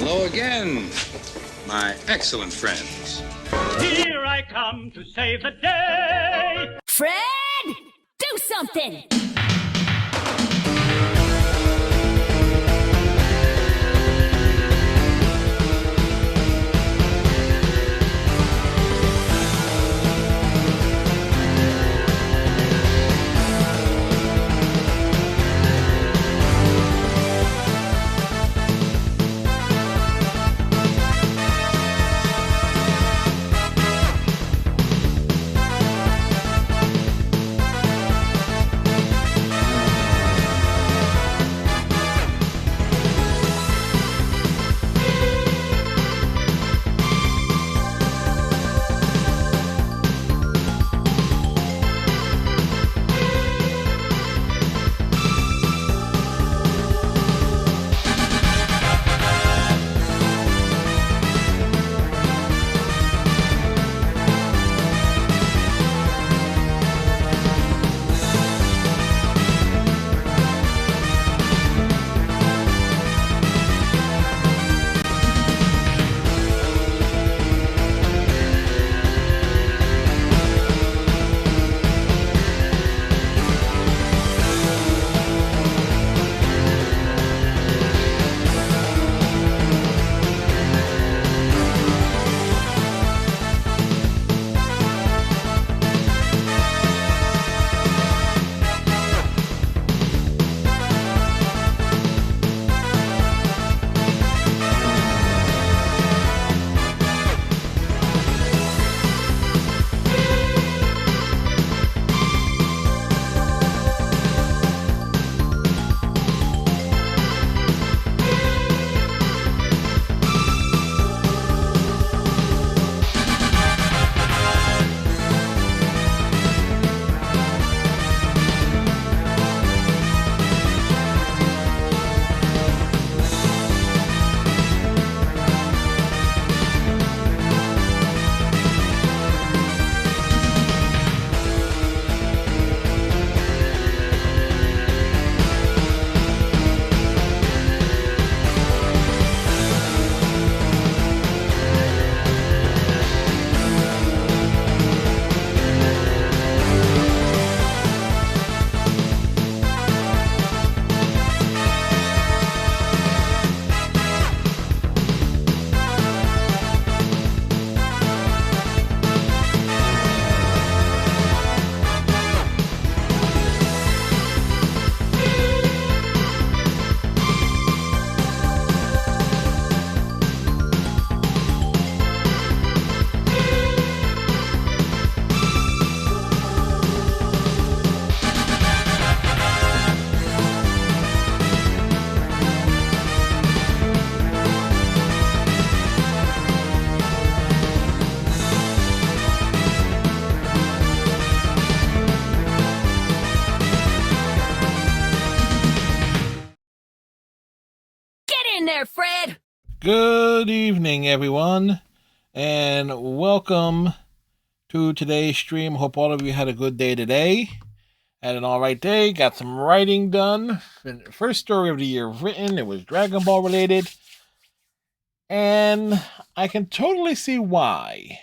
Hello again, my excellent friends. Here I come to save the day. Fred, do something! In there, Fred! Good evening, everyone, and welcome to today's stream. Hope all of you had a good day today. Had an alright day, got some writing done. First story of the year written, it was Dragon Ball related. And I can totally see why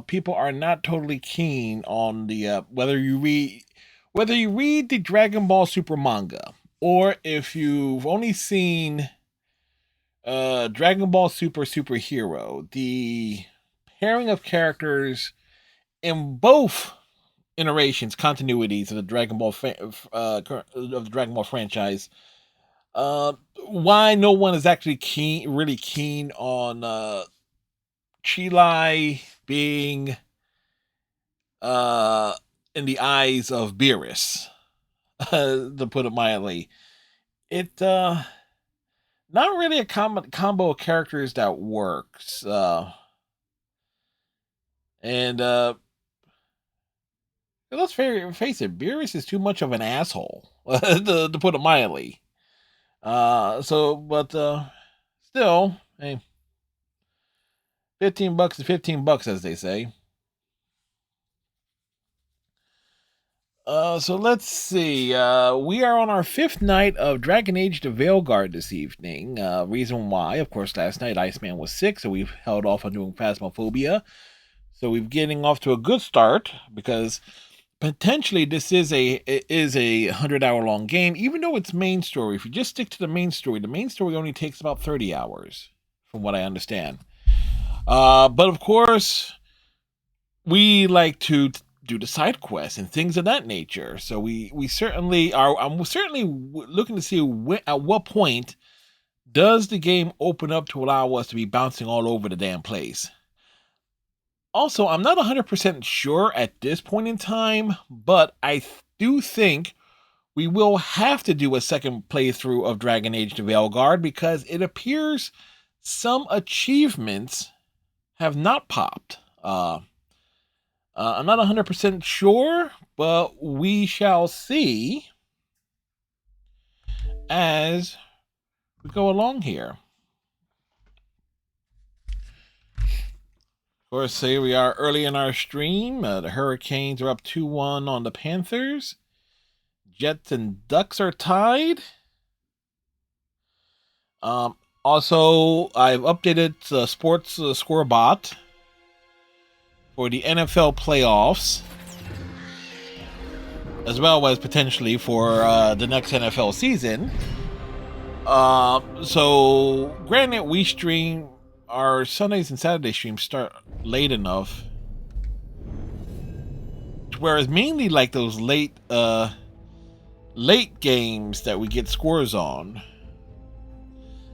people are not totally keen on the whether you read the Dragon Ball Super manga, or if you've only seen Dragon Ball Superhero, the pairing of characters in both continuities of the Dragon Ball franchise. Why no one is actually really keen on Chilai being in the eyes of Beerus, to put it mildly. It not really a combo of characters that works. Let's face it, Beerus is too much of an asshole, to put it mildly. Still, hey, $15 is $15, as they say. So let's see. We are on our fifth night of Dragon Age the Veilguard this evening. Reason why, of course, last night Iceman was sick, so we've held off on doing Phasmophobia. So we're getting off to a good start because potentially this is a 100-hour long game. Even though it's main story, if you just stick to the main story only takes about 30 hours, from what I understand. But of course, we like to do the side quests and things of that nature. So we certainly are. I'm certainly looking to see at what point does the game open up to allow us to be bouncing all over the damn place. Also, I'm not 100% sure at this point in time, but I do think we will have to do a second playthrough of Dragon Age the Veilguard because it appears some achievements have not popped. I'm not 100% sure, but we shall see as we go along here. Of course, here we are early in our stream. The Hurricanes are up 2-1 on the Panthers. Jets and Ducks are tied. Also, I've updated the sports score bot for the NFL playoffs, as well as potentially for the next NFL season. So, granted, we stream our Sundays and Saturday streams start late enough, whereas mainly like those late games that we get scores on,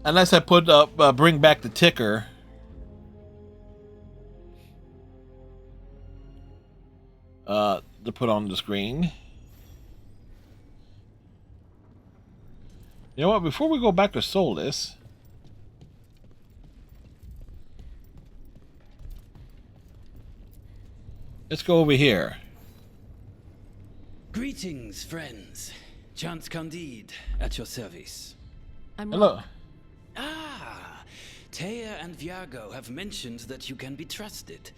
unless I put up bring back the ticker. To put on the screen. You know what? Before we go back to Solus, let's go over here. Greetings, friends. Chance Candide at your service. Hello. Ah, Taya and Viago have mentioned that you can be trusted,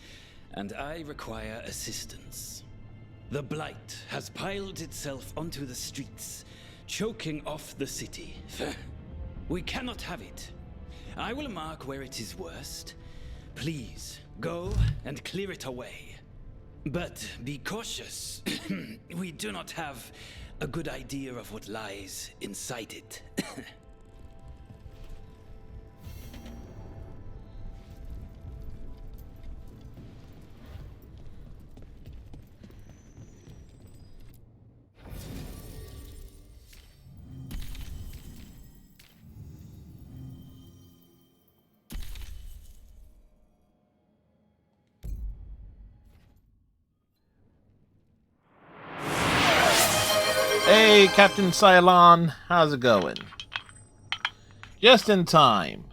and I require assistance. The Blight has piled itself onto the streets, choking off the city. We cannot have it. I will mark where it is worst. Please, go and clear it away. But be cautious. We do not have a good idea of what lies inside it. Hey, Captain Cylon, how's it going? Just in time.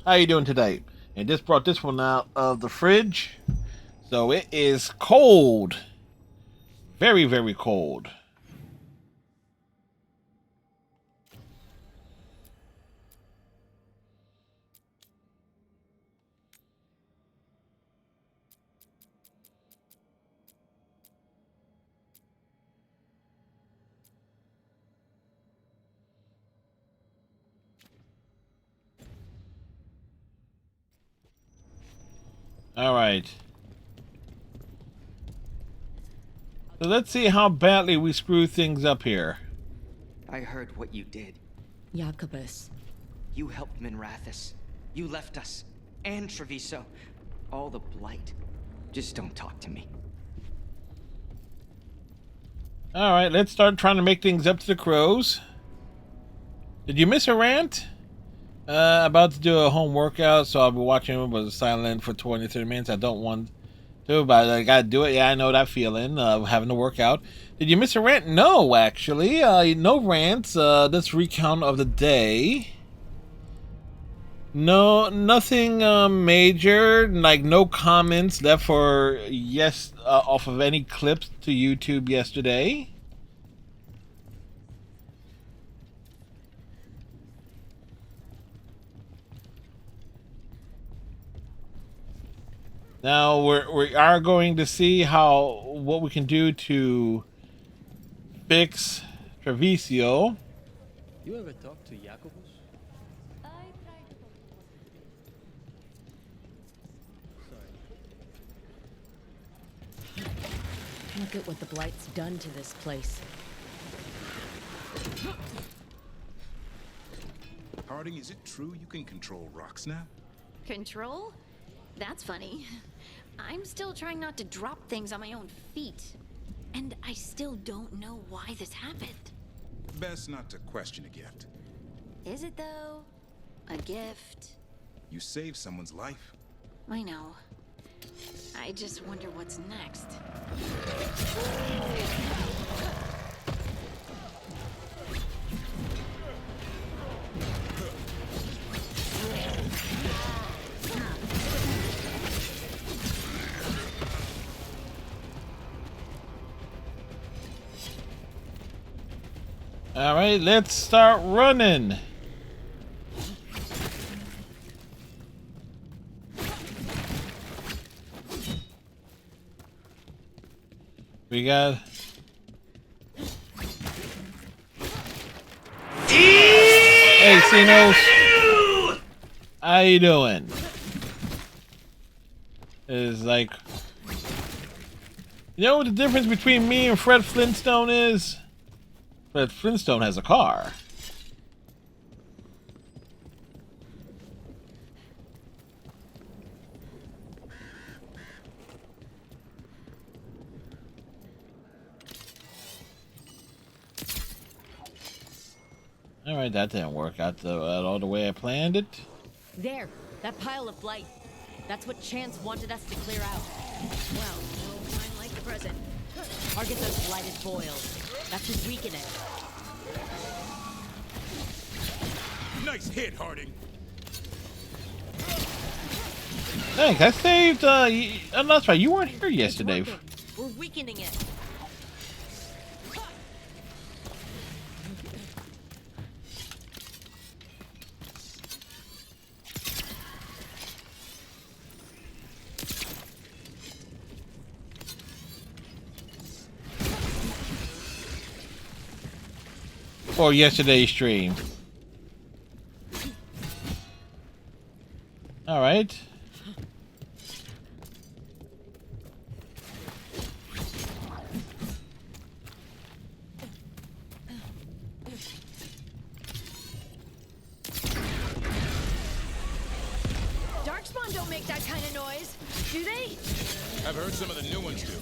How you doing today? And just brought this one out of the fridge. So it is cold. Very, very cold. All right. So let's see how badly we screw things up here. I heard what you did. Jacobus. You helped Minrathus. You left us. And Treviso. All the Blight. Just don't talk to me. All right, let's start trying to make things up to the crows. Did you miss a rant? About to do a home workout, so I'll be watching it, but silent for 20, 30 minutes. I don't want to, but I gotta do it. Yeah, I know that feeling of having to work out. Did you miss a rant? No, actually. No rants. This recount of the day. No, nothing major. Like, no comments left for off of any clips to YouTube yesterday. Now we are going to see what we can do to fix Treviso. You ever talk to Jacobus? Look at what the Blight's done to this place. Harding, is it true you can control rocks now? Control? That's funny. I'm still trying not to drop things on my own feet. And I still don't know why this happened. Best not to question a gift. Is it though? A gift? You saved someone's life. I know. I just wonder what's next. All right, let's start running. We got. Hey, Cinos. How you doing? It's like, you know what the difference between me and Fred Flintstone is? Fred Flintstone has a car. Alright, that didn't work out all the way I planned it. There, that pile of blight. That's what Chance wanted us to clear out. Well, no time like the present. Target those blighted boils. That's who's weaken it. Nice hit, Harding. Thanks, I saved, oh, that's right, you weren't here yesterday. We're weakening it. For yesterday's stream. Alright. Darkspawn don't make that kind of noise, do they? I've heard some of the new ones do.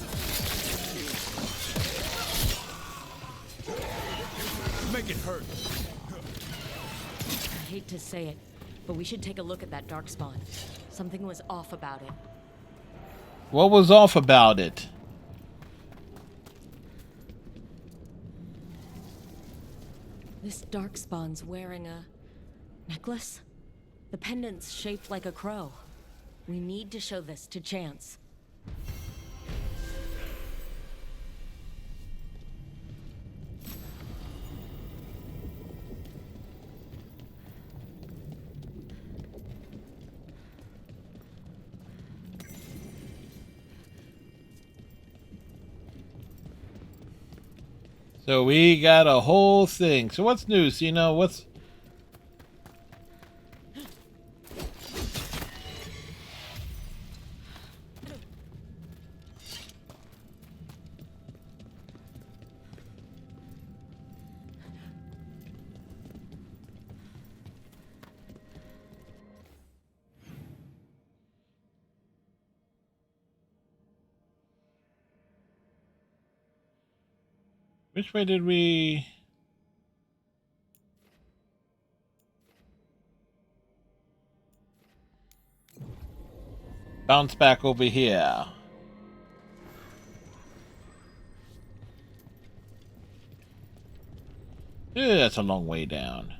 Make it hurt. I hate to say it, but we should take a look at that Darkspawn. Something was off about it. What was off about it? This Darkspawn's wearing a necklace? The pendant's shaped like a crow. We need to show this to Chance. So we got a whole thing. So what's new? So, you know, what's... Which way did we... Bounce back over here. Yeah, that's a long way down.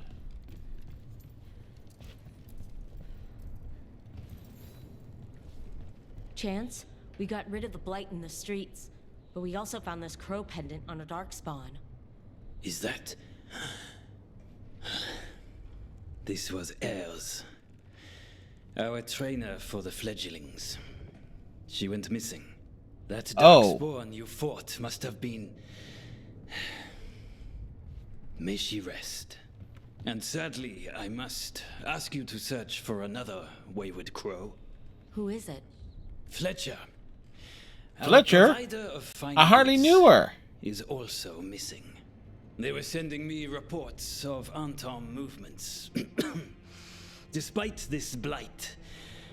Chance, we got rid of the blight in the streets, but we also found this crow pendant on a Darkspawn. Is that... This was Ayers, our trainer for the fledglings. She went missing. That Oh. darkspawn you fought must have been... May she rest. And sadly, I must ask you to search for another wayward crow. Who is it? Fletcher. Our Fletcher? provider of fine I hardly goods knew her. is also missing. They were sending me reports of Anton movements. Despite this blight,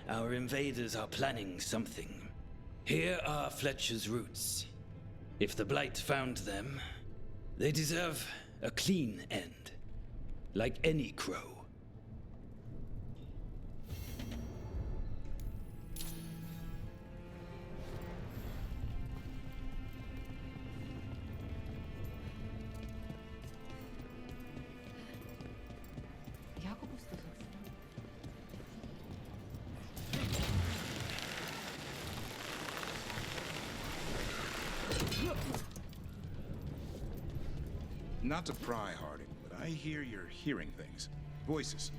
our invaders are planning something. Here are Fletcher's roots. If the blight found them, they deserve a clean end, like any crow. Not to pry, Harding, but I hear you're hearing things. Voices.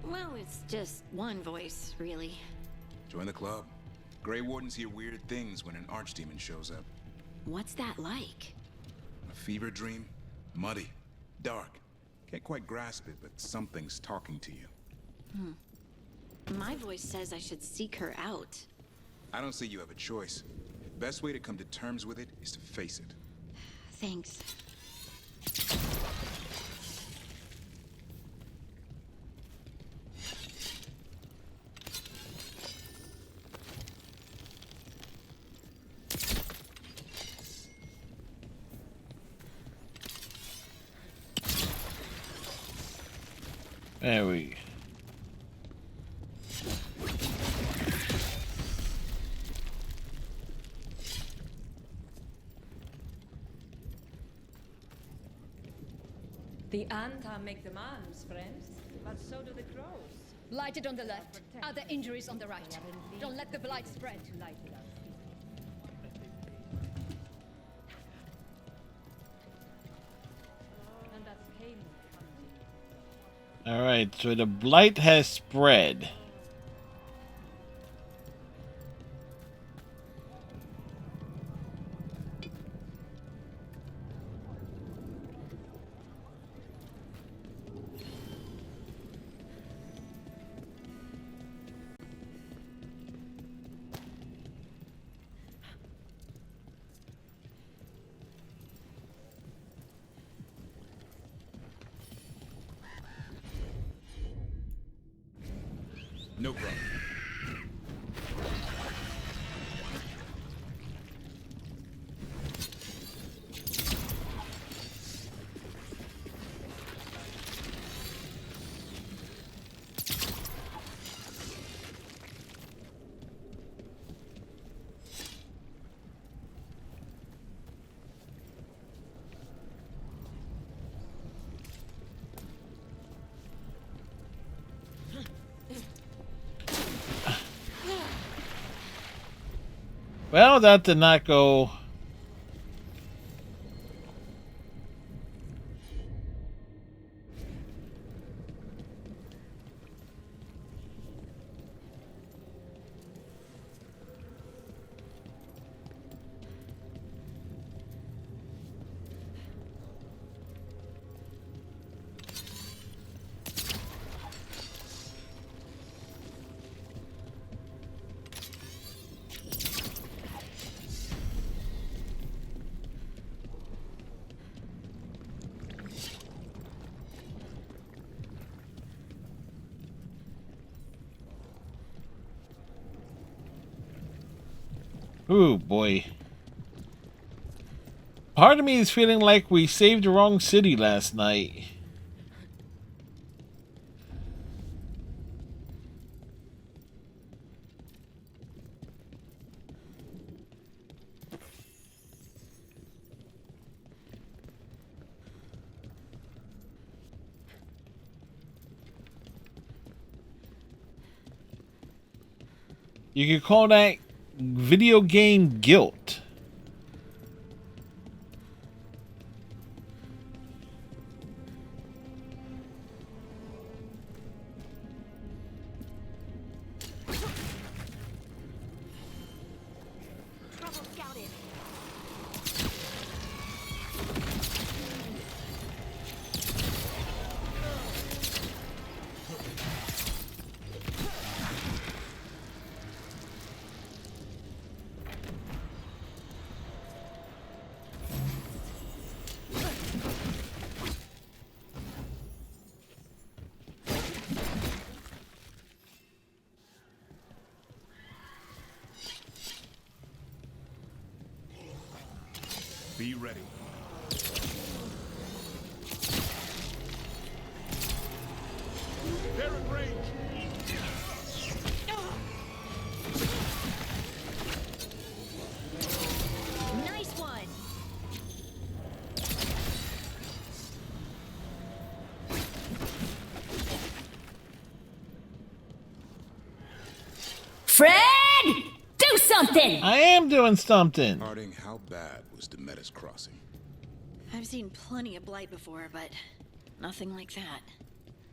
Well, it's just one voice, really. Join the club. Grey Wardens hear weird things when an archdemon shows up. What's that like? A fever dream? Muddy. Dark. Can't quite grasp it, but something's talking to you. My voice says I should seek her out. I don't see you have a choice. Best way to come to terms with it is to face it. Thanks. There we. The Anta make the arms, friends, but so do the crows. Blighted on the left, other injuries on the right. Don't let the blight spread. And that's Cain. All right, so the blight has spread. No problem. Well, that did not go. Ooh, boy. Part of me is feeling like we saved the wrong city last night. You could call that video game guilt. Be ready. They're in range. Nice one. Fred, do something. I am doing something. Harding, how bad was Demeter's crossing? I've seen plenty of blight before, but nothing like that.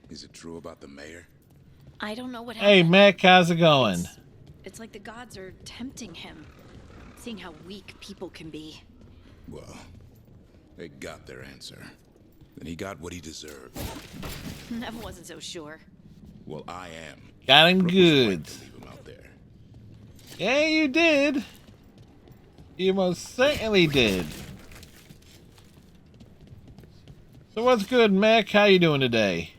Is it true about the mayor? I don't know what Hey, happened. Mac, how's it going? It's like the gods are tempting him, seeing how weak people can be. Well, they got their answer. And he got what he deserved. Never wasn't so sure. Well, I am. Got him Brooke was good. right to leave him out there. Yeah, you did. You most certainly did. So what's good, Mac? How you doing today?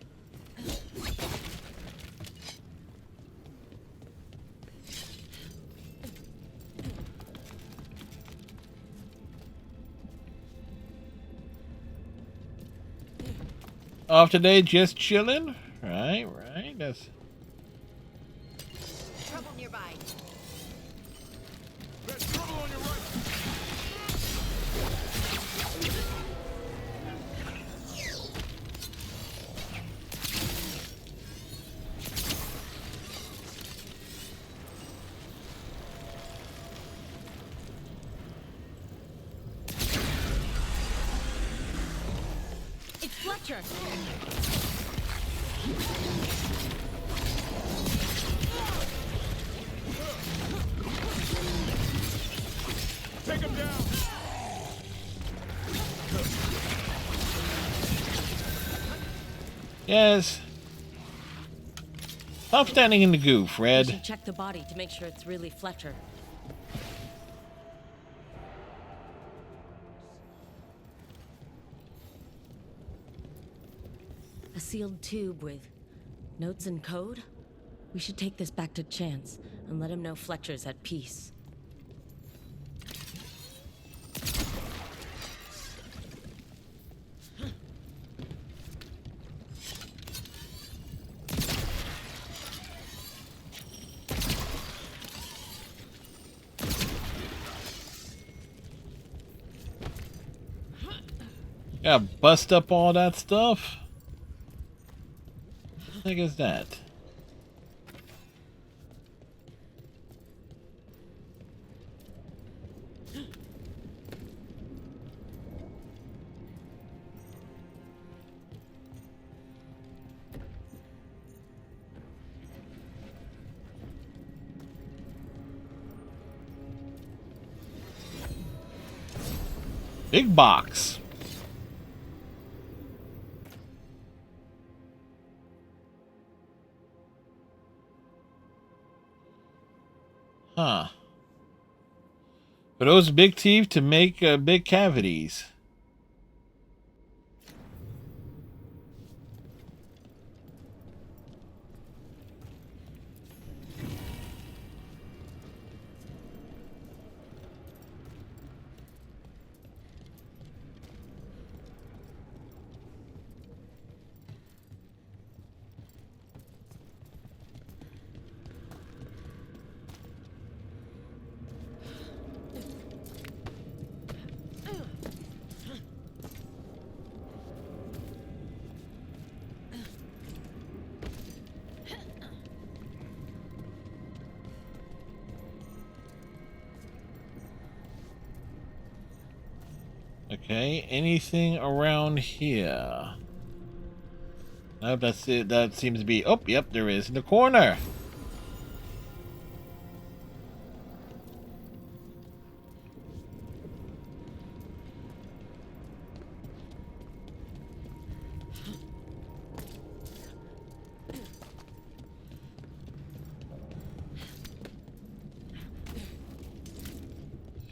Off today, just chilling. Right. That's Trouble nearby. There's trouble on your right. It's Fletcher. Take him down. yes. Stop standing in the goo, We Fred. should check the body to make sure it's really Fletcher. A sealed tube with notes and code? We should take this back to Chance and let him know Fletcher's at peace. Gotta bust up all that stuff. What the heck is that? Big box. Huh. For those big teeth to make big cavities. Okay, anything around here? Nope, that's it. That seems to be... Oh, yep, there is in the corner.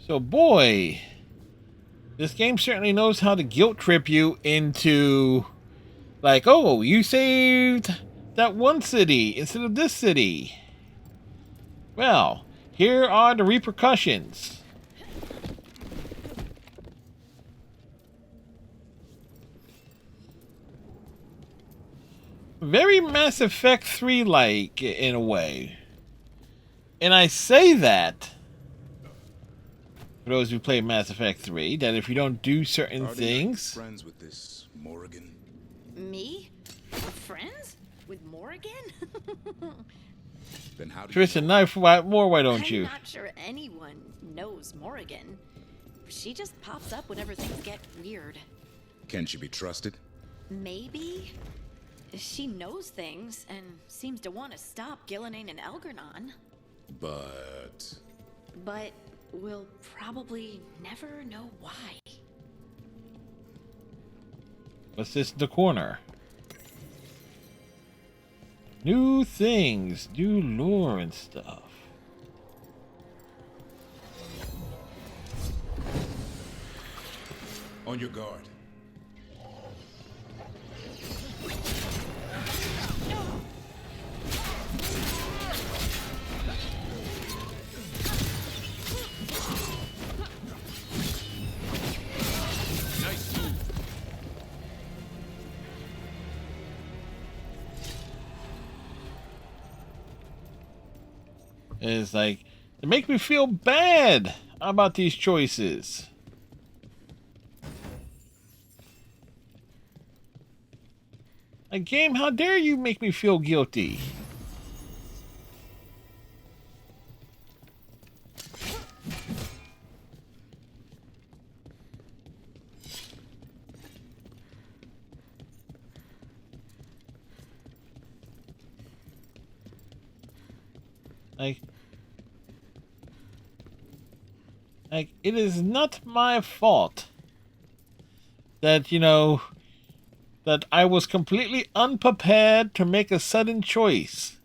So, boy... This game certainly knows how to guilt trip you into, like, oh, you saved that one city instead of this city. Well, here are the repercussions. very Mass Effect 3 like in a way. And I say that for those who play Mass Effect 3, that if you don't do certain things, friends with this Morrigan? Me? Friends? With Morrigan? Then how do Tristan, knife more, why don't you? I'm not sure anyone knows Morrigan. She just pops up whenever things get weird. Can she be trusted? Maybe. She knows things and seems to want to stop Gillenane and Elgernon. But we'll probably never know why. What's this in the corner? New things, new lore and stuff. On your guard. Nice move. It's like, it makes me feel bad about these choices. Like, game, how dare you make me feel guilty? Like, it is not my fault that, you know, that I was completely unprepared to make a sudden choice.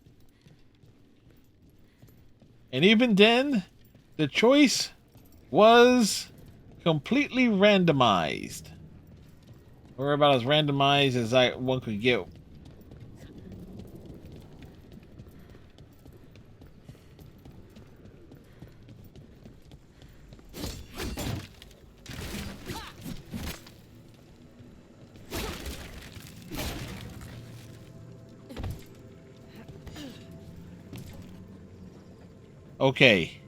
And even then, the choice was completely randomized. Or about as randomized as one could get. Okay.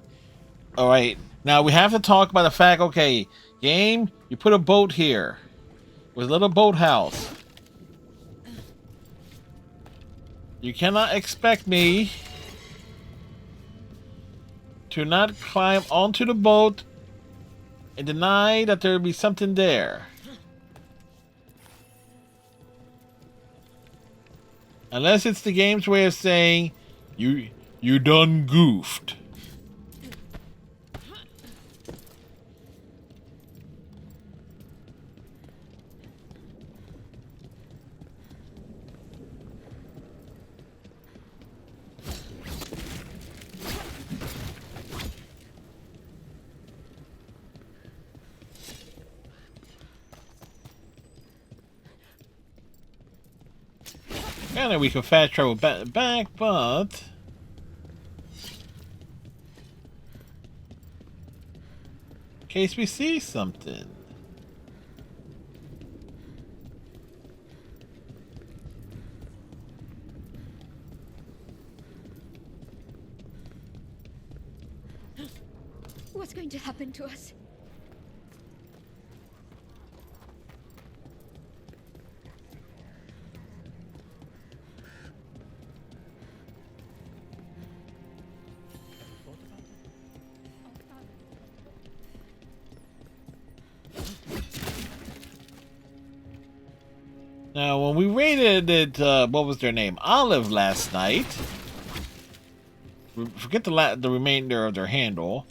Alright. Now we have to talk about the fact, okay, game, you put a boat here. With a little boathouse. You cannot expect me to not climb onto the boat and deny that there will be something there. Unless it's the game's way of saying, you done goofed. And then we can fast travel back, but in case we see something. What's going to happen to us? Now, when we raided it, what was their name? Olive last night. Forget the remainder of their handle.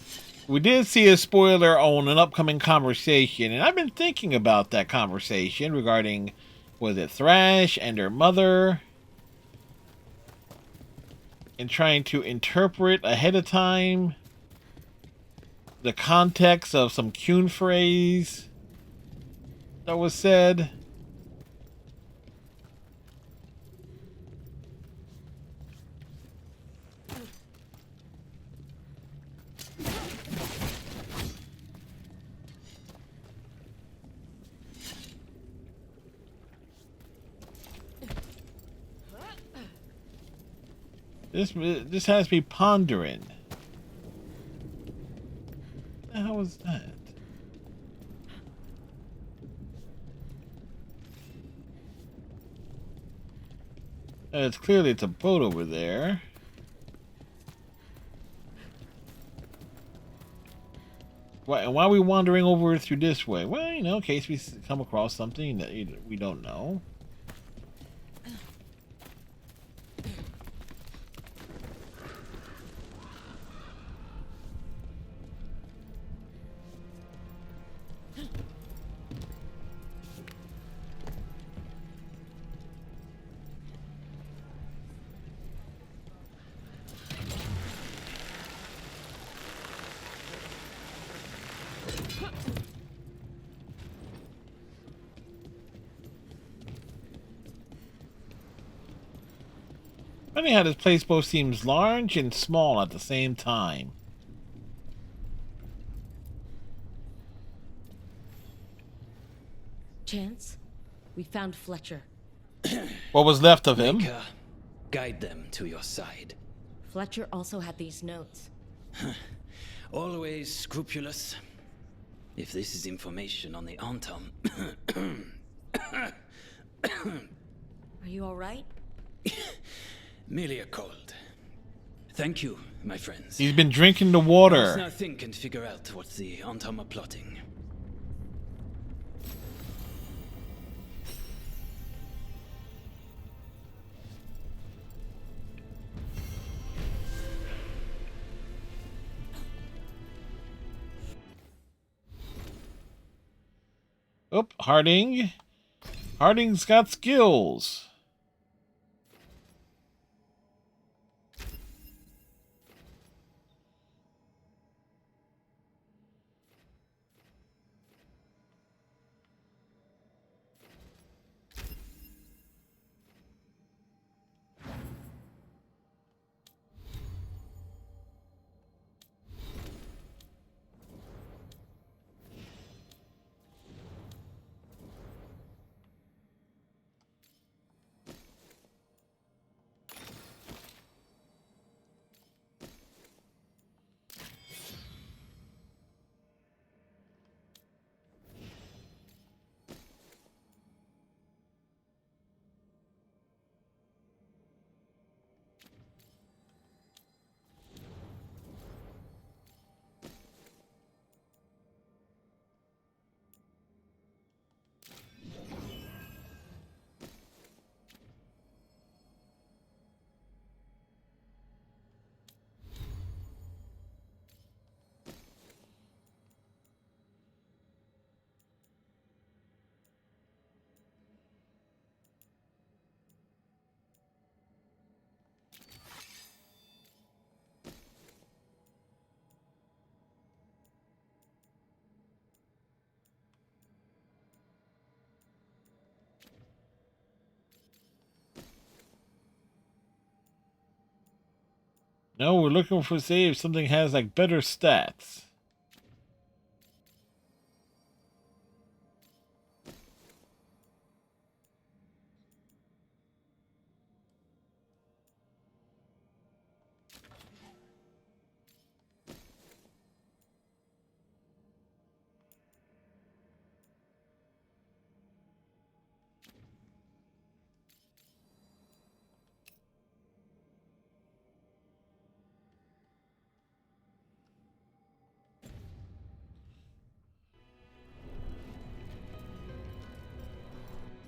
We did see a spoiler on an upcoming conversation, and I've been thinking about that conversation regarding, was it Thrash and their mother, and trying to interpret ahead of time the context of some Kyun phrase that was said. This has me pondering. What the hell was that? It's clearly it's a boat over there. Why are we wandering over through this way? Well, you know, in case we come across something that we don't know. Funny how this place both seems large and small at the same time. Chance, we found Fletcher. What was left of him? Mika, guide them to your side. Fletcher also had these notes. Always scrupulous. If this is information on the Antom... Are you all right? Merely a cold. Thank you, my friends. He's been drinking the Let's water. now think and figure out what the Antom are plotting. Oh, Harding. Harding's got skills. No, we're looking for say if something has like better stats.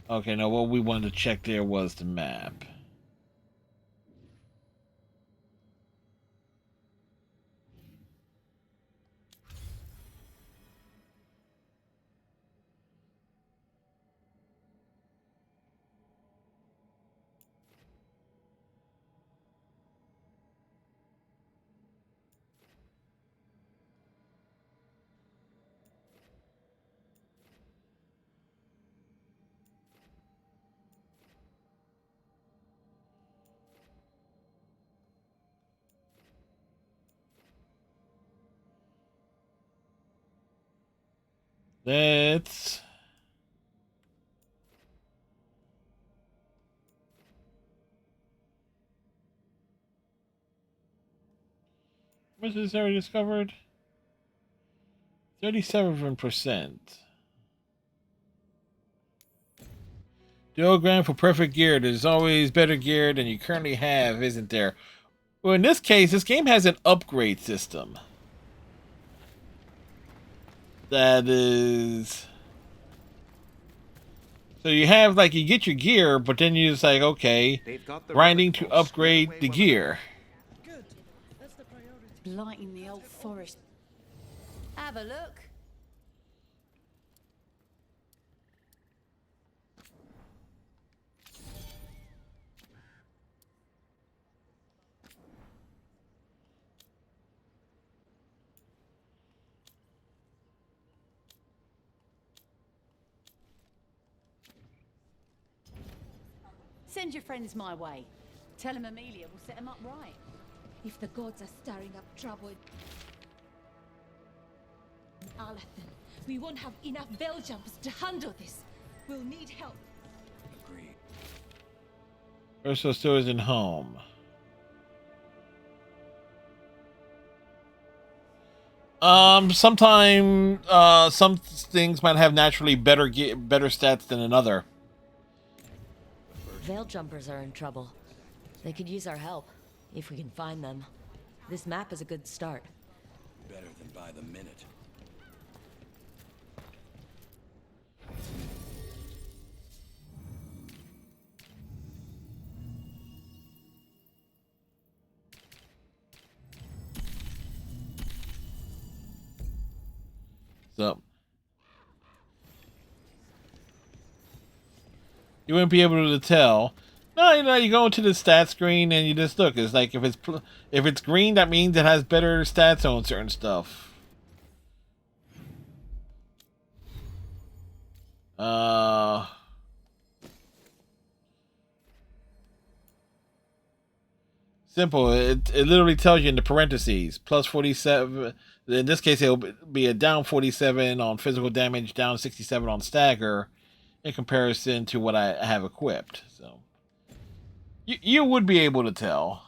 Okay, now what we wanted to check there was the map. Let's much is already discovered? 37%. Duogram for perfect gear. There's always better gear than you currently have, isn't there? Well, in this case, this game has an upgrade system. That is... So you have, like, you get your gear, but then you're just like, okay, grinding to upgrade the gear. Blighting the old forest. Have a look. Send your friends my way. Tell them Amelia will set them up right. If the gods are stirring up trouble in Alathan, we won't have enough Veiljumpers to handle this. We'll need help. Agreed. Urso still isn't home. Sometime some things might have naturally better stats than another. Veiljumpers are in trouble. They could use our help, if we can find them. This map is a good start. Better than by the minute. So you wouldn't be able to tell. No, you know, you go into the stat screen and you just look. It's like if it's green, that means it has better stats on certain stuff. Simple. It literally tells you in the parentheses. Plus 47. In this case, it'll be a down 47 on physical damage, down 67 on stagger, in comparison to what I have equipped. So you would be able to tell.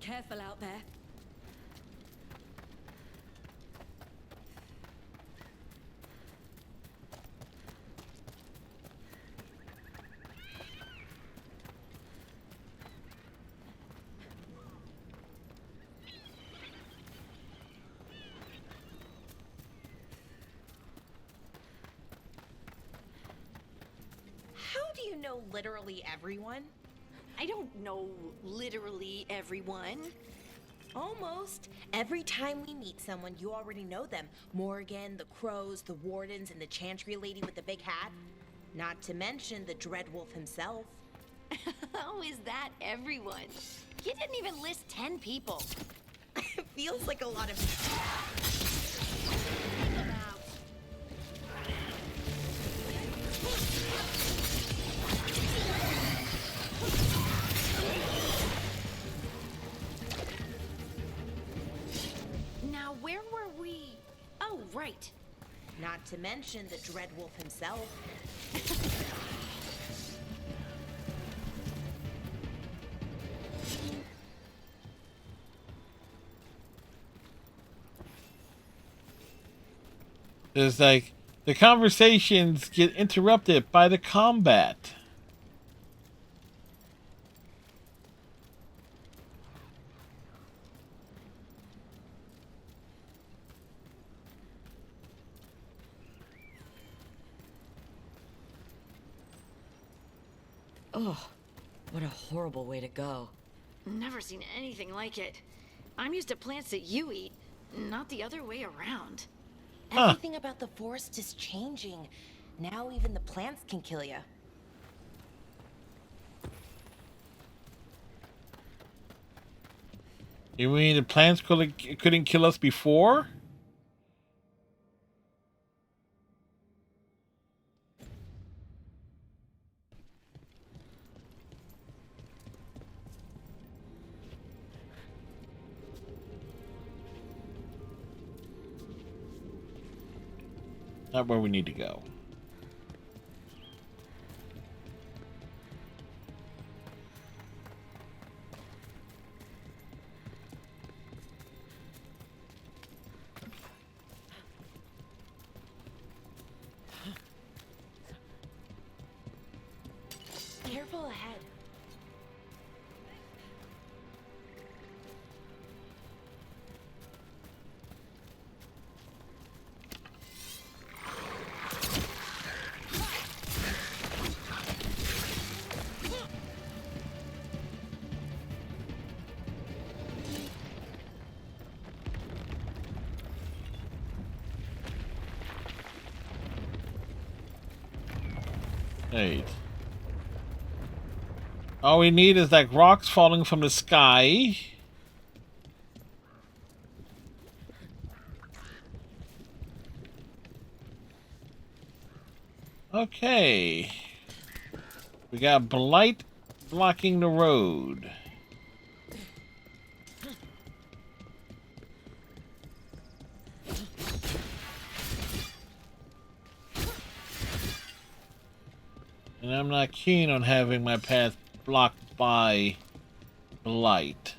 Careful out there. How do you know literally everyone? I don't know literally everyone. Almost. Every time we meet someone, you already know them. Morgan, the Crows, the Wardens, and the Chantry lady with the big hat. Not to mention the Dreadwolf himself. How is that everyone? You didn't even list 10 people. It feels like a lot of... Now, where were we? Oh, right. Not to mention the Dreadwolf himself. It's like the conversations get interrupted by the combat. Oh, what a horrible way to go. Never seen anything like it. I'm used to plants that you eat, not the other way around. Everything about the forest is changing. Now even the plants can kill you. You mean the plants couldn't kill us before? Not where we need to go. Careful ahead. Eight. All we need is like rocks falling from the sky. Okay. We got blight blocking the road. And I'm not keen on having my path blocked by blight.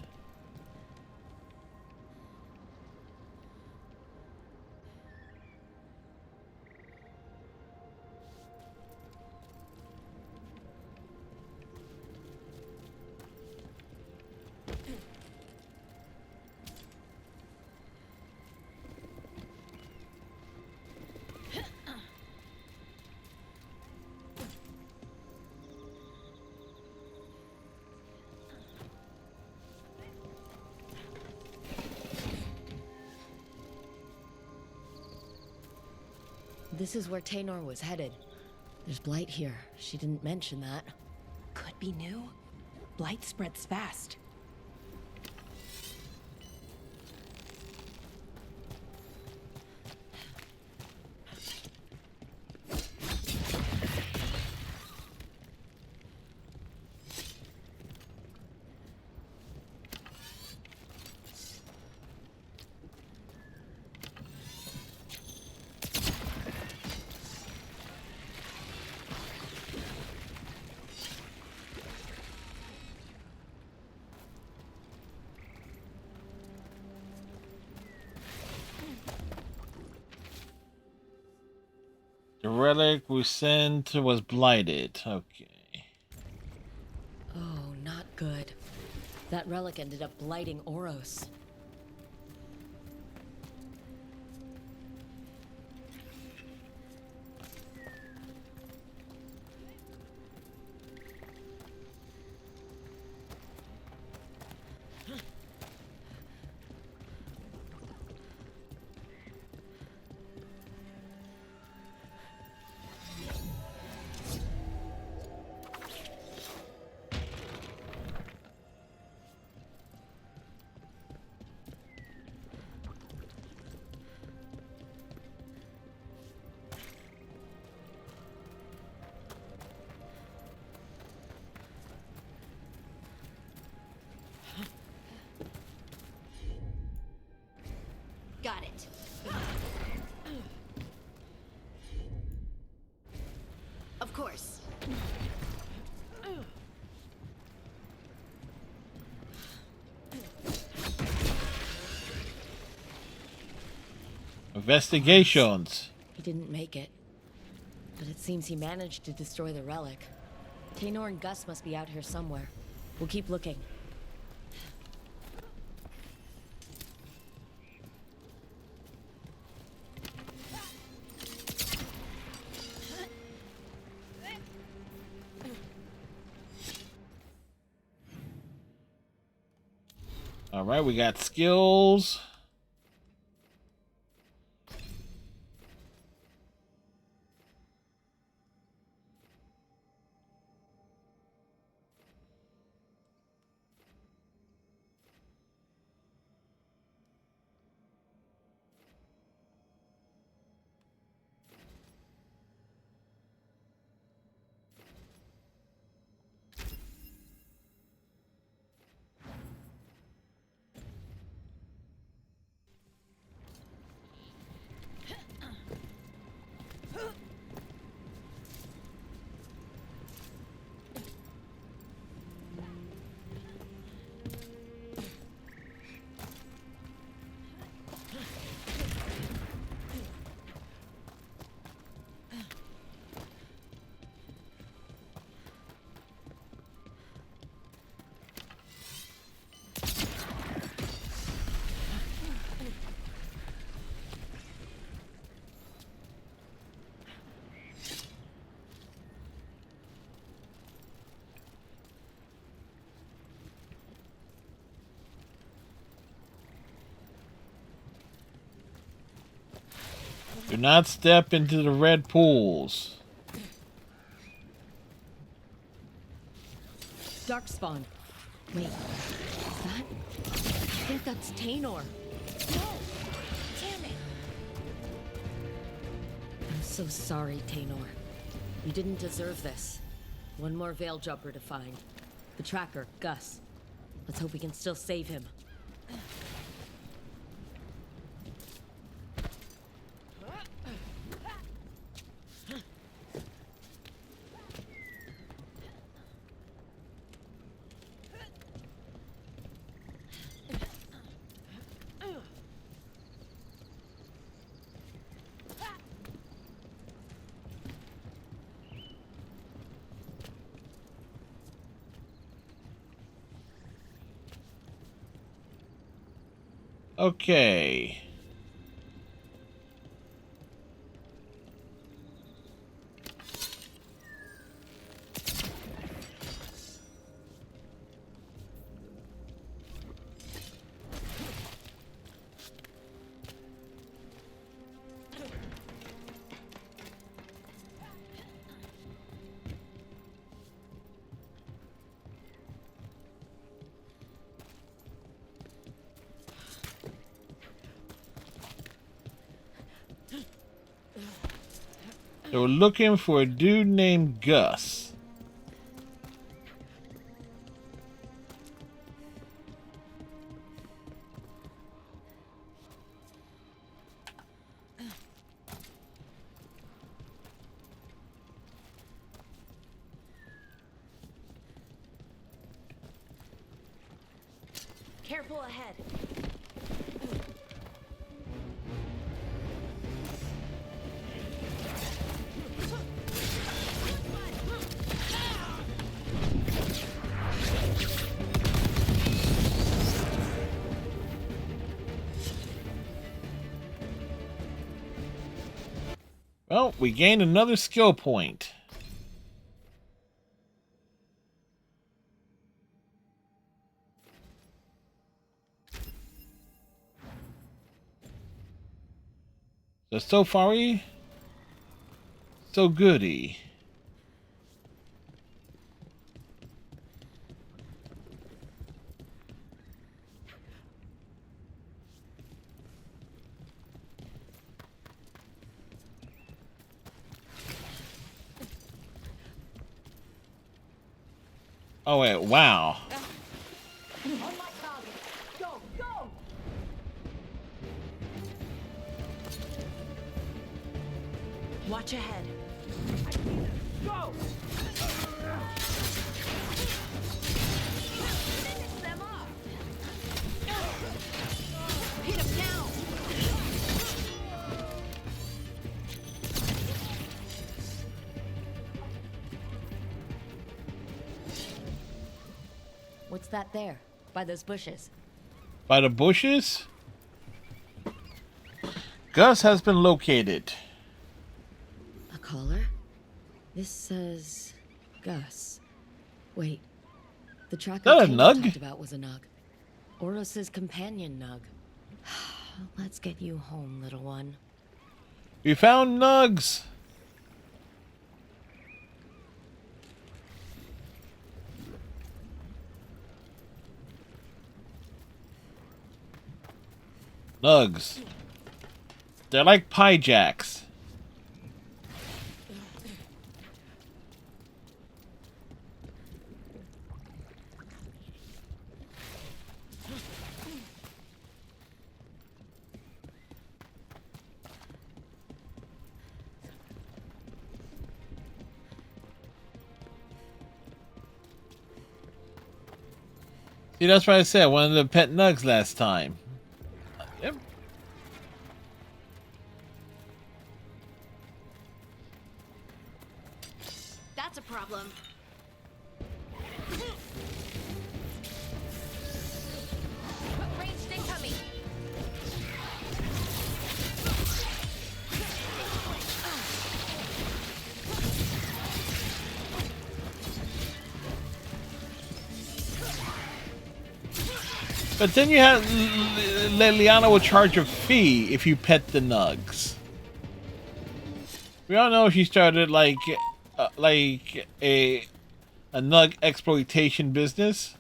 This is where Taynor was headed. There's blight here. She didn't mention that. Could be new. Blight spreads fast. The relic we sent was blighted. Okay. Oh, not good. That relic ended up blighting Oros. Got it. Of course. Investigations. He didn't make it. But it seems he managed to destroy the relic. Taynor and Gus must be out here somewhere. We'll keep looking. All right, we got skills. Do not step into the red pools. Darkspawn. Wait, is that? I think that's Tainor. No! Damn it! I'm so sorry, Tainor. You didn't deserve this. One more Veil Jumper to find. The tracker, Gus. Let's hope we can still save him. Okay. They were looking for a dude named Gus. Careful ahead. Well, we gained another skill point. So far, so goody. Oh wait, wow. On my target. Go, go! Watch ahead. Go! Finish them off! Hit him down! What's that there? By those bushes? By the bushes? Gus has been located. A collar? This says Gus. Wait. The tracker That a Taylor nug? talked about was a nug. Oros's companion nug. Let's get you home, little one. We found nugs. Nugs. They're like pie jacks. See, that's what I said. One of the pet nugs last time. Yep. That's a problem. Ranged incoming! But then you have Liliana will charge a fee if you pet the nugs. We all know she started like a nug exploitation business.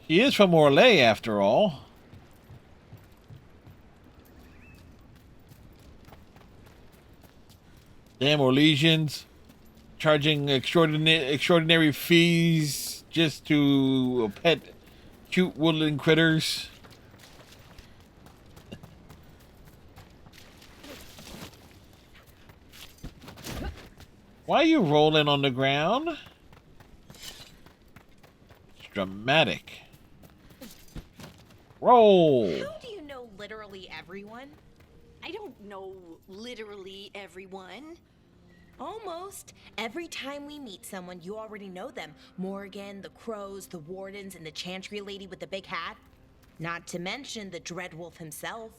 She is from Orlais, after all. Damn Orlesians charging extraordinary fees just to pet cute woodland critters. Why are you rolling on the ground? It's dramatic. Roll. How do you know literally everyone? I don't know literally everyone. Almost. Every time we meet someone, you already know them. Morgan, the crows, the wardens, and the chantry lady with the big hat. Not to mention the Dreadwolf himself.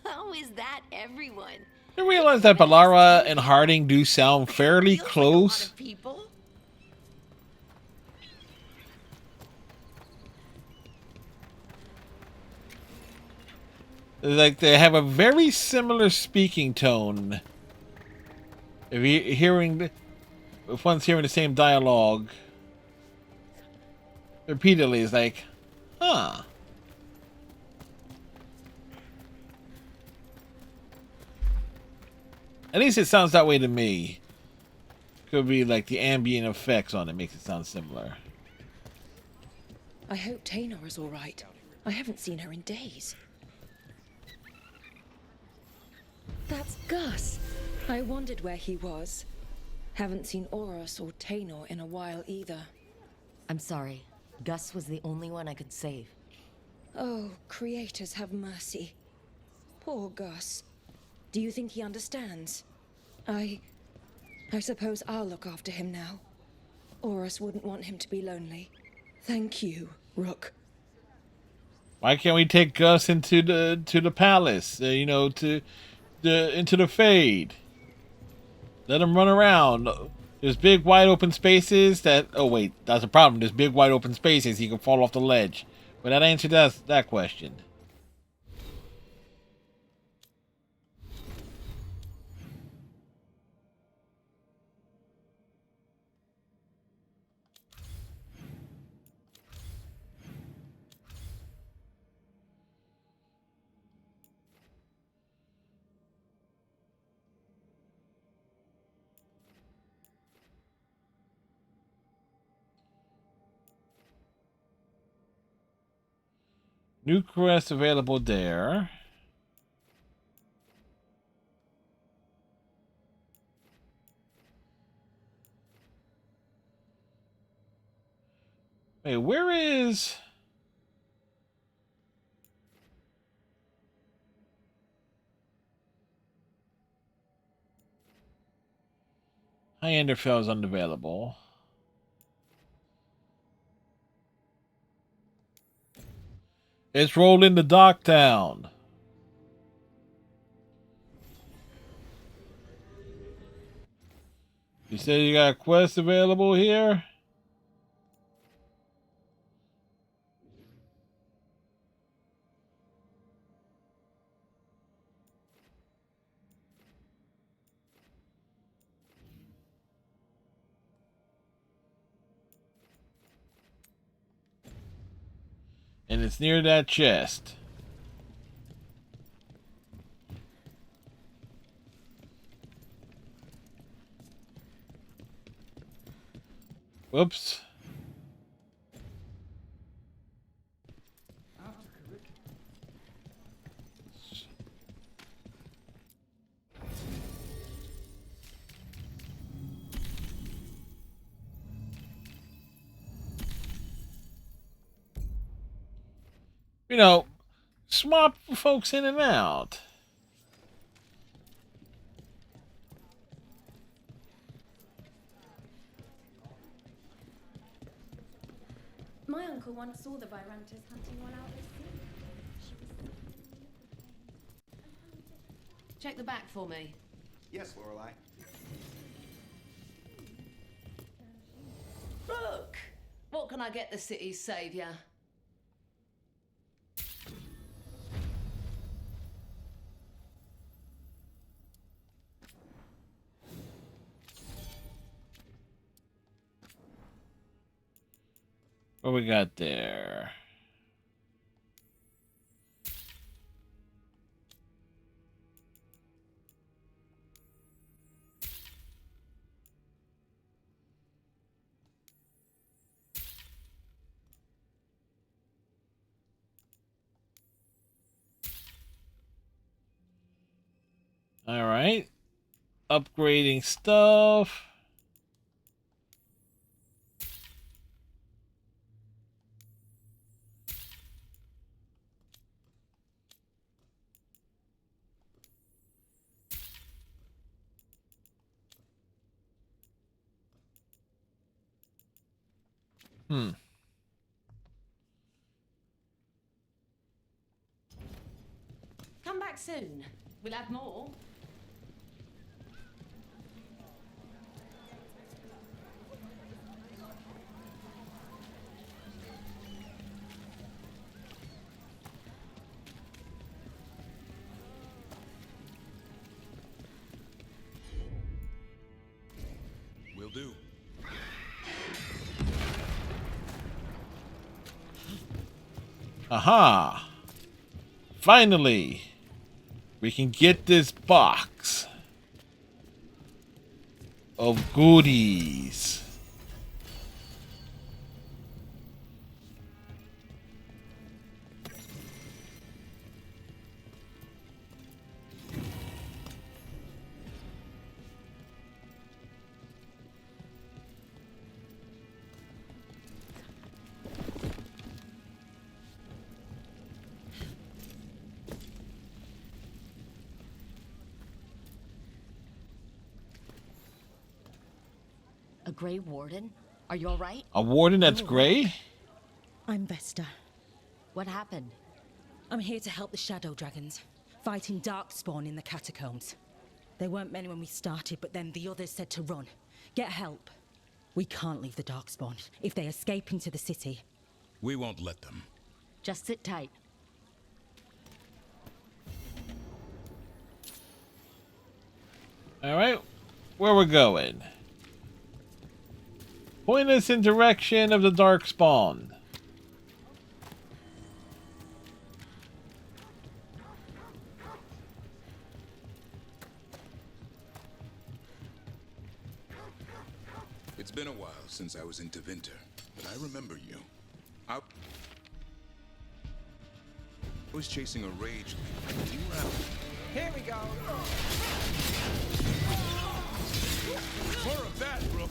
How is that everyone? You realize that Balara and Harding do sound fairly close? People? Like they have a very similar speaking tone. If one's hearing the same dialogue repeatedly, it's like, huh. At least it sounds that way to me. Could be like the ambient effects on it makes it sound similar. I hope Taynor is all right. I haven't seen her in days. That's Gus. I wondered where he was. Haven't seen Oros or Taynor in a while either. I'm sorry. Gus was the only one I could save. Oh, creators have mercy. Poor Gus. Do you think he understands? I suppose I'll look after him now. Oros wouldn't want him to be lonely. Thank you, Rook. Why can't we take Gus into the palace? Into the Fade. Let him run around. There's big wide open spaces that... Oh wait, that's a problem. There's big wide open spaces. He can fall off the ledge. But that answered that question. New quest available there. Wait, where is... High-Enderfell is unavailable. It's rolled into Docktown. You said you got a quest available here? And it's near that chest. Whoops. Swap folks in and out. My uncle once saw the Virantas hunting one out at sea. Check the back for me. Yes, Lorelei. Look! What can I get the city's savior? What we got there? All right. Upgrading stuff. Come back soon. We'll have more. Will do. Aha! Finally, we can get this box of goodies. A Grey Warden? Are you all right? A warden that's gray? I'm Vesta. What happened? I'm here to help the Shadow Dragons, fighting Darkspawn in the catacombs. There weren't many when we started, but then the others said to run. Get help. We can't leave the Darkspawn. If they escape into the city, We won't let them. Just sit tight. Alright, where we're going? Point us in direction of the Darkspawn. It's been a while since I was in Tevinter, but I remember you. I was chasing a rage leader. You were out. Here we go. More of that, bro.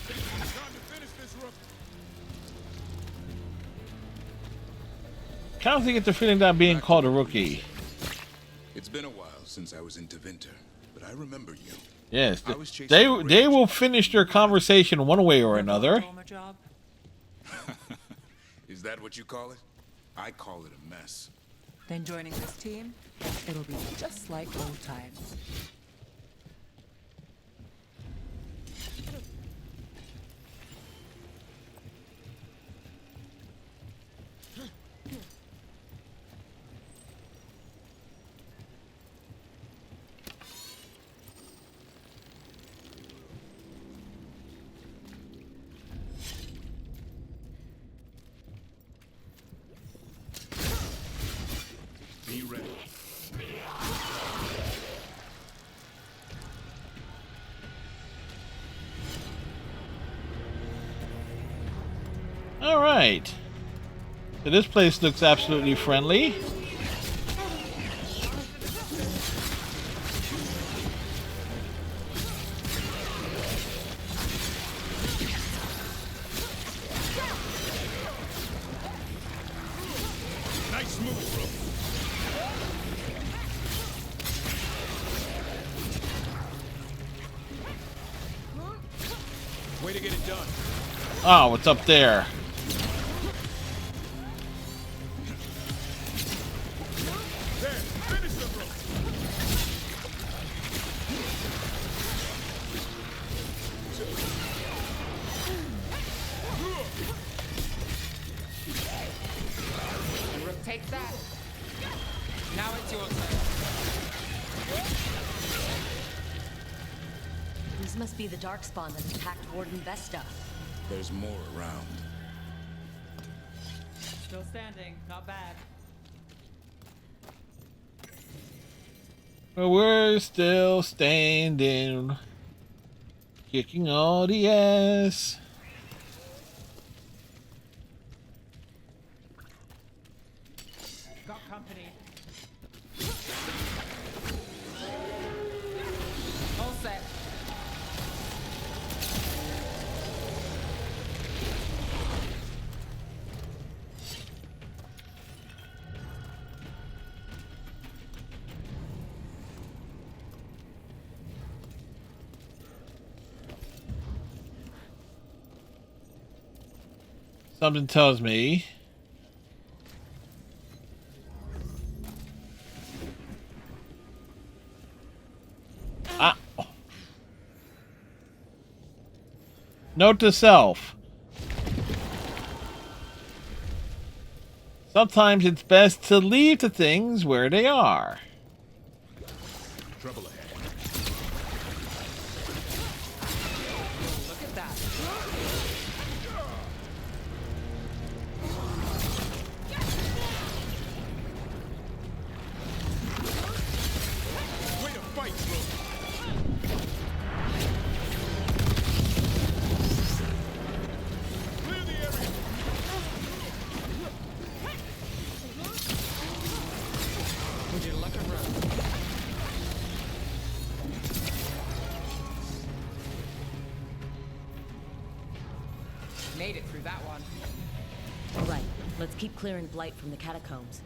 Time to finish this, Rook. Kind of get the feeling that I'm being called a rookie. It's been a while since I was in Tevinter, but I remember you. Yes, I was chasing they a rage they will finish their conversation one way or another. Job? Is that what you call it? I call it a mess. Then joining this team, it'll be just like old times. Be ready. All right. So this place looks absolutely friendly. Nice move, bro. Way to get it done. Oh, what's up there? There, finish the bro. Rook, take that. Now it's your turn. This These must be the darkspawn that attacked Warden Vesta. There's more around. Still standing. Not bad. But we're still standing, kicking all the ass. Got company. All set. Something tells me note to self. Sometimes it's best to leave the things where they are. Trouble ahead. Look at that. Way to fight, bro. Clear the area. Would you like a run? Made it through that one. All right, let's keep clearing blight from the catacombs.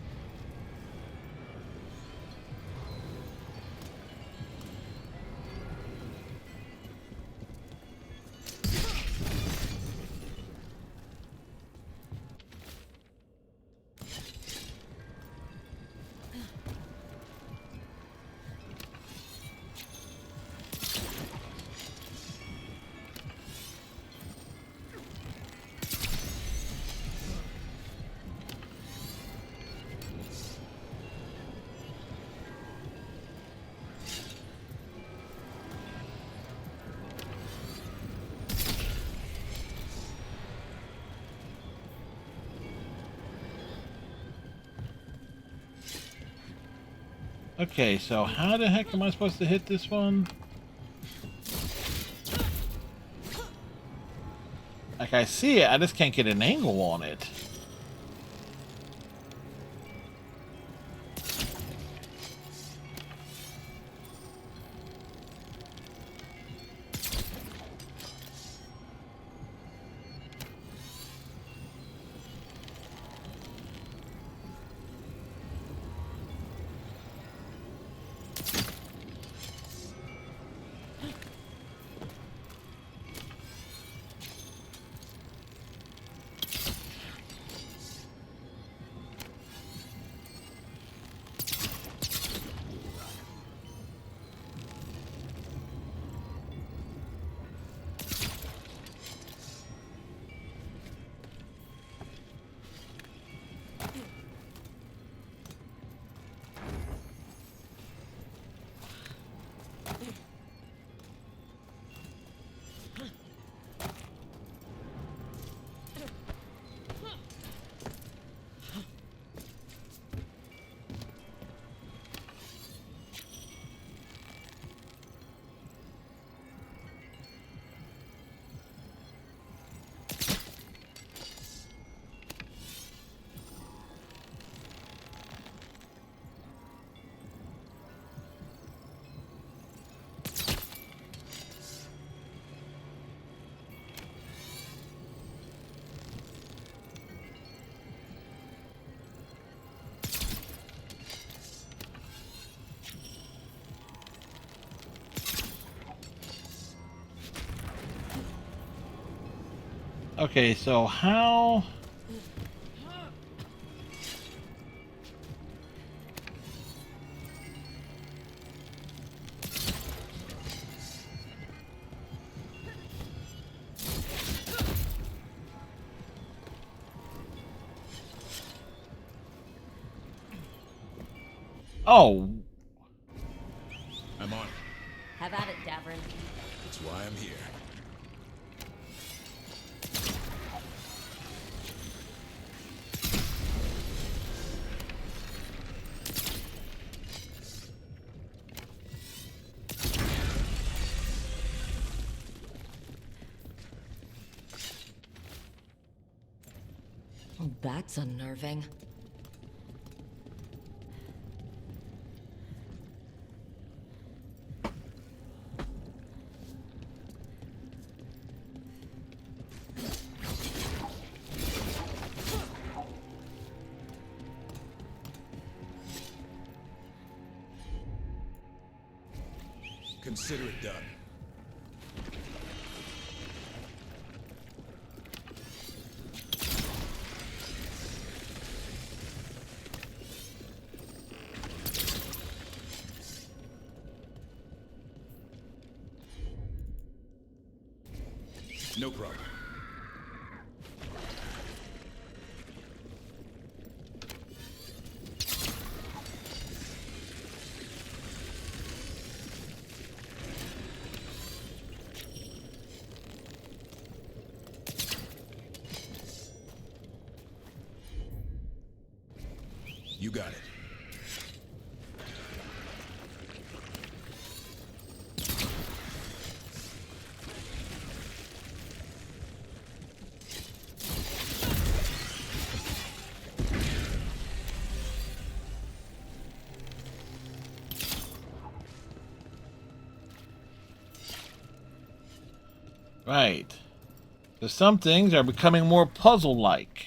Okay, so how the heck am I supposed to hit this one? Like, I see it, I just can't get an angle on it. Okay, so how... Oh. I'm on it. Have at it, Davrin. Get why I'm here. Oh, that's unnerving. Consider it done. No problem. You got it. Right. So some things are becoming more puzzle-like.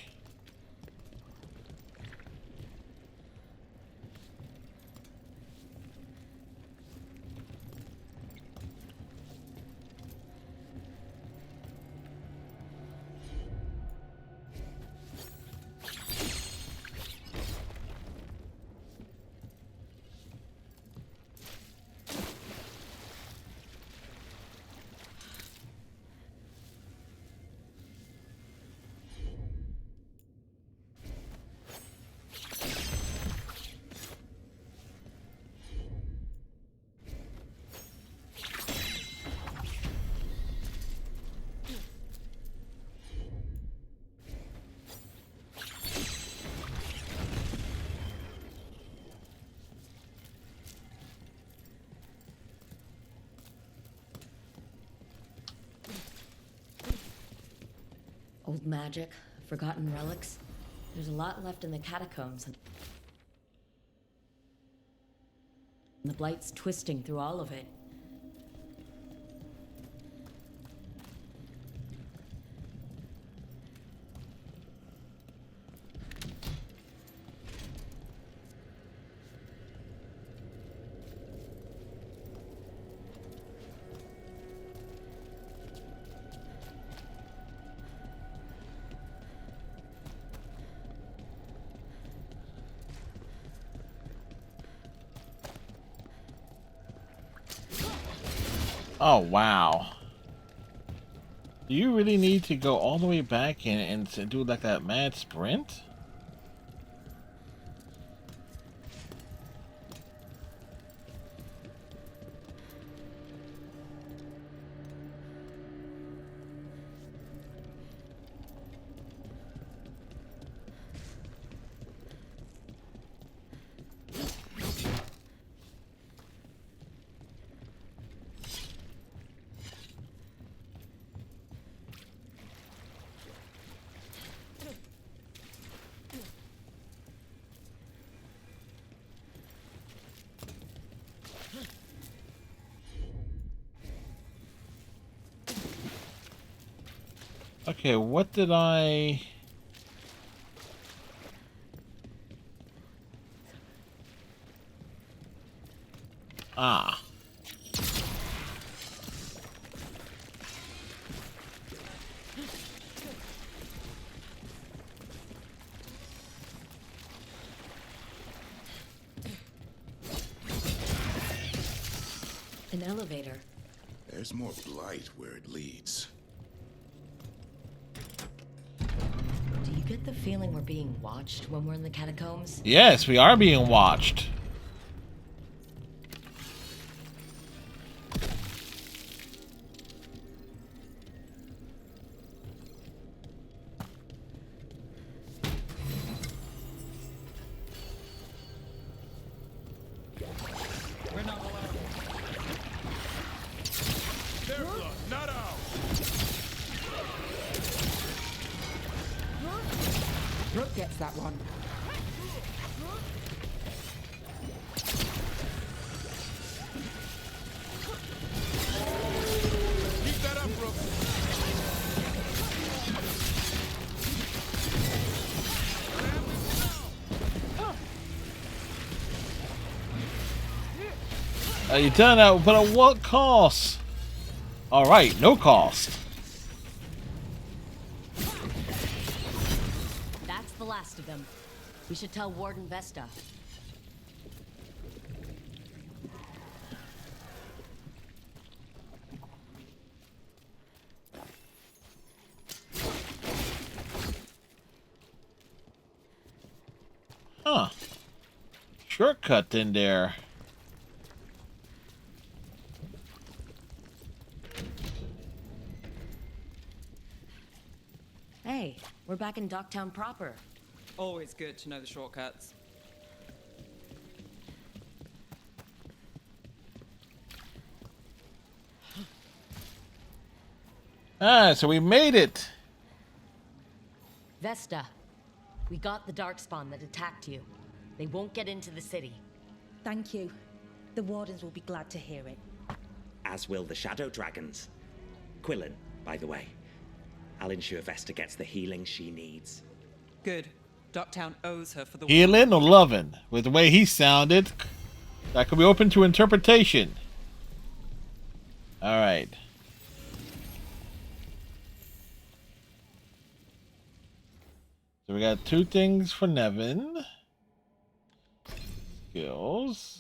Old magic, forgotten relics. There's a lot left in the catacombs. And the Blight's twisting through all of it. Oh, wow. Do you really need to go all the way back and do like that mad sprint? Okay, what did I... Ah. An elevator. There's more blight where it leads. Do you get the feeling we're being watched when we're in the catacombs? Yes, we are being watched. Not out. Brooke gets that one. Keep that up, Brooke. You done that, but at what cost? All right, no cost. That's the last of them. We should tell Warden Vesta. Huh. Shortcut in there. Hey, we're back in Docktown proper. Always good to know the shortcuts. Ah, so we made it. Vesta, we got the Darkspawn that attacked you. They won't get into the city. Thank you. The Wardens will be glad to hear it. As will the Shadow Dragons. Quillen, by the way. I'll ensure Vesta gets the healing she needs. Good. Docktown owes her for the Healing or loving? With the way he sounded, that could be open to interpretation. All right. So we got 2 things for Nevin. Skills.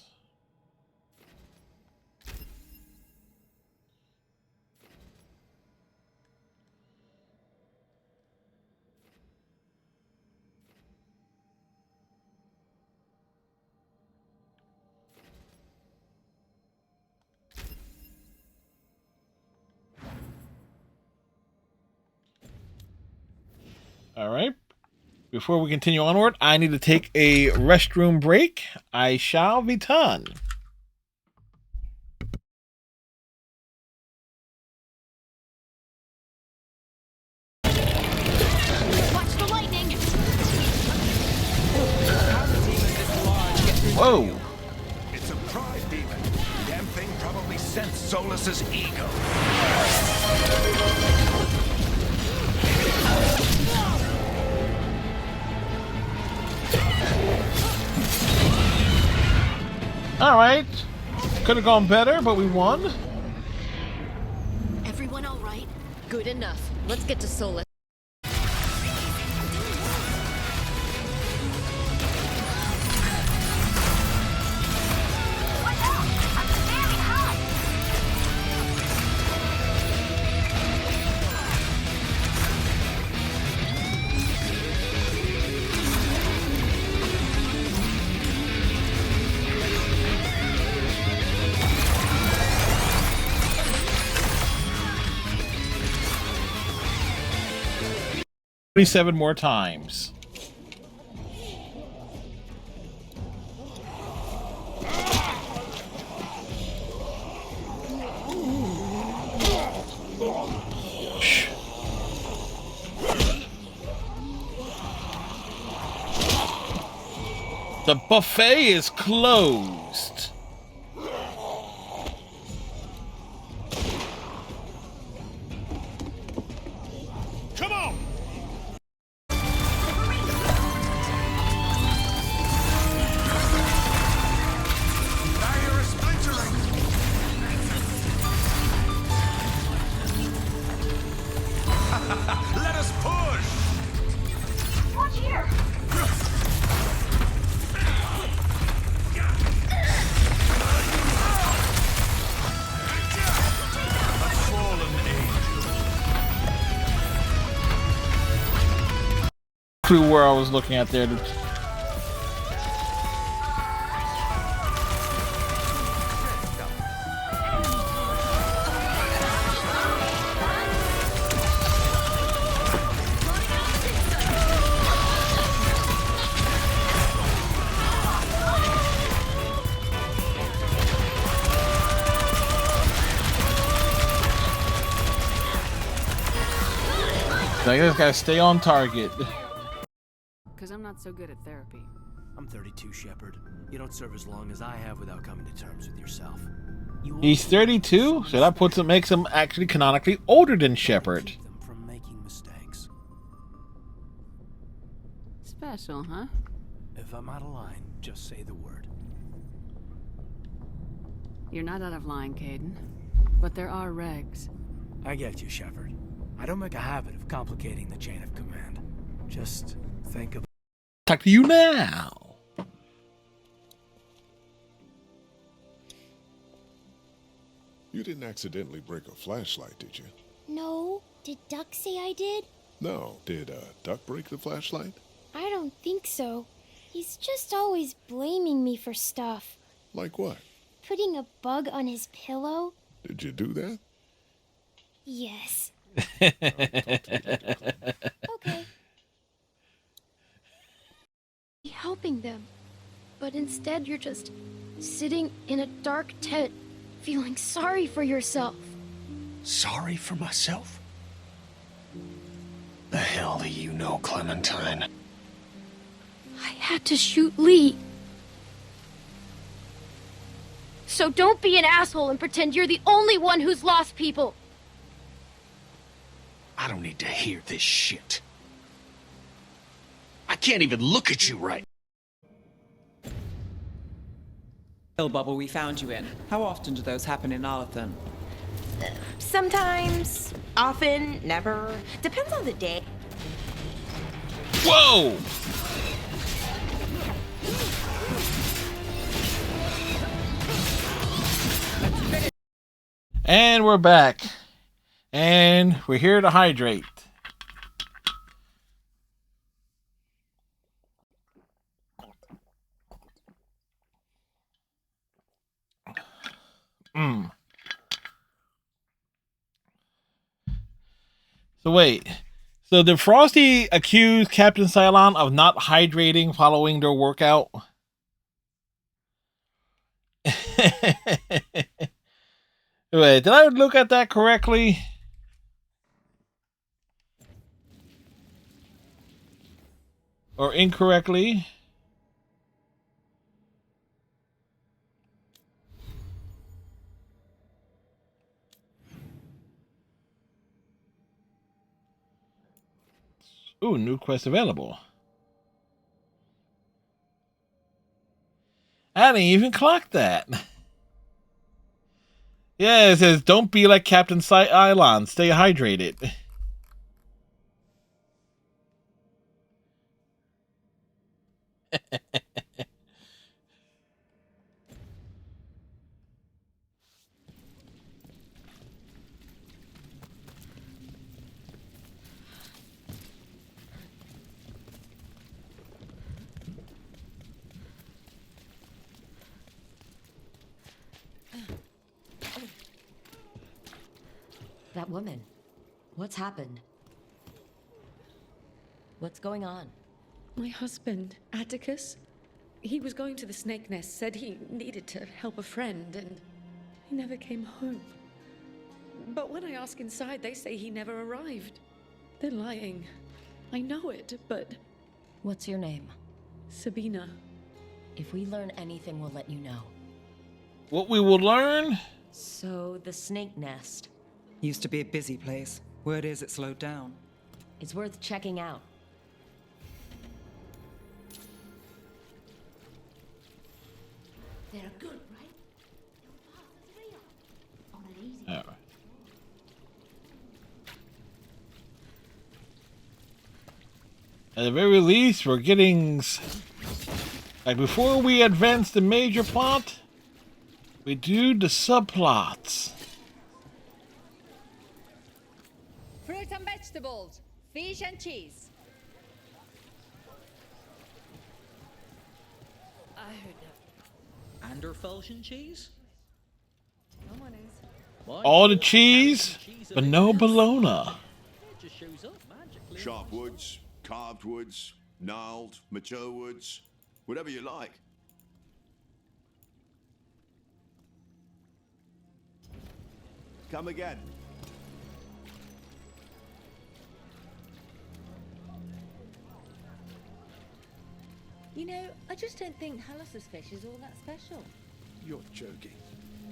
All right. Before we continue onward, I need to take a restroom break. I shall return. Watch the lightning! Whoa. It's a pride demon. Damn thing probably sensed Solus's ego. All right. Could have gone better, but we won. Everyone all right? Good enough. Let's get to Solus. Seven more times. The buffet is closed. Come on! Let us push! Watch here! A fallen angel. Clue where I was looking at there. I just gotta stay on target. Because I'm not so good at therapy. I'm 32, Shepard. You don't serve as long as I have without coming to terms with yourself. He's 32, so that makes him actually canonically older than Shepard. From making mistakes. Special, huh? If I'm out of line, just say the word. You're not out of line, Caden. But there are regs. I get you, Shepard. I don't make a habit of complicating the chain of command. Just think of... Talk to you now. You didn't accidentally break a flashlight, did you? No. Did Duck say I did? No. Did Duck break the flashlight? I don't think so. He's just always blaming me for stuff. Like what? Putting a bug on his pillow? Did you do that? Yes. Okay. Helping them. But instead you're just sitting in a dark tent, feeling sorry for yourself. Sorry for myself? The hell do you know, Clementine? I had to shoot Lee. So don't be an asshole and pretend you're the only one who's lost people. I don't need to hear this shit. I can't even look at you right. Pill bubble we found you in. How often do those happen in Arlathan? Sometimes, often, never. Depends on the day. Whoa! And we're back. And we're here to hydrate. So wait. So did Frosty accuse Captain Cylon of not hydrating following their workout? Wait, did I look at that correctly? Or incorrectly? Ooh, new quest available. I didn't even clock that. Yeah, it says, don't be like Captain Cylon. Stay hydrated. That woman. What's happened? What's going on? My husband, Atticus, he was going to the snake nest, said he needed to help a friend, and he never came home. But when I ask inside, they say he never arrived. They're lying. I know it, but... What's your name? Sabina. If we learn anything, we'll let you know. What we will learn? So, the snake nest. Used to be a busy place. Word is it slowed down. It's worth checking out. They're good, right? On an easy. All right. At the very least, we're getting... Like, before we advance the major plot, we do the subplots. Fruit and vegetables, fish and cheese. I heard that. Anderfalchen cheese? No one is. All the cheese, but no bologna. It just shows up magically. Sharp woods, carved woods, gnarled, mature woods, whatever you like. Come again. You know, I just don't think Halos's fish is all that special. You're joking.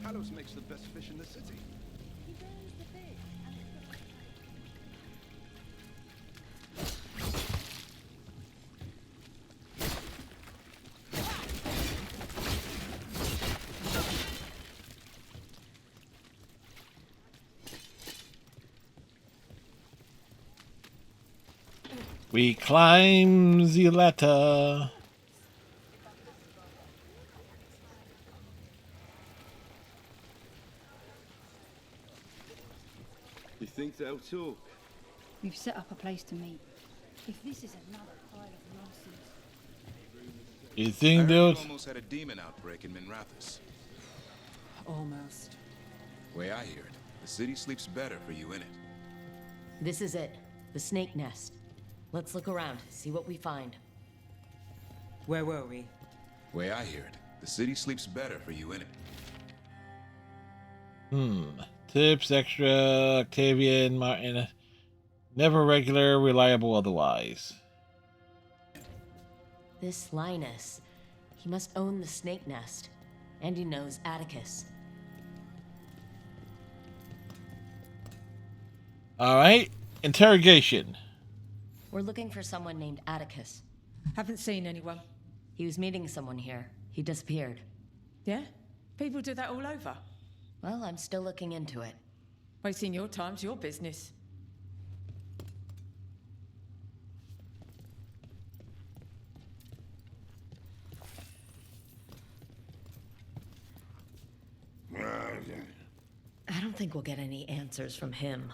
Halos makes the best fish in the city. He burns the fish. We climb the ladder. You think they'll talk? We've set up a place to meet. If this is another pile of nonsense. You think I heard they'll... you almost had a demon outbreak in Minrathous. Almost. Way I hear it, the city sleeps better for you in it. This is it. The snake nest. Let's look around, see what we find. Where were we? Way I hear it, the city sleeps better for you in it. Tips, extra, Octavian, Martin. Never regular, reliable otherwise. This Linus, he must own the snake nest. And he knows Atticus. Alright, interrogation. We're looking for someone named Atticus. Haven't seen anyone. He was meeting someone here. He disappeared. Yeah? People do that all over. Well, I'm still looking into it. Wasting your time's your business. I don't think we'll get any answers from him.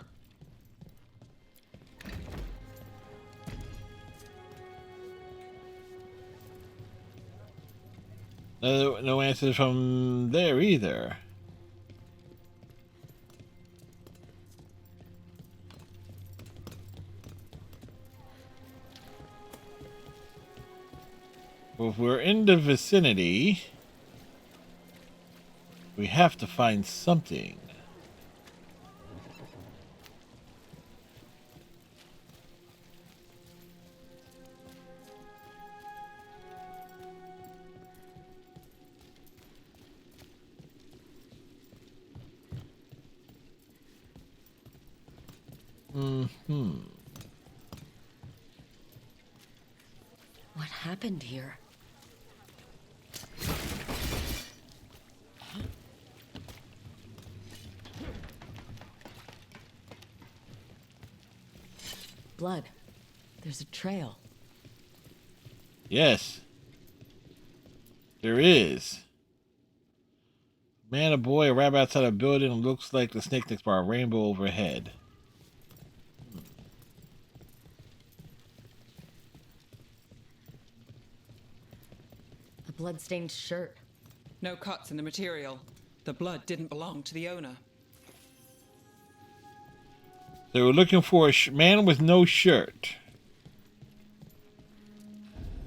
No answers from there either. Well, if we're in the vicinity, we have to find something. What happened here? Blood. There's a trail. Yes. There is. Man, a boy, a rabbit outside a building looks like the snake next bar, a rainbow overhead. A blood-stained shirt. No cuts in the material. The blood didn't belong to the owner. They were looking for a man with no shirt.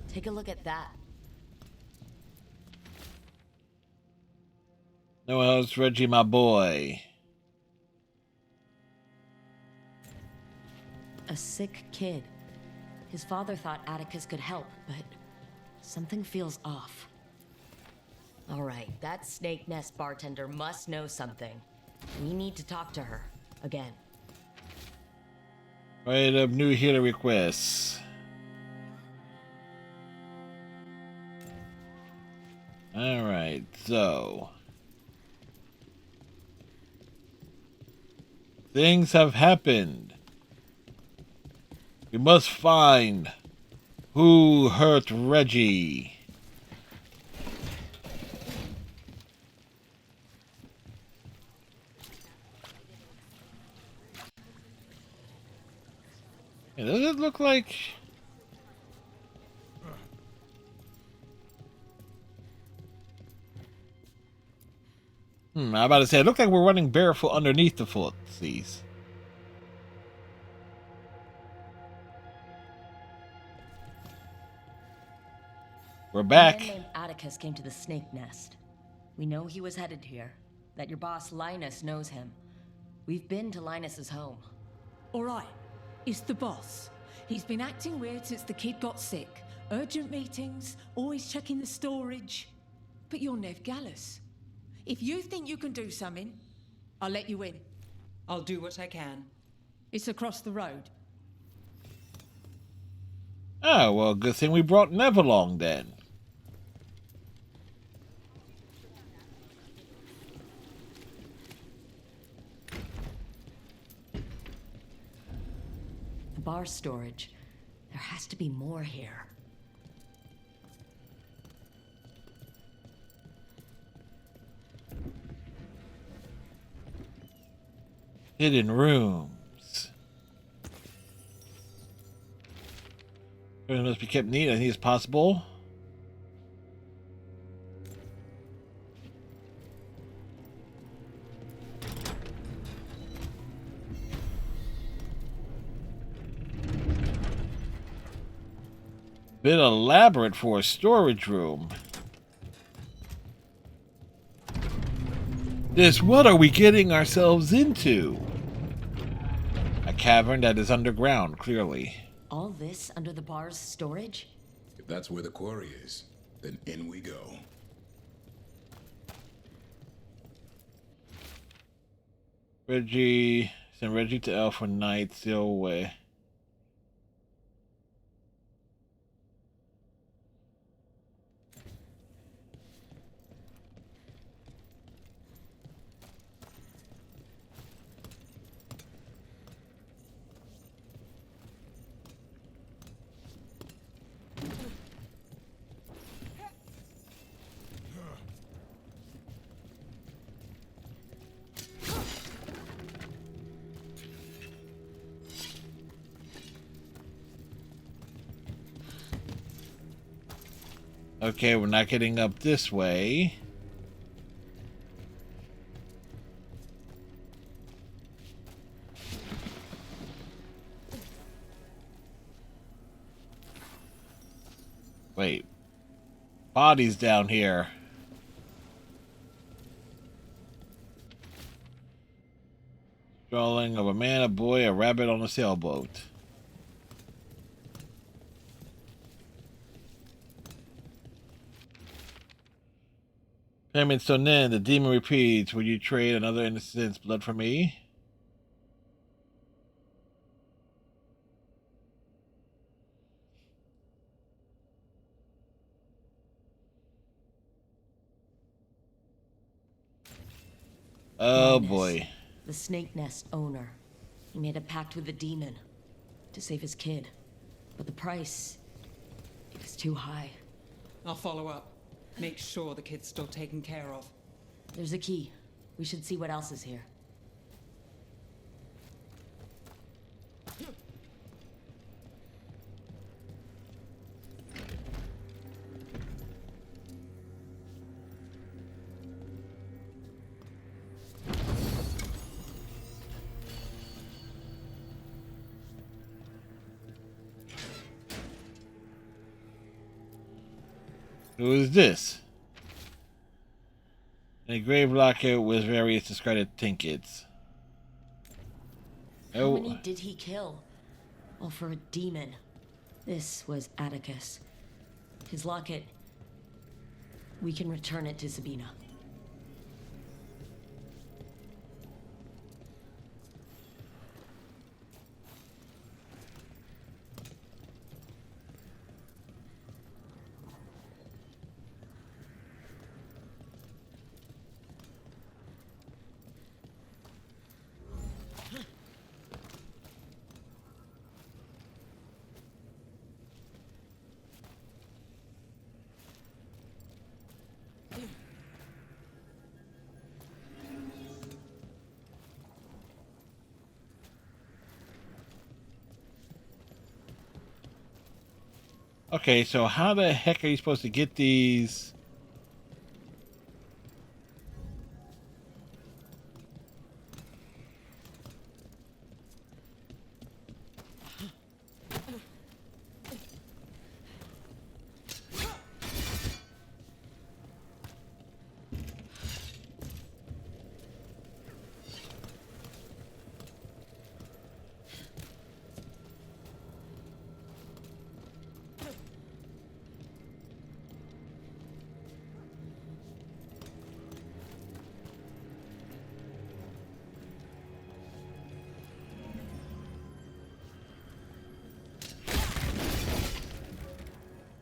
Take a look at that. No else, Reggie, my boy. A sick kid. His father thought Atticus could help, but something feels off. All right, that snake nest bartender must know something. We need to talk to her again. Write up new healer requests. Alright, so things have happened. We must find who hurt Reggie. Yeah, does it look like... I'm about to say, it looked like we're running barefoot underneath the footsies. We're back. A man named Atticus came to the snake nest. We know he was headed here, that your boss Linus knows him. We've been to Linus's home. All right, it's the boss. He's been acting weird since the kid got sick. Urgent meetings, always checking the storage. But you're Nev Gallus. If you think you can do something, I'll let you in. I'll do what I can. It's across the road. Oh, well, good thing we brought Nev along then. The bar storage. There has to be more here. Hidden rooms. It must be kept neat, I think it's possible. Bit elaborate for a storage room. What are we getting ourselves into? A cavern that is underground, clearly. All this under the bar's storage? If that's where the quarry is, then in we go. Reggie, send Reggie to Elf for night, sail away. Okay, we're not getting up this way. Wait. Bodies down here. Drawing of a man, a boy, a rabbit on a sailboat. Payment so then, the demon repeats, would you trade another innocent's blood for me? Oh boy. The snake nest owner. He made a pact with the demon to save his kid. But the price, it was too high. I'll follow up. Make sure the kid's still taken care of. There's a key. We should see what else is here. Who is this? A grave locket with various discarded trinkets. How many did he kill? All for a demon. This was Atticus. His locket. We can return it to Sabina. Okay, so how the heck are you supposed to get these?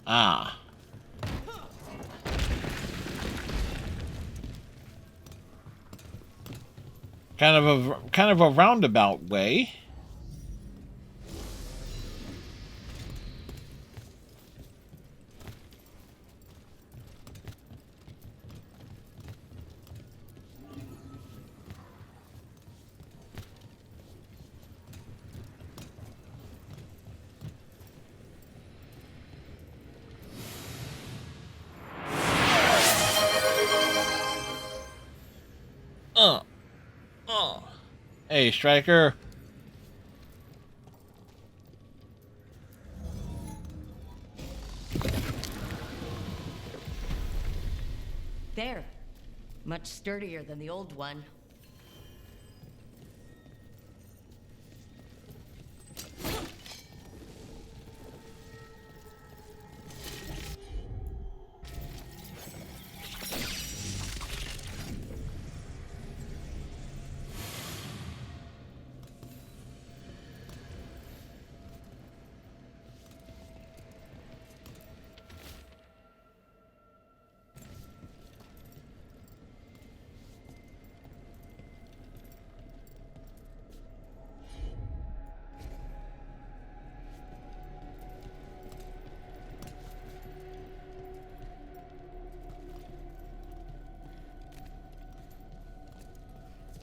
Ah. Kind of a roundabout way. Hey, Striker. There. Much sturdier than the old one.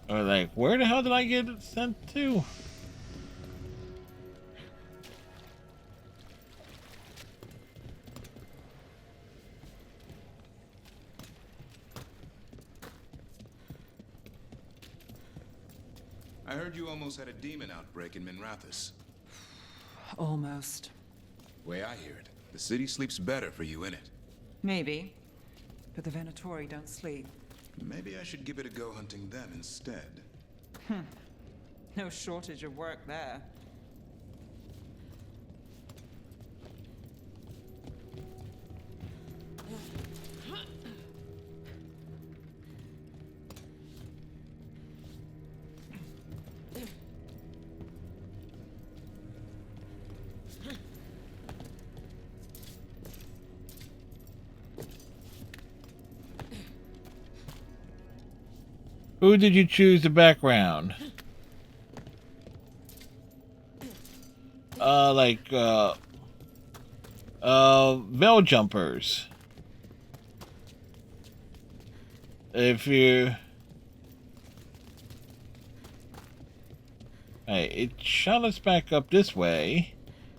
Or like, where the hell did I get sent to? I heard you almost had a demon outbreak in Minrathous. Almost. Way I hear it, the city sleeps better for you in it. Maybe. But the Venatori don't sleep. Maybe I should give it a go hunting them instead. No shortage of work there. Who did you choose the background? Veil jumpers. If you... Hey, it shot us back up this way.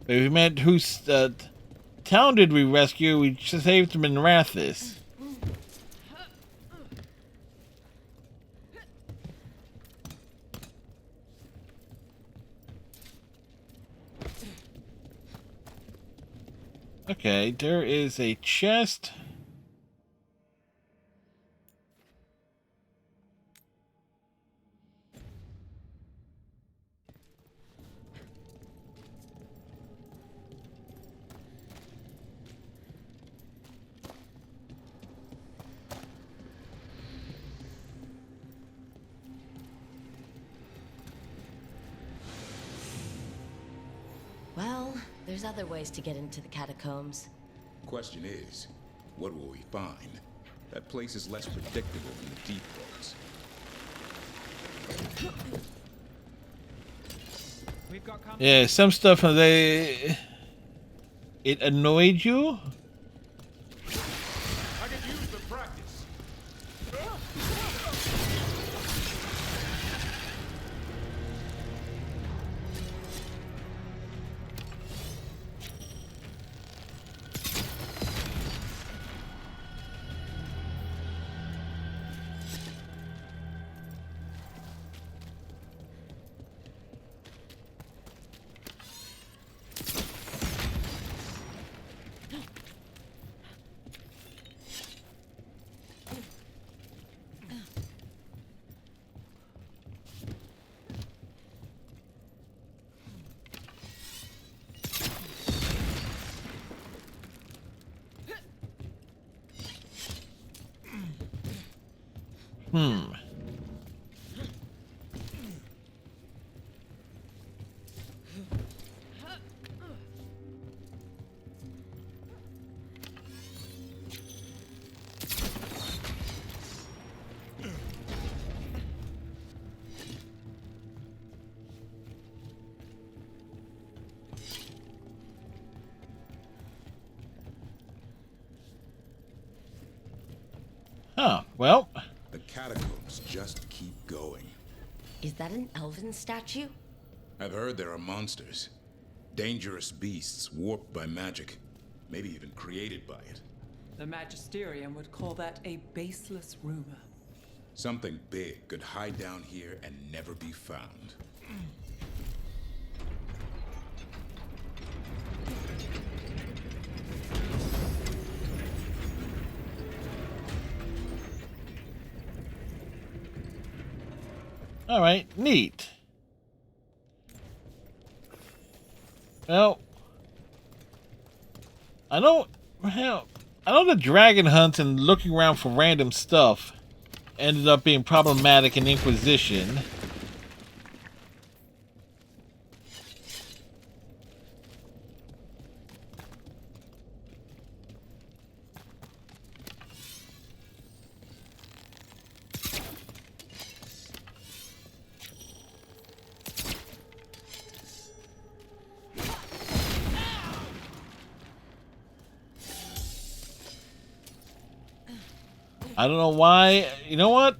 But if you meant whose town did we rescue, we saved them in Rathis. Okay, there is a chest. Well, there's other ways to get into the catacombs. Question is, what will we find? That place is less predictable than the deep roads. Yeah, some stuff it annoyed you. I could use the practice. Well, The catacombs just keep going. Is that an elven statue? I've heard there are monsters. Dangerous beasts warped by magic. Maybe even created by it. The Magisterium would call that a baseless rumor. Something big could hide down here and never be found. all right, neat. Well, I know the dragon hunts and looking around for random stuff ended up being problematic in Inquisition. I don't know why. You know what?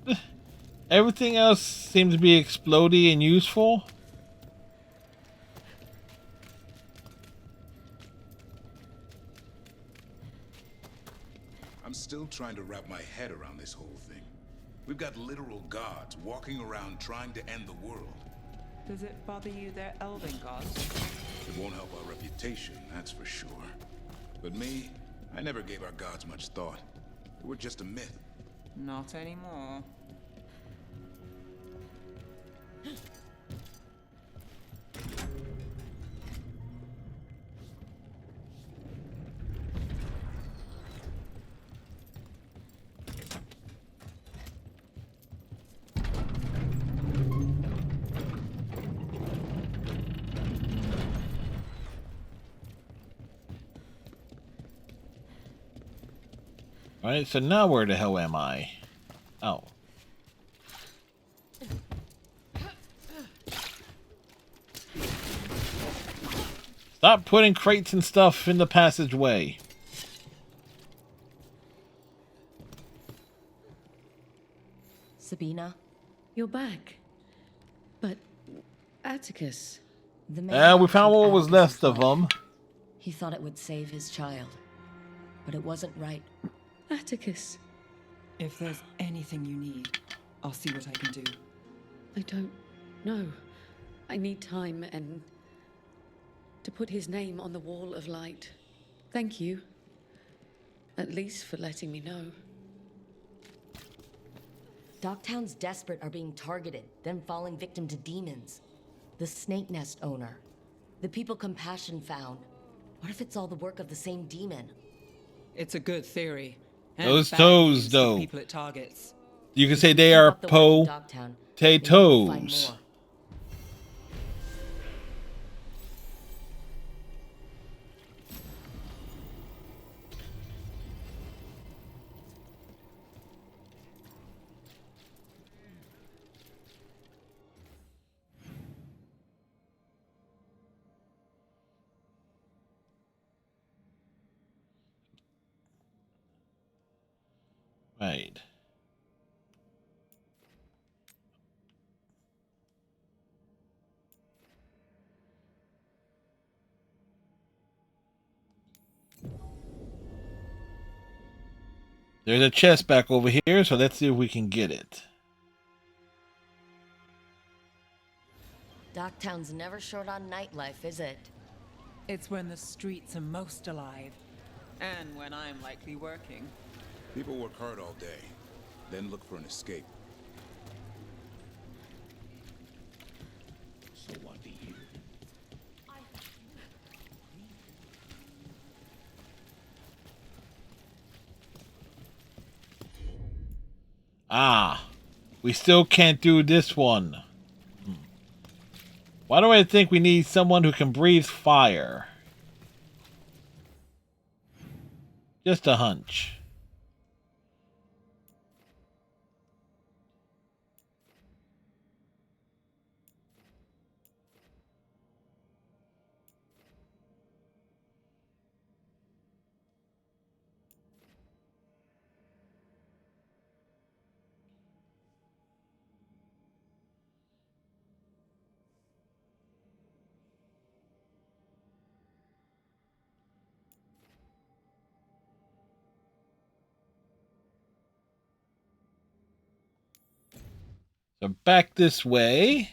Everything else seems to be explodey and useful. I'm still trying to wrap my head around this whole thing. We've got literal gods walking around trying to end the world. Does it bother you they're elven gods? It won't help our reputation, that's for sure. But me, I never gave our gods much thought. They were just a myth. Not anymore. Alright, so now where the hell am I? Oh. Stop putting crates and stuff in the passageway. Sabina? You're back. But Atticus. The man We found took what was Atticus's left of life. them. He thought it would save his child. But it wasn't right. Atticus. If there's anything you need, I'll see what I can do. I don't know. I need time and to put his name on the wall of light. Thank you. At least for letting me know. Dogtown's desperate are being targeted, then falling victim to demons. The snake nest owner. The people Compassion found. What if it's all the work of the same demon? It's a good theory. And Those bad toes, news for though. people it targets. You can say they Keep are up the work in Dogtown. Maybe we'll find potatoes. more. Right. There's a chest back over here, so let's see if we can get it. Dogtown's never short on nightlife, is it? It's when the streets are most alive. And when I'm likely working. People work hard all day, then look for an escape. So what do you? Ah, we still can't do this one. Why do I think we need someone who can breathe fire? Just a hunch. So back this way.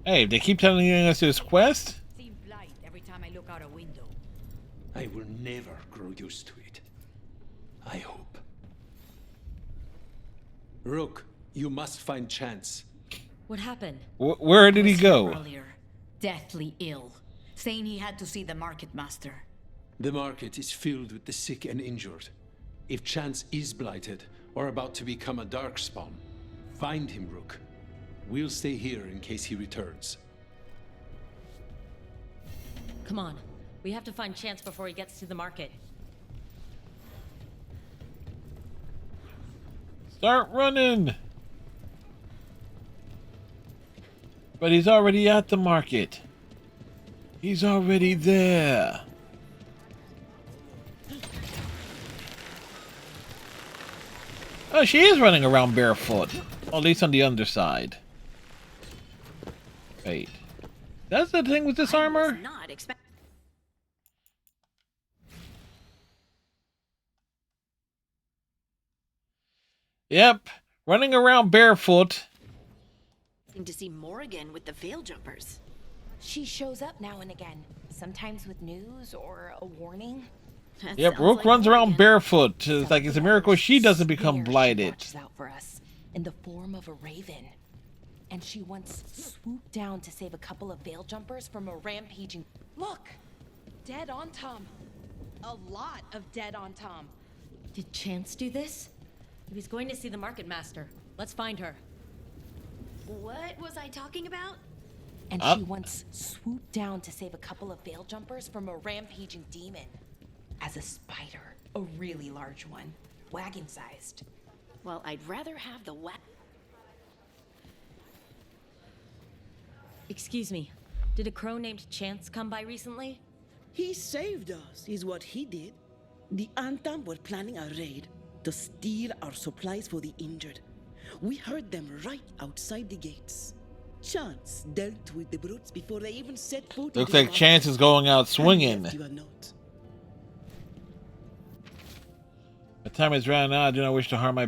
Hey, they keep telling us this quest? Seems light every time I look out a window. I will never grow used to it. I hope. Rook, you must find Chance. What happened? Where did he go? Earlier, deathly ill, saying he had to see the market master. The market is filled with the sick and injured. If Chance is blighted or about to become a darkspawn, find him, Rook. We'll stay here in case he returns. Come on. We have to find Chance before he gets to the market. Start running! But he's already at the market. He's already there. Oh, she is running around barefoot. Or at least on the underside. Wait. That's the thing with this armor? Yep. Running around barefoot. To see Morrigan with the veil jumpers. She shows up now and again, sometimes with news or a warning. Yep, Rook runs around barefoot. It's like it's a miracle she doesn't become blighted. She watches out for us in the form of a raven. And she once swooped down to save a couple of veil jumpers from a rampaging... Look! Dead on Tom. A lot of dead on Tom. Did Chance do this? He was going to see the market master. Let's find her. What was I talking about? And she once swooped down to save a couple of veil jumpers from a rampaging demon. As a spider. A really large one. Wagon-sized. Well, I'd rather have the Excuse me. Did a crow named Chance come by recently? He saved us, is what he did. The Antam were planning a raid to steal our supplies for the injured. We heard them right outside the gates. Chance dealt with the brutes before they even set foot. Looks like Chance is going out swinging. The time is round now. I do not wish to harm my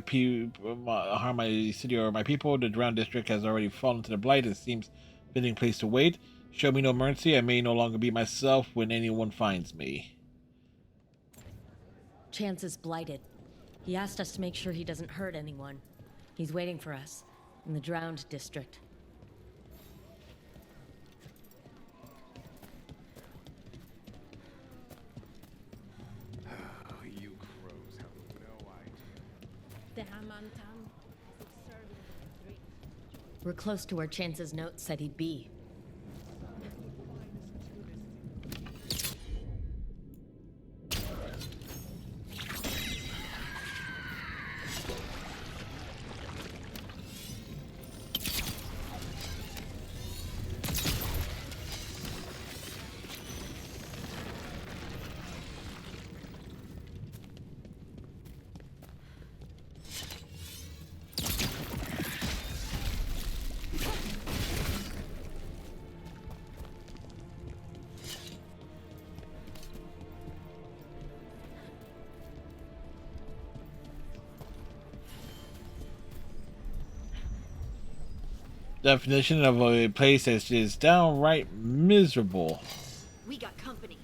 city or my people. The drowned district has already fallen to the blight. It seems a fitting place to wait. Show me no mercy. I may no longer be myself when anyone finds me. Chance is blighted. He asked us to make sure he doesn't hurt anyone. He's waiting for us in the drowned district. You crows have no idea. We're close to where Chance's note said he'd be. Definition of a place that's just downright miserable. We got company.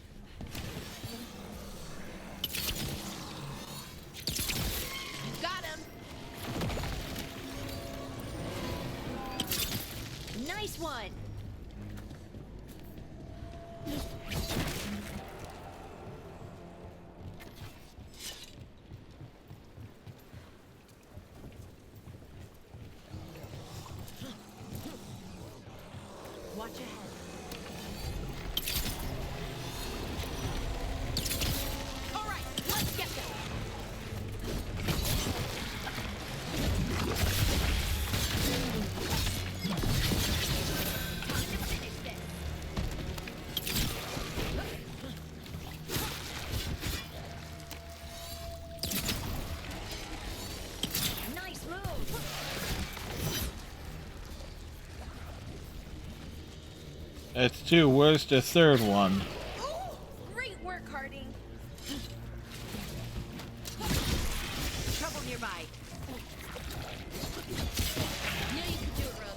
Got him. Nice one. Watch ahead. All right, let's get them. That's two. Where's the third one? Great work, Harding. Trouble nearby. Knew you could do it, Rook.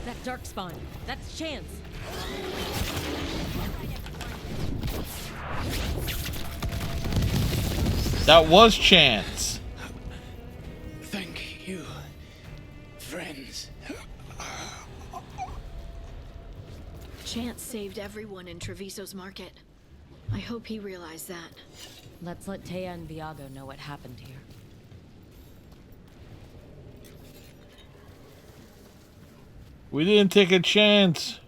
That dark spawn. That's Chance. That was Chance. Thank you, friends. Chance saved everyone in Treviso's market. I hope he realized that. Let's let Taya and Viago know what happened here. We didn't take a chance.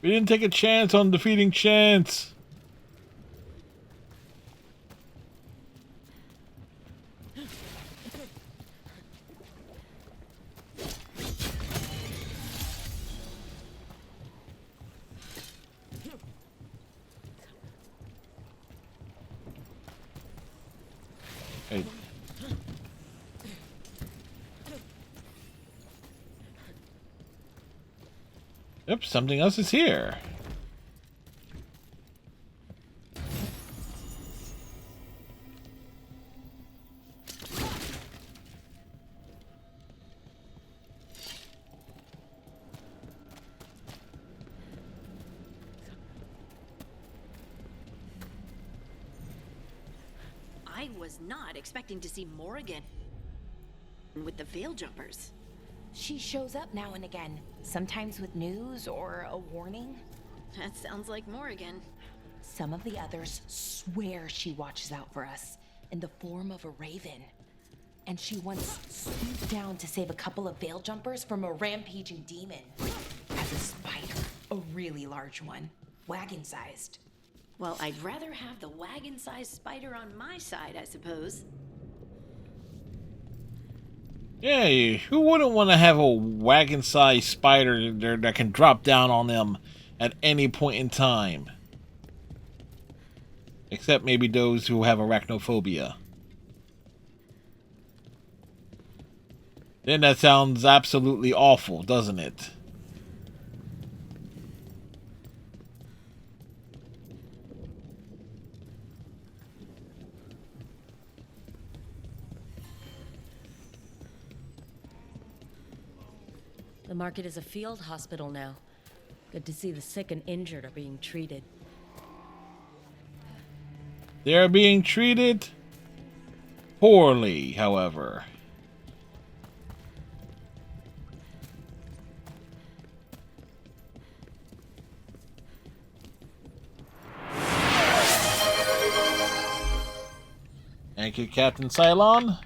We didn't take a chance on defeating Chance. Hey. Yep, something else is here. I was not expecting to see Morrigan with the Veil Jumpers. She shows up now and again, sometimes with news or a warning. That sounds like Morrigan. Some of the others swear she watches out for us in the form of a raven. And she once swooped down to save a couple of Veil Jumpers from a rampaging demon. As a spider, a really large one, wagon-sized. Well, I'd rather have the wagon-sized spider on my side, I suppose. Yeah, who wouldn't want to have a wagon-sized spider there that can drop down on them at any point in time? Except maybe those who have arachnophobia. Then that sounds absolutely awful, doesn't it? The market is a field hospital now. Good to see the sick and injured are being treated. They're being treated poorly, however. Thank you, Captain Cylon.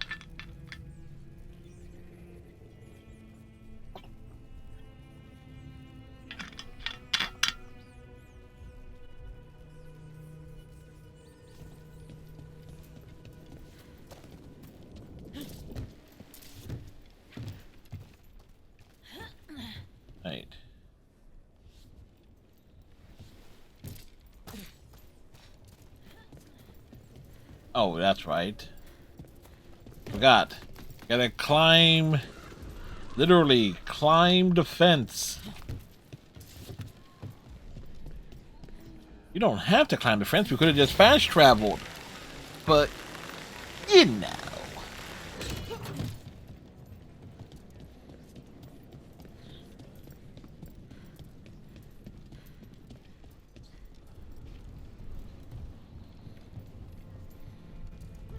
Right. Oh, that's right. Forgot. Gotta climb. Literally, climb the fence. You don't have to climb the fence. We could have just fast traveled. But, you know.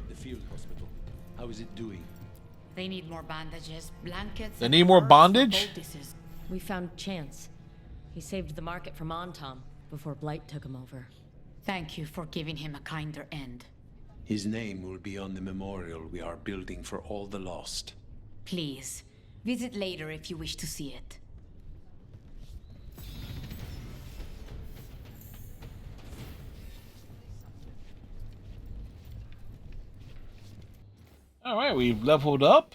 The field hospital. How is it doing? They need more bandages, blankets. They need more bondage? We found Chance. He saved the market from Antom before Blight took him over. Thank you for giving him a kinder end. His name will be on the memorial we are building for all the lost. Please, visit later if you wish to see it. Alright, we've leveled up.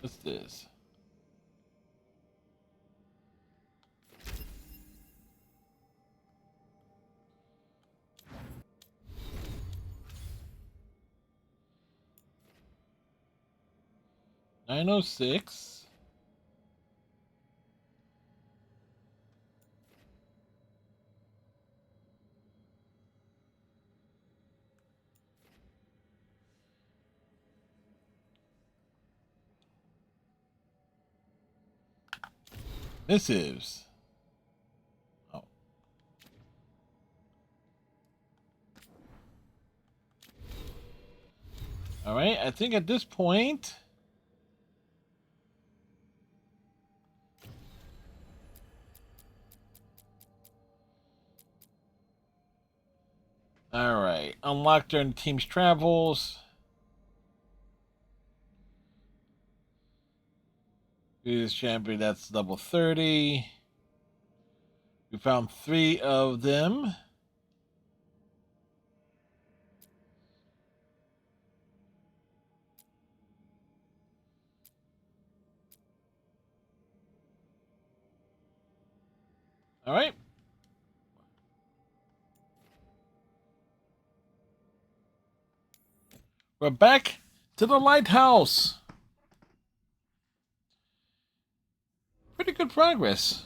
What's this? $906. Missives. Oh. All right, I think at this point, all right, unlocked during the team's travels. Previous champion, that's level 30. We found 3 of them. All right. We're back to the lighthouse. Pretty good progress.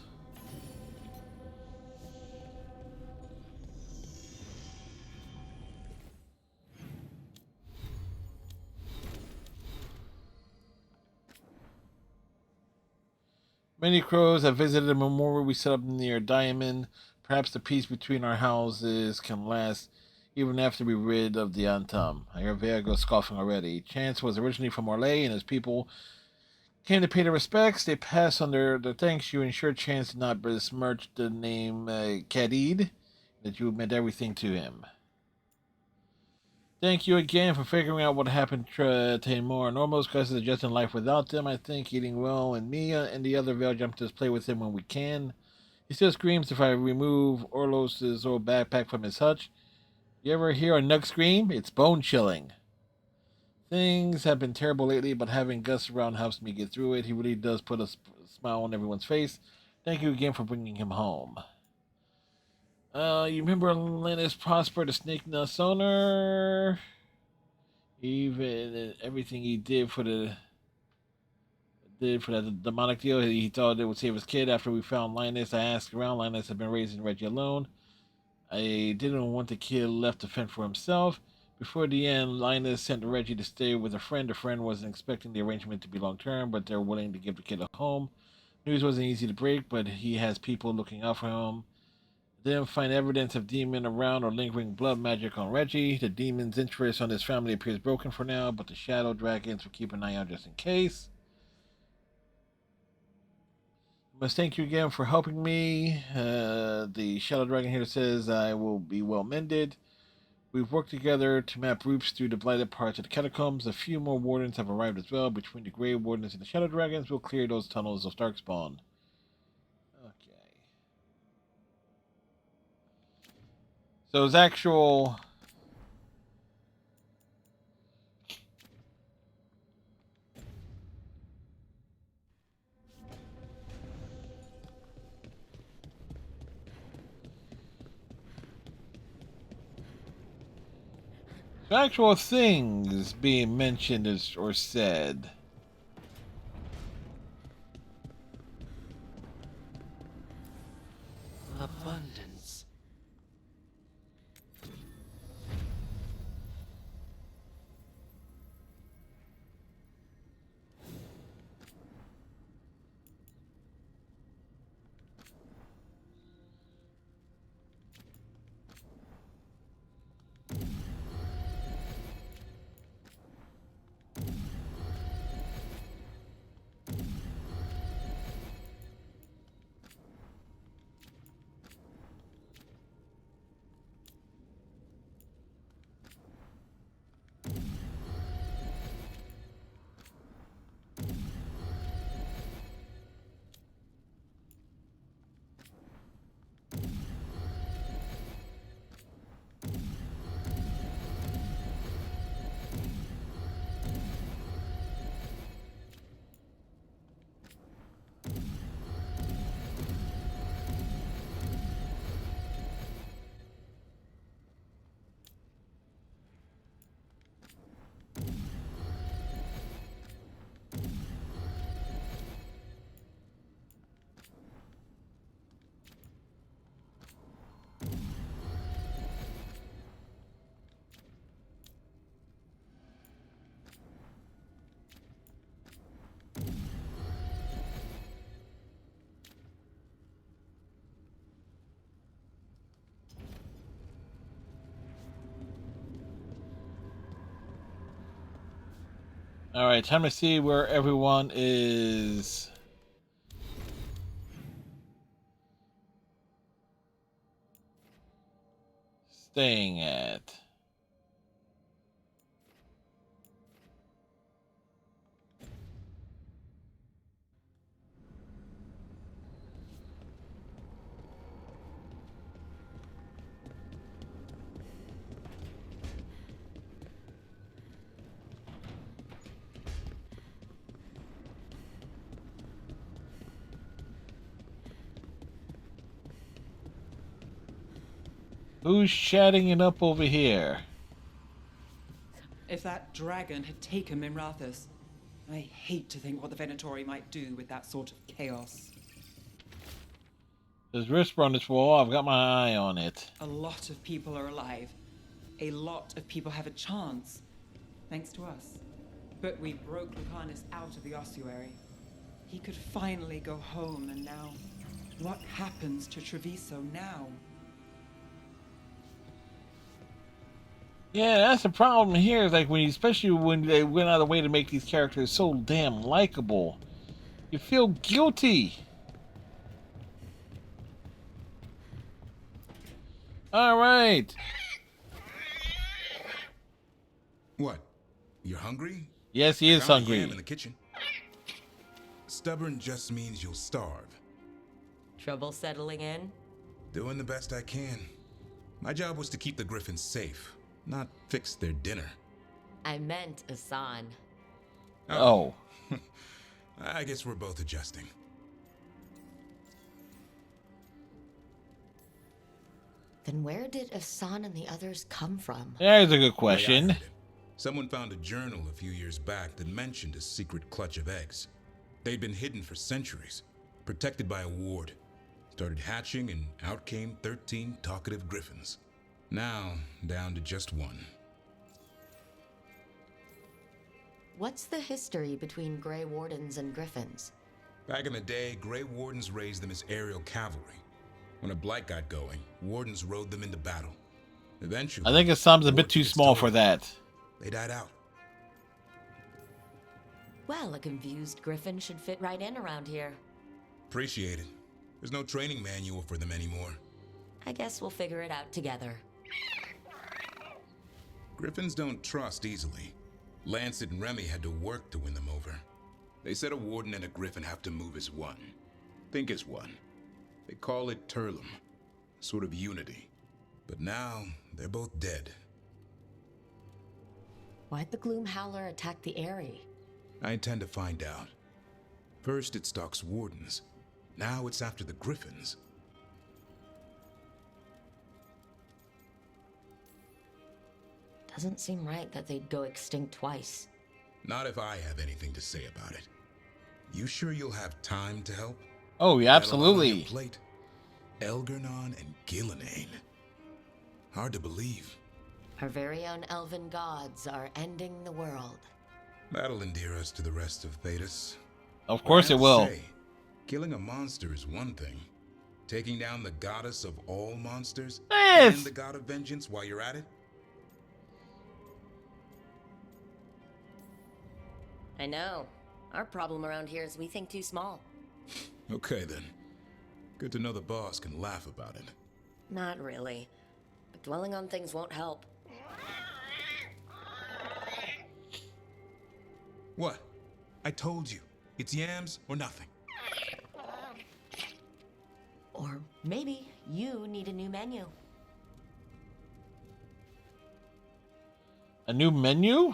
Many crows have visited a memorial we set up near Diamond. Perhaps the peace between our houses can last even after we're rid of the Antum. I hear Veilguard scoffing already. Chance was originally from Orlais, and his people came to pay their respects. They passed on their thanks. You ensured Chance did not besmirch the name Kadid, that you meant everything to him. Thank you again for figuring out what happened to Tamor. Normals causes adjusting life without them. I think eating well and Mia and the other Veil Jumpers play with him when we can. He still screams if I remove Orlos's old backpack from his hutch. You ever hear a Nug scream? It's bone chilling. Things have been terrible lately, but having Gus around helps me get through it. He really does put a smile on everyone's face. Thank you again for bringing him home. You remember Linus Prosper, the Snake Nuts owner? Even everything he did for that demonic deal, he thought it would save his kid. After we found Linus, I asked around. Linus had been raising Reggie alone. I didn't want the kid left to fend for himself. Before the end, Linus sent Reggie to stay with a friend. The friend wasn't expecting the arrangement to be long-term, but they're willing to give the kid a home. News wasn't easy to break, but he has people looking out for him. Didn't find evidence of demon around or lingering blood magic on Reggie. The demon's interest on his family appears broken for now, but the shadow dragons will keep an eye out just in case. I must thank you again for helping me. The shadow dragon here says I will be well mended. We've worked together to map routes through the blighted parts of the catacombs. A few more wardens have arrived as well. Between the Grey Wardens and the Shadow Dragons, we'll clear those tunnels of Darkspawn. Okay. So his actual... actual things being mentioned or said. Abundance. Alright, time to see where everyone is staying at. Who's chatting it up over here? If that dragon had taken Minrathous, I hate to think what the Venatori might do with that sort of chaos. There's whisper on this wall. I've got my eye on it. A lot of people are alive. A lot of people have a chance, thanks to us. But we broke Lucanus out of the ossuary. He could finally go home, and now, what happens to Treviso now? Yeah, that's the problem here. Is like especially when they went out of the way to make these characters so damn likable, you feel guilty. All right. What? You're hungry? Yes, he is I found hungry. a yam in the kitchen. Stubborn just means you'll starve. Trouble settling in? Doing the best I can. My job was to keep the Griffins safe, not fix their dinner. I meant Asan. Oh. I guess we're both adjusting. Then where did Asan and the others come from? There's a good question. Someone found a journal a few years back that mentioned a secret clutch of eggs. They'd been hidden for centuries, protected by a ward. Started hatching and out came 13 talkative griffins. Now, down to just one. What's the history between Grey Wardens and Griffins? Back in the day, Grey Wardens raised them as aerial cavalry. When a blight got going, Wardens rode them into battle. Eventually, I think Assam's a bit too small for that. They died out. Well, a confused Griffin should fit right in around here. Appreciate it. There's no training manual for them anymore. I guess we'll figure it out together. Griffins don't trust easily. Lancet and Remy had to work to win them over. They said a warden and a griffin have to move as one. Think as one. They call it Turlum, sort of unity. But now, they're both dead. Why'd the Gloom Howler attack the Eyrie? I intend to find out. First it stalks wardens. Now it's after the griffins. Doesn't seem right that they'd go extinct twice. Not if I have anything to say about it. You sure you'll have time to help? Oh, yeah, absolutely. Plate. Elgernon and Gillenane. Hard to believe. Our very own elven gods are ending the world. That'll endear us to the rest of Thedas. Of course it will. Say, killing a monster is one thing. Taking down the goddess of all monsters and the god of vengeance while you're at it? I know. Our problem around here is we think too small. Okay then. Good to know the boss can laugh about it. Not really. But dwelling on things won't help. What? I told you. It's yams or nothing. Or maybe you need a new menu. A new menu?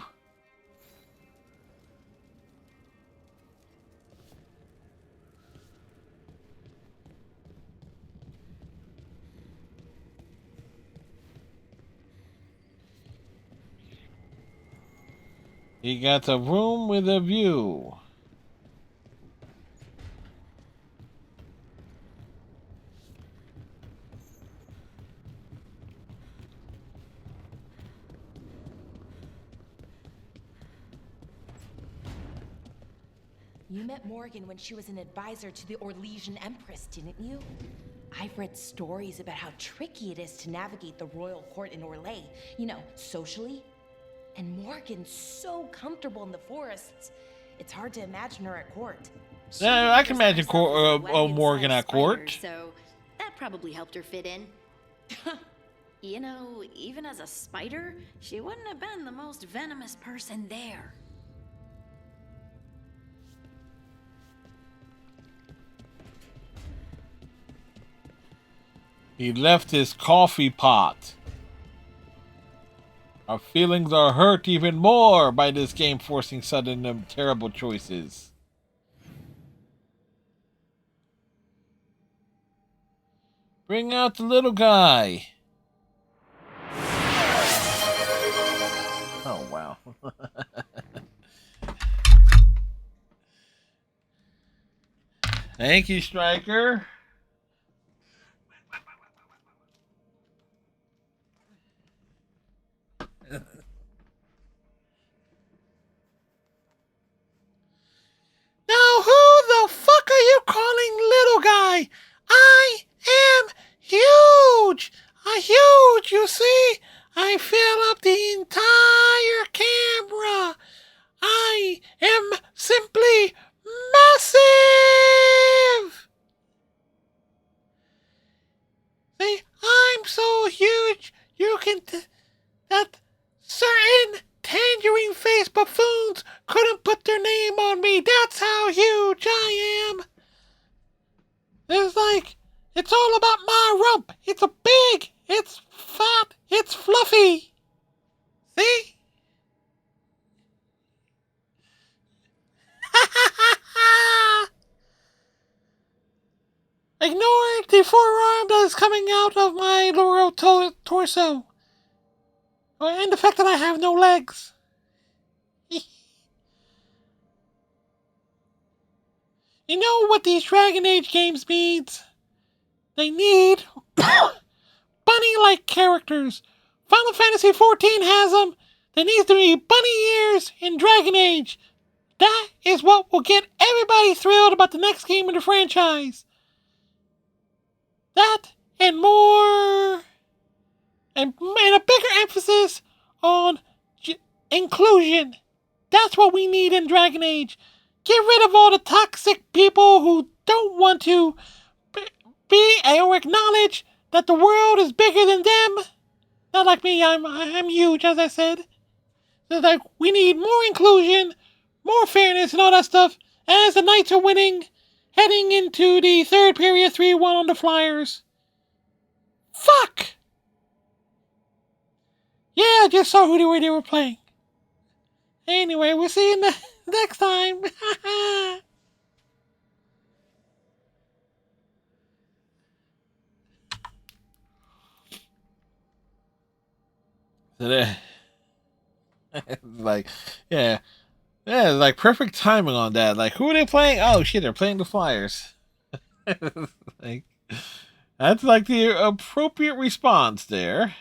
He got a room with a view. You met Morgan when she was an advisor to the Orlesian Empress, didn't you? I've read stories about how tricky it is to navigate the royal court in Orlais, you know, socially. And Morgan's so comfortable in the forests. It's hard to imagine her at court. Yeah, I can imagine Morgan at court. So that probably helped her fit in. You know, even as a spider, she wouldn't have been the most venomous person there. He left his coffee pot. Our feelings are hurt even more by this game forcing sudden and terrible choices. Bring out the little guy. Oh, wow. Thank you, Striker. Now, who the fuck are you calling little guy? I am huge! Huge, you see? I fill up the entire camera. I am simply massive! See, I'm so huge, you can... that certain tangerine-faced buffoons couldn't put their name on me. That's how huge I am. It's like, it's all about my rump. It's big, it's fat, it's fluffy. See? Ignore the forearm that is coming out of my lower torso. And the fact that I have no legs. You know what these Dragon Age games needs? They need bunny-like characters. Final Fantasy XIV has them. There needs to be bunny ears in Dragon Age. That is what will get everybody thrilled about the next game in the franchise. That and more... and a bigger emphasis on inclusion. That's what we need in Dragon Age. Get rid of all the toxic people who don't want to be or acknowledge that the world is bigger than them. Not like me, I'm huge, as I said. So like, we need more inclusion, more fairness, and all that stuff. As the Knights are winning, heading into the third period, 3-1 on the Flyers. Fuck! Yeah, I just saw who they were playing. Anyway, we'll see you next time. Like, yeah, it's like perfect timing on that. Like, who are they playing? Oh shit, they're playing the Flyers. Like, that's like the appropriate response there.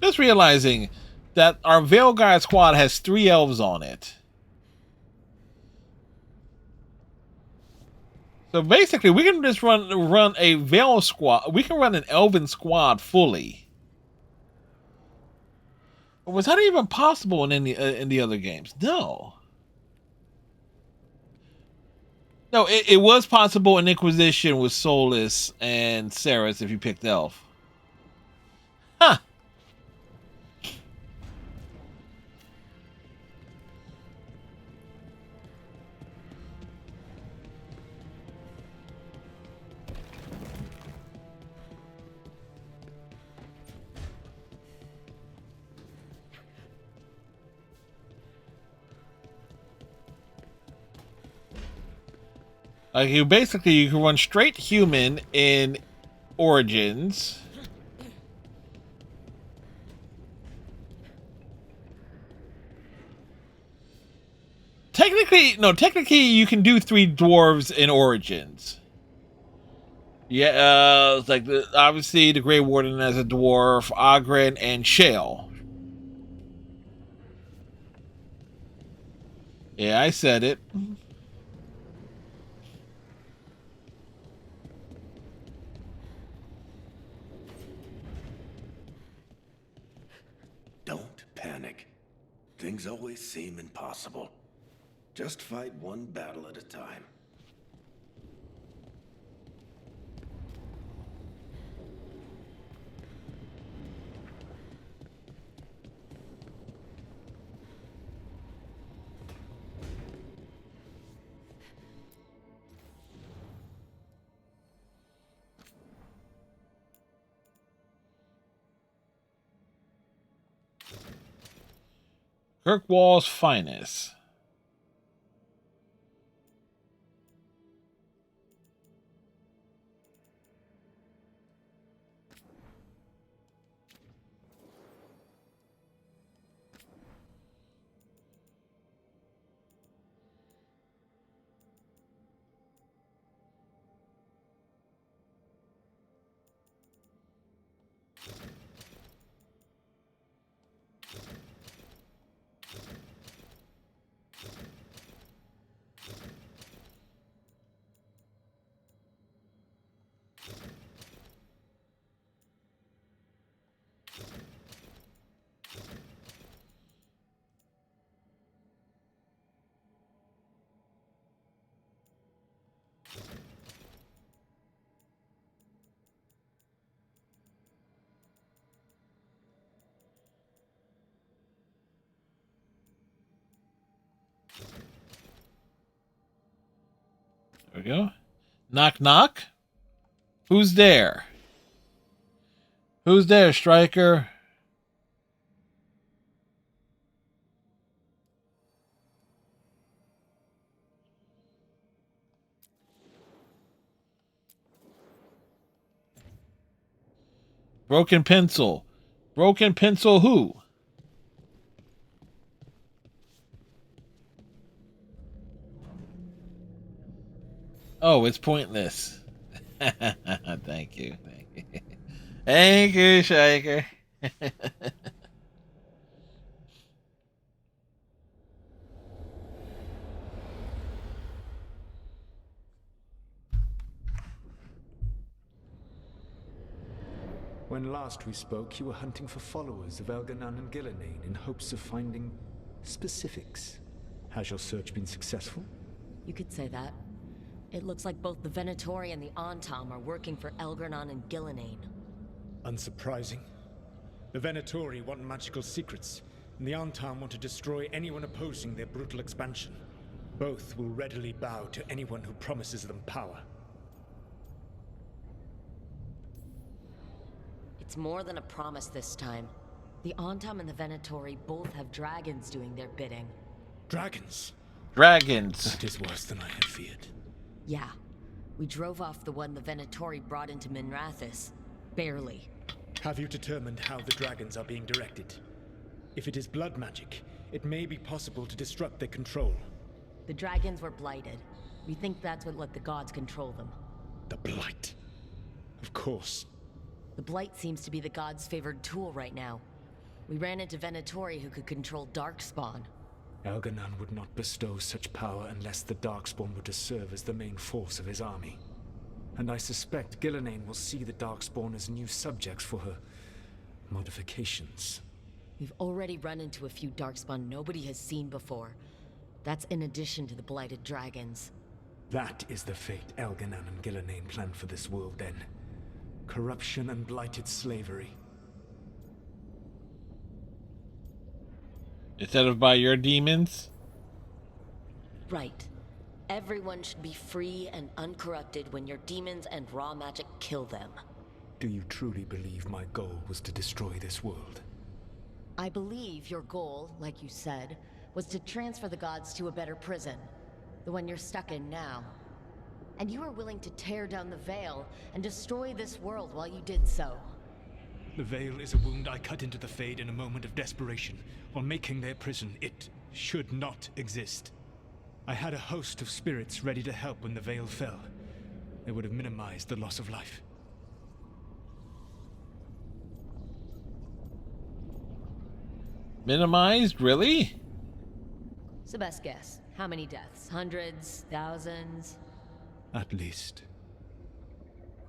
Just realizing that our Veilguard squad has 3 elves on it. So basically, we can just run a Veil squad. We can run an Elven squad fully. Was that even possible in the other games? No. No, it was possible in Inquisition with Solus and Ceres if you picked Elf. Huh. Like, you can run straight human in Origins. Technically you can do 3 dwarves in Origins. Yeah, it's like obviously the Grey Warden as a dwarf, Ogren, and Shale. Yeah, I said it. Don't panic. Things always seem impossible. Just fight one battle at a time. Kirkwall's finest. There we go. Knock, knock. Who's there? Who's there, Striker? Broken pencil. Broken pencil who? Oh, it's pointless. Thank you. Thank you. Thank you, Shaker. When last we spoke, you were hunting for followers of Elganon and Gillenane in hopes of finding specifics. Has your search been successful? You could say that. It looks like both the Venatori and the Antam are working for Elganon and Gillenane. Unsurprising. The Venatori want magical secrets, and the Antam want to destroy anyone opposing their brutal expansion. Both will readily bow to anyone who promises them power. It's more than a promise this time. The Antam and the Venatori both have dragons doing their bidding. Dragons? Dragons. That is worse than I had feared. Yeah. We drove off the one the Venatori brought into Minrathis. Barely. Have you determined how the dragons are being directed? If it is blood magic, it may be possible to disrupt their control. The dragons were blighted. We think that's what let the gods control them. The Blight. Of course. The Blight seems to be the gods' favored tool right now. We ran into Venatori who could control Darkspawn. Elganon would not bestow such power unless the Darkspawn were to serve as the main force of his army. And I suspect Gillenane will see the Darkspawn as new subjects for her modifications. We've already run into a few Darkspawn nobody has seen before. That's in addition to the blighted dragons. That is the fate Elganon and Gillenane planned for this world then. Corruption and blighted slavery. Instead of by your demons? Right. Everyone should be free and uncorrupted when your demons and raw magic kill them. Do you truly believe my goal was to destroy this world? I believe your goal, like you said, was to transfer the gods to a better prison. The one you're stuck in now. And you were willing to tear down the Veil and destroy this world while you did so. The Veil is a wound I cut into the Fade in a moment of desperation, while making their prison. It should not exist. I had a host of spirits ready to help when the Veil fell. It would have minimized the loss of life. Minimized? Really? So best guess. How many deaths? Hundreds? Thousands? At least.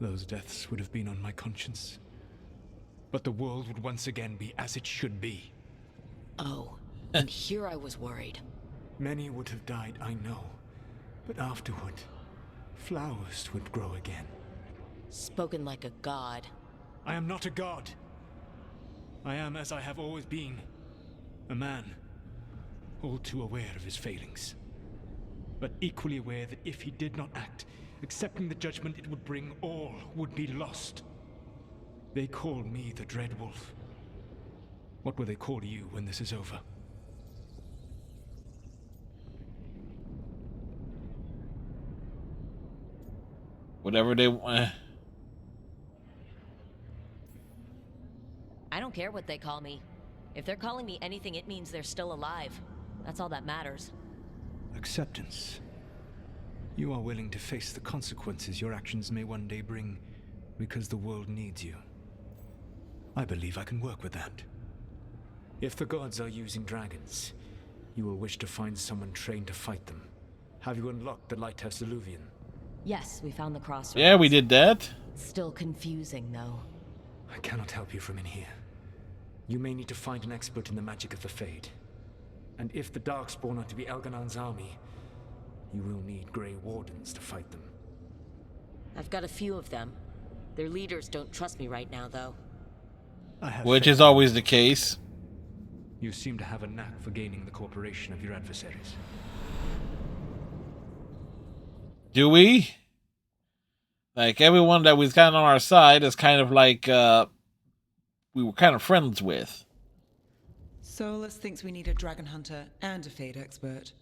Those deaths would have been on my conscience. But the world would once again be as it should be. Oh, and here I was worried. Many would have died, I know. But afterward, flowers would grow again. Spoken like a god. I am not a god. I am as I have always been. A man. All too aware of his failings. But equally aware that if he did not act, accepting the judgment it would bring, all would be lost. They call me the Dread Wolf. What will they call you when this is over? Whatever they want. I don't care what they call me. If they're calling me anything, it means they're still alive. That's all that matters. Acceptance. You are willing to face the consequences your actions may one day bring because the world needs you. I believe I can work with that. If the gods are using dragons, you will wish to find someone trained to fight them. Have you unlocked the Lighthouse Illuvian? Yes, we found the crossroads. Yeah, we did that. Still confusing, though. I cannot help you from in here. You may need to find an expert in the magic of the Fade. And if the Darkspawn are to be Elganon's army, you will need Grey Wardens to fight them. I've got a few of them. Their leaders don't trust me right now, though. Which is always the case. You seem to have a knack for gaining the cooperation of your adversaries. Do we? Like, everyone that was kind of on our side is kind of like, we were kind of friends with. Solus thinks we need a dragon hunter and a Fade expert.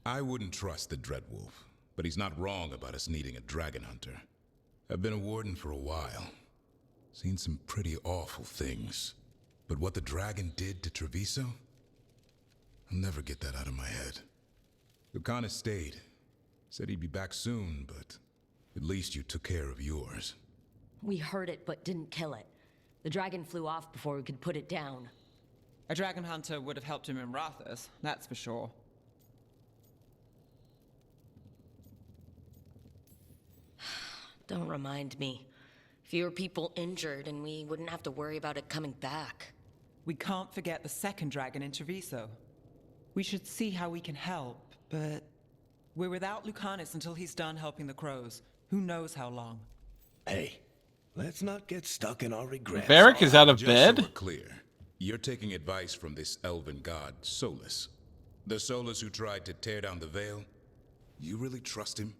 I wouldn't trust the Dreadwolf, but he's not wrong about us needing a dragon hunter. I've been a warden for a while. Seen some pretty awful things. But what the dragon did to Treviso? I'll never get that out of my head. Lucanus stayed. Said he'd be back soon, but at least you took care of yours. We heard it, but didn't kill it. The dragon flew off before we could put it down. A dragon hunter would have helped him in Rathas, that's for sure. Don't remind me. Fewer people injured, and we wouldn't have to worry about it coming back. We can't forget the second dragon in Treviso. We should see how we can help, but we're without Lucanus until he's done helping the crows. Who knows how long? Hey, let's not get stuck in our regrets. Varric is out of Just bed? so we're clear, you're taking advice from this elven god, Solus. The Solus who tried to tear down the Veil? You really trust him?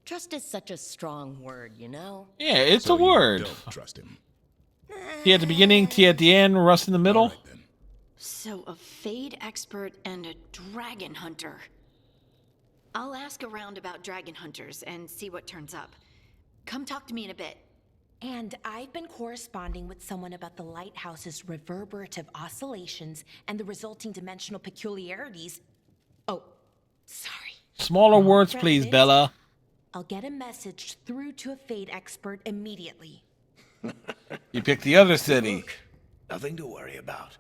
Trust is such a strong word, you know? Yeah, it's So a word. You don't trust him. T at the beginning, T at the end, Rust in the middle. So a Fade expert and a dragon hunter. I'll ask around about dragon hunters and see what turns up. Come talk to me in a bit. And I've been corresponding with someone about the lighthouse's reverberative oscillations and the resulting dimensional peculiarities. Oh, sorry. Smaller words, please, Bella. I'll get a message through to a Fade expert immediately. You picked the other city. Look, nothing to worry about.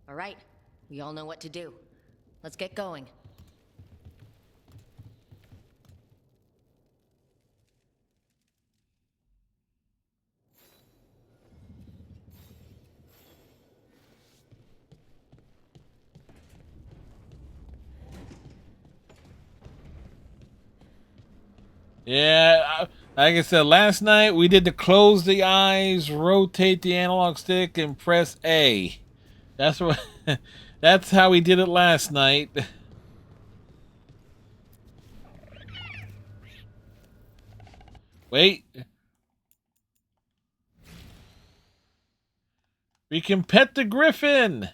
All right, we all know what to do. Let's get going. Yeah, like I said, last night we did the close the eyes, rotate the analog stick, and press A. That's what. That's how we did it last night. Wait. We can pet the griffin.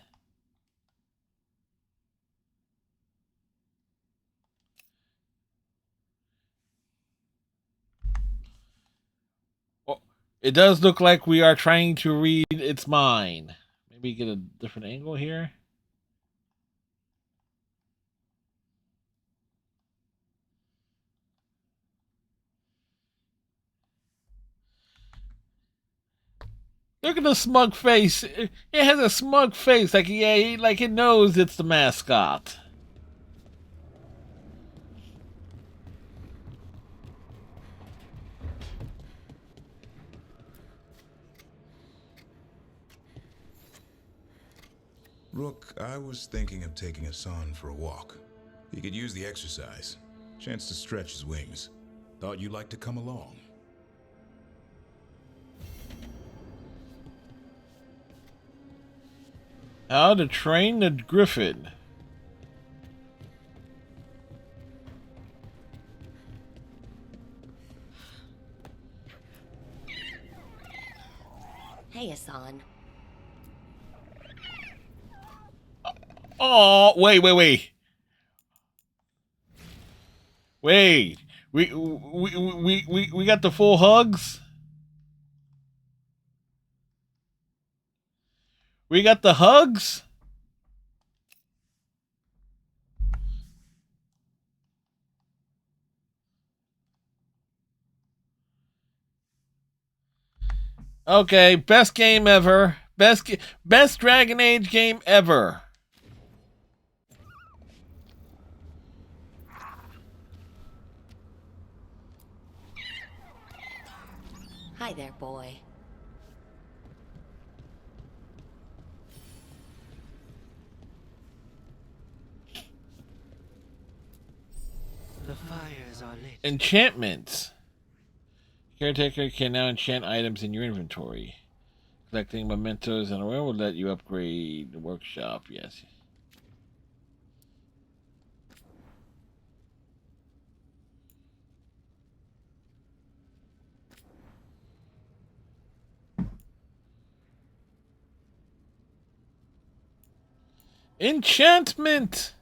It does look like we are trying to read its mind. Maybe get a different angle here. Look at the smug face. It has a smug face, like like it knows it's the mascot. Rook, I was thinking of taking Hassan for a walk. He could use the exercise. Chance to stretch his wings. Thought you'd like to come along. How to train the griffin. Hey, Hassan. Oh, wait. Wait. We got the full hugs? We got the hugs? Okay, best game ever. Best Dragon Age game ever. Hi there, boy. The fires are lit. Enchantments. Caretaker can now enchant items in your inventory. Collecting mementos and a room will let you upgrade the workshop. Yes. Enchantment!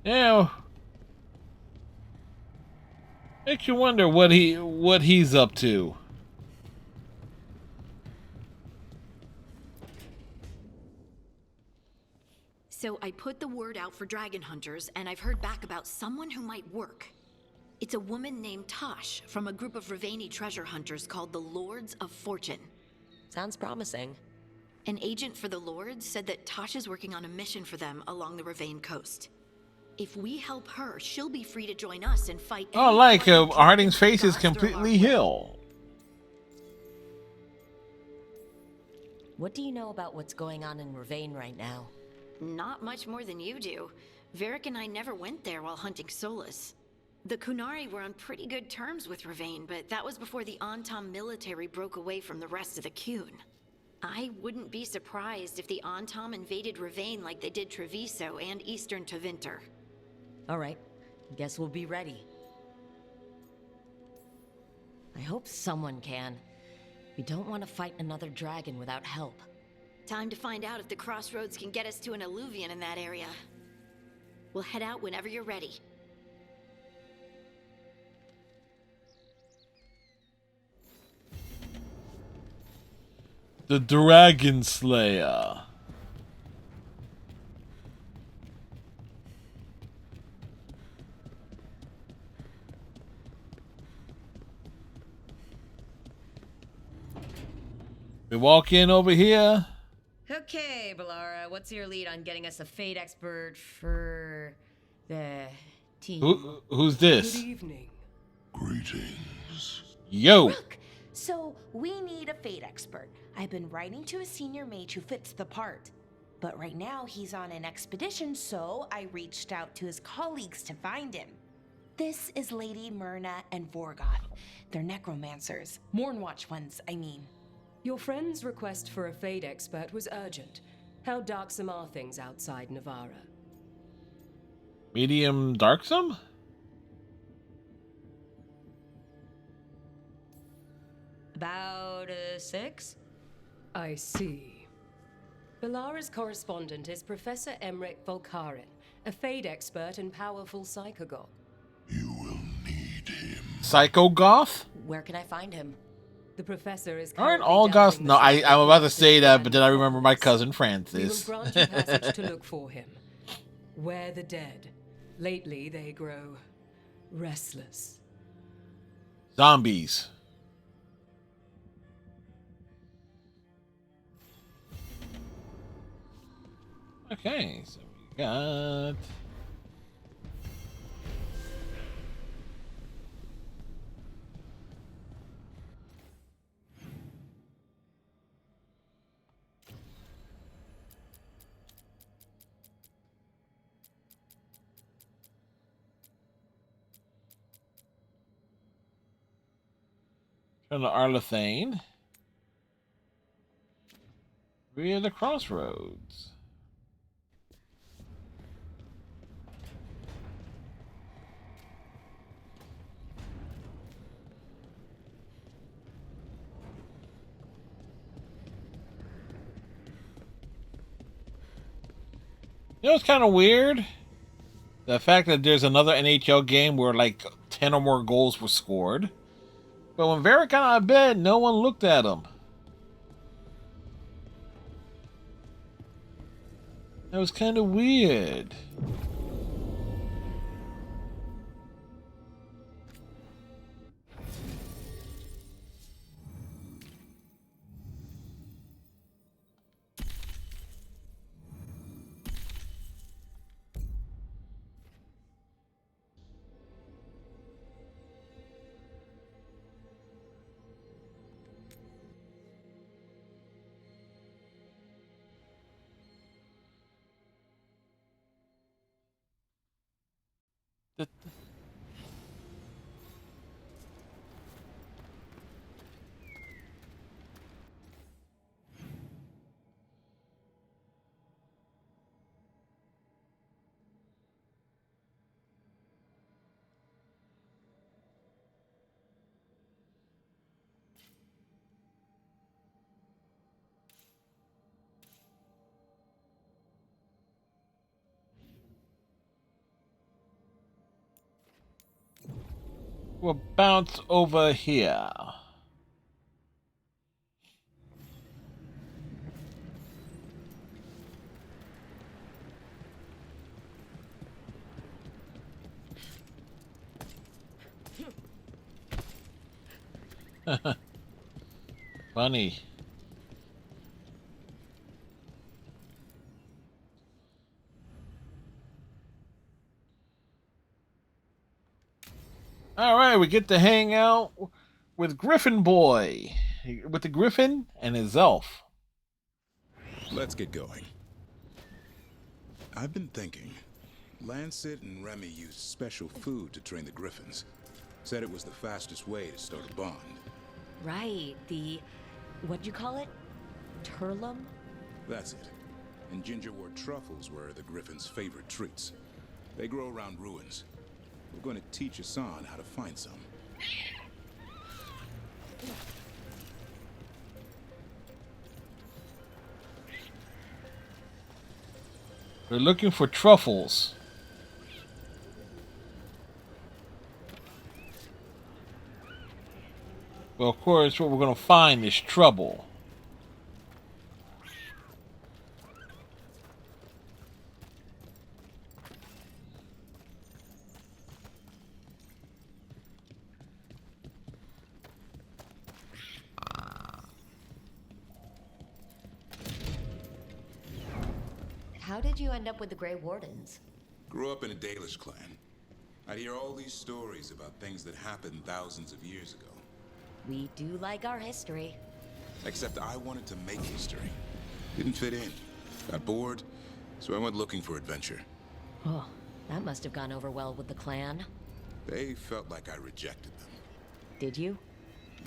Now, makes you wonder what he's up to. So I put the word out for dragon hunters, and I've heard back about someone who might work. It's a woman named Tosh from a group of Ravani treasure hunters called the Lords of Fortune. Sounds promising. An agent for the Lords said that Tosh is working on a mission for them along the Ravane coast. If we help her, she'll be free to join us and fight. Oh, like Harding's face is completely healed. What do you know about what's going on in Ravane right now? Not much more than you do. Varric and I never went there while hunting Solus. The Kunari were on pretty good terms with Ravane, but that was before the Antam military broke away from the rest of the Qun. I wouldn't be surprised if the Antam invaded Ravane like they did Treviso and Eastern Tevinter. All right, guess we'll be ready. I hope someone can. We don't want to fight another dragon without help. Time to find out if the crossroads can get us to an alluvion in that area. We'll head out whenever you're ready. The Dragon Slayer. We walk in over here. Okay, Balara, what's your lead on getting us a Fate expert for the team? Who's this? Good evening. Greetings. Yo. Rook, so we need a Fate expert. I've been writing to a senior mage who fits the part. But right now he's on an expedition, so I reached out to his colleagues to find him. This is Lady Myrna and Veilguard. They're necromancers. Mournwatch ones, I mean. Your friend's request for a Fade expert was urgent. How darksome are things outside Navarra? Medium darksome? About 6? I see. Belara's correspondent is Professor Emmerich Volkaren, a Fade expert and powerful psychogog. Psychogoth? Where can I find him? The professor is Aren't currently all goths? gathering No, the I'm about to samples say of that, but then I Grand remember my Province. cousin We will Francis. grant you passage to look for him. Where the dead. Lately, they grow restless. Zombies. Okay, so we got... Turn to Arlethane. Via the crossroads. You know, it's kind of weird. The fact that there's another NHL game where like 10 or more goals were scored. But when Varric got out of bed, no one looked at him. That was kind of weird. We'll bounce over here. Funny. All right, we get to hang out with Griffin Boy, with the Griffin and his elf. Let's get going. I've been thinking. Lancet and Remy used special food to train the Griffins. Said it was the fastest way to start a bond. Right, the... what'd you call it? Turlum? That's it. And gingerwort truffles were the Griffins' favorite treats. They grow around ruins. We're going to teach Hassan how to find some. We're looking for truffles. Well, of course, what we're going to find is trouble. How did you end up with the Grey Wardens? Grew up in a Dalish clan. I'd hear all these stories about things that happened thousands of years ago. We do like our history. Except I wanted to make history. Didn't fit in. Got bored, so I went looking for adventure. Oh, that must have gone over well with the clan. They felt like I rejected them. Did you?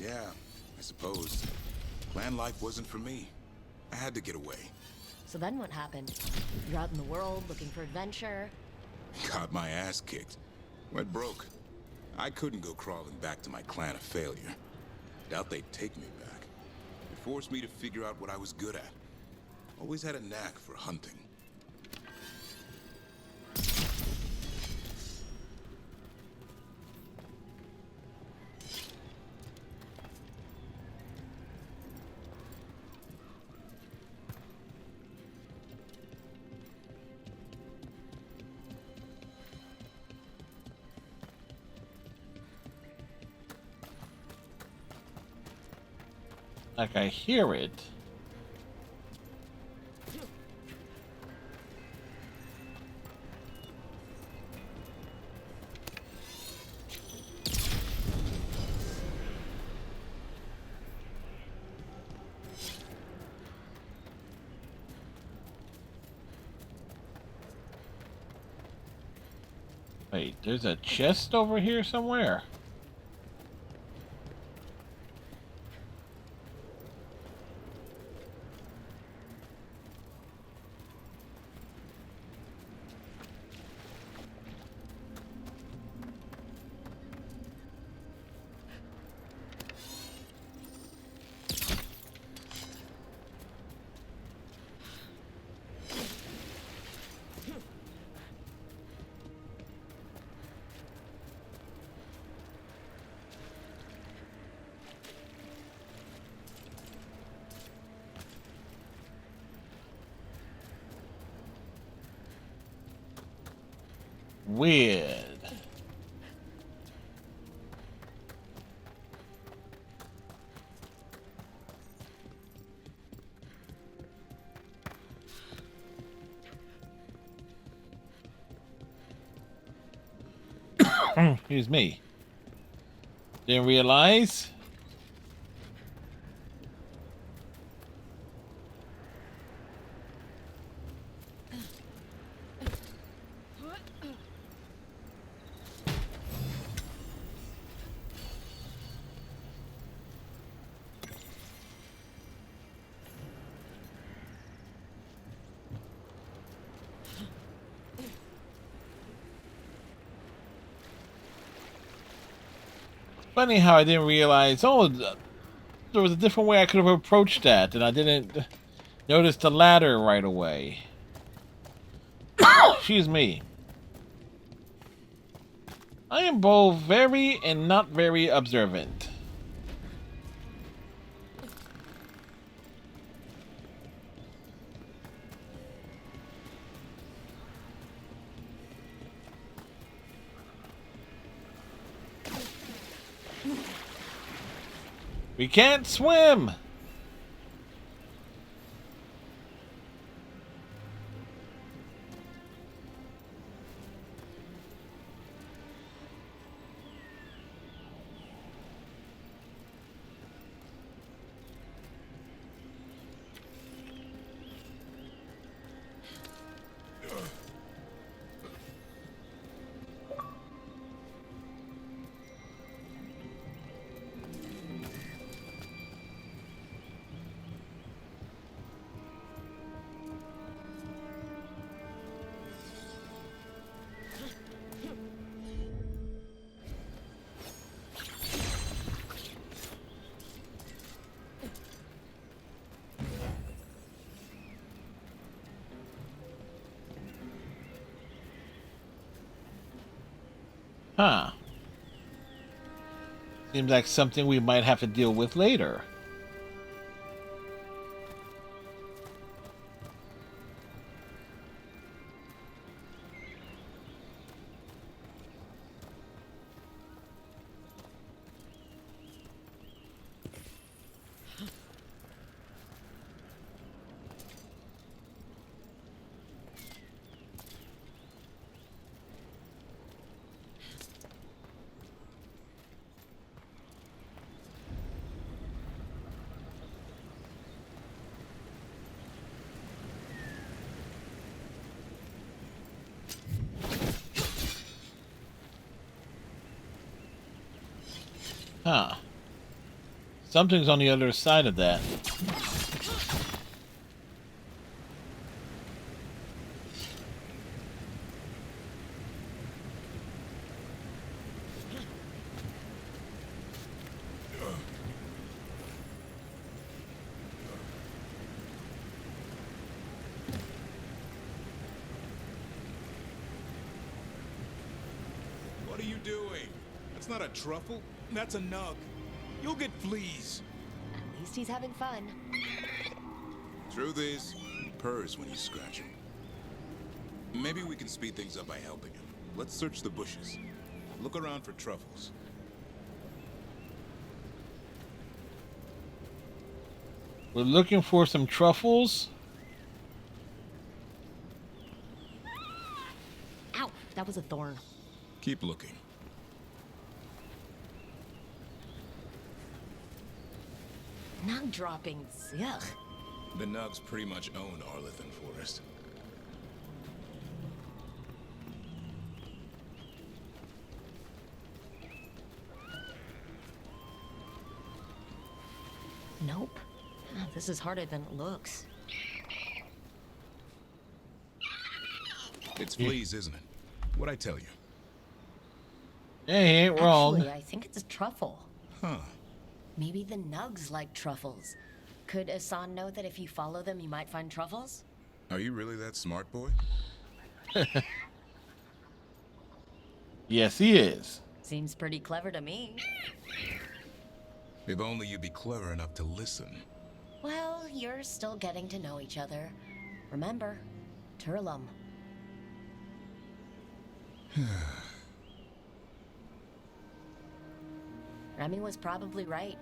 Yeah, I suppose. Clan life wasn't for me. I had to get away. So then what happened? You're out in the world looking for adventure. Got my ass kicked. Went broke. I couldn't go crawling back to my clan of failure. Doubt they'd take me back. It forced me to figure out what I was good at. Always had a knack for hunting. Like I hear it. Wait, there's a chest over here somewhere. Weird. Excuse me. Didn't realize. Funny how I didn't realize, oh, there was a different way I could have approached that, and I didn't notice the ladder right away. Excuse me. I am both very and not very observant. We can't swim! Huh. Seems like something we might have to deal with later. Huh. Something's on the other side of that. are you doing? That's not a truffle. That's a nug. You'll get fleas. At least he's having fun. Truth is, he purrs when you scratch him. Maybe we can speed things up by helping him. Let's search the bushes. Look around for truffles. We're looking for some truffles. Ow, that was a thorn. Keep looking. Nug droppings, ugh. The Nugs pretty much own Arlithan Forest. Nope. This is harder than it looks. It's fleas, isn't it? What'd I tell you? Hey, ain't wrong. Actually, I think it's a truffle. Huh. Maybe the Nugs like truffles. Could Asan know that if you follow them, you might find truffles? Are you really that smart, boy? Yes, he is. Seems pretty clever to me. If only you'd be clever enough to listen. Well, you're still getting to know each other. Remember, Turlum. Remy was probably right.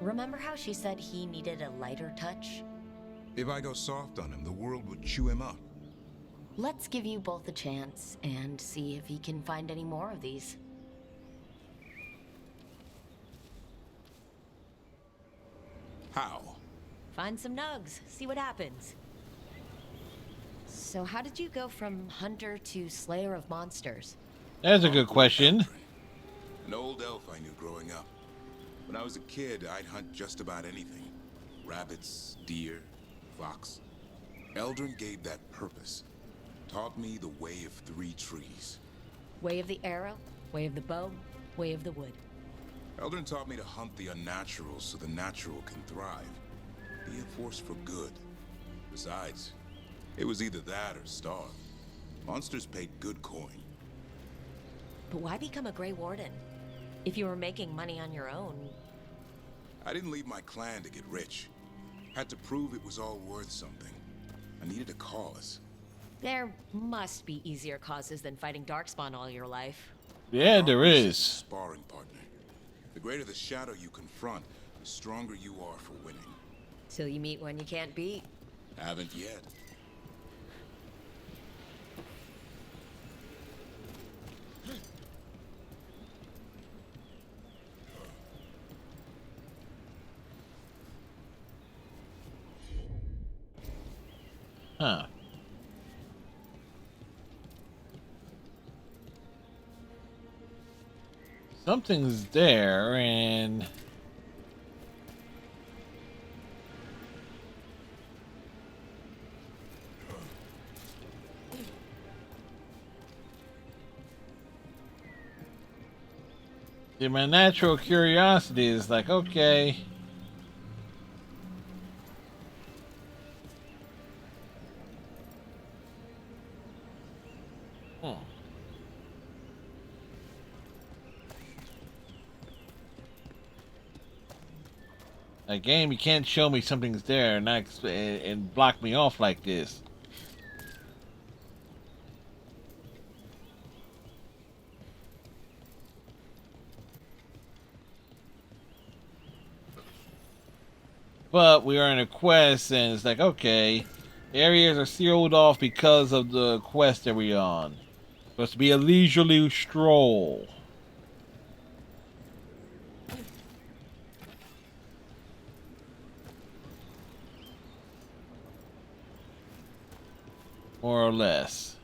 Remember how she said he needed a lighter touch? If I go soft on him, the world would chew him up. Let's give you both a chance and see if he can find any more of these. How? Find some nugs, see what happens. So how did you go from hunter to slayer of monsters? That's a good question. An old elf I knew growing up. When I was a kid, I'd hunt just about anything. Rabbits, deer, fox. Eldrin gave that purpose. Taught me the way of 3 trees. Way of the arrow, way of the bow, way of the wood. Eldrin taught me to hunt the unnatural so the natural can thrive. Be a force for good. Besides, it was either that or starve. Monsters paid good coin. But why become a Grey Warden? If you were making money on your own... I didn't leave my clan to get rich. Had to prove it was all worth something. I needed a cause. There must be easier causes than fighting Darkspawn all your life. Yeah, there is. Sparring partner. The greater the shadow you confront, the stronger you are for winning. Till you meet one you can't beat. Haven't yet. Huh. Something's there, and... See, my natural curiosity is like, okay... A game, you can't show me something's there and not and block me off like this. But we are in a quest, and it's like, okay, areas are sealed off because of the quest that we're on. Supposed to be a leisurely stroll. More or less.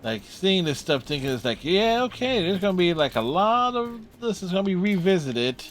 Like, seeing this stuff, thinking it's like, yeah, okay, there's gonna be like a lot of this is gonna be revisited.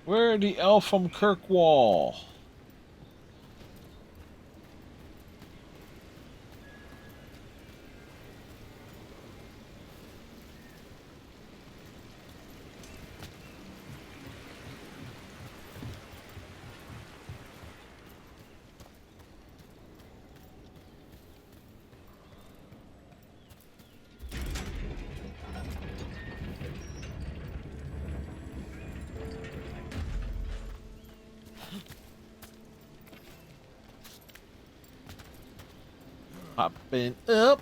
Where the elf from Kirkwall? Popping up.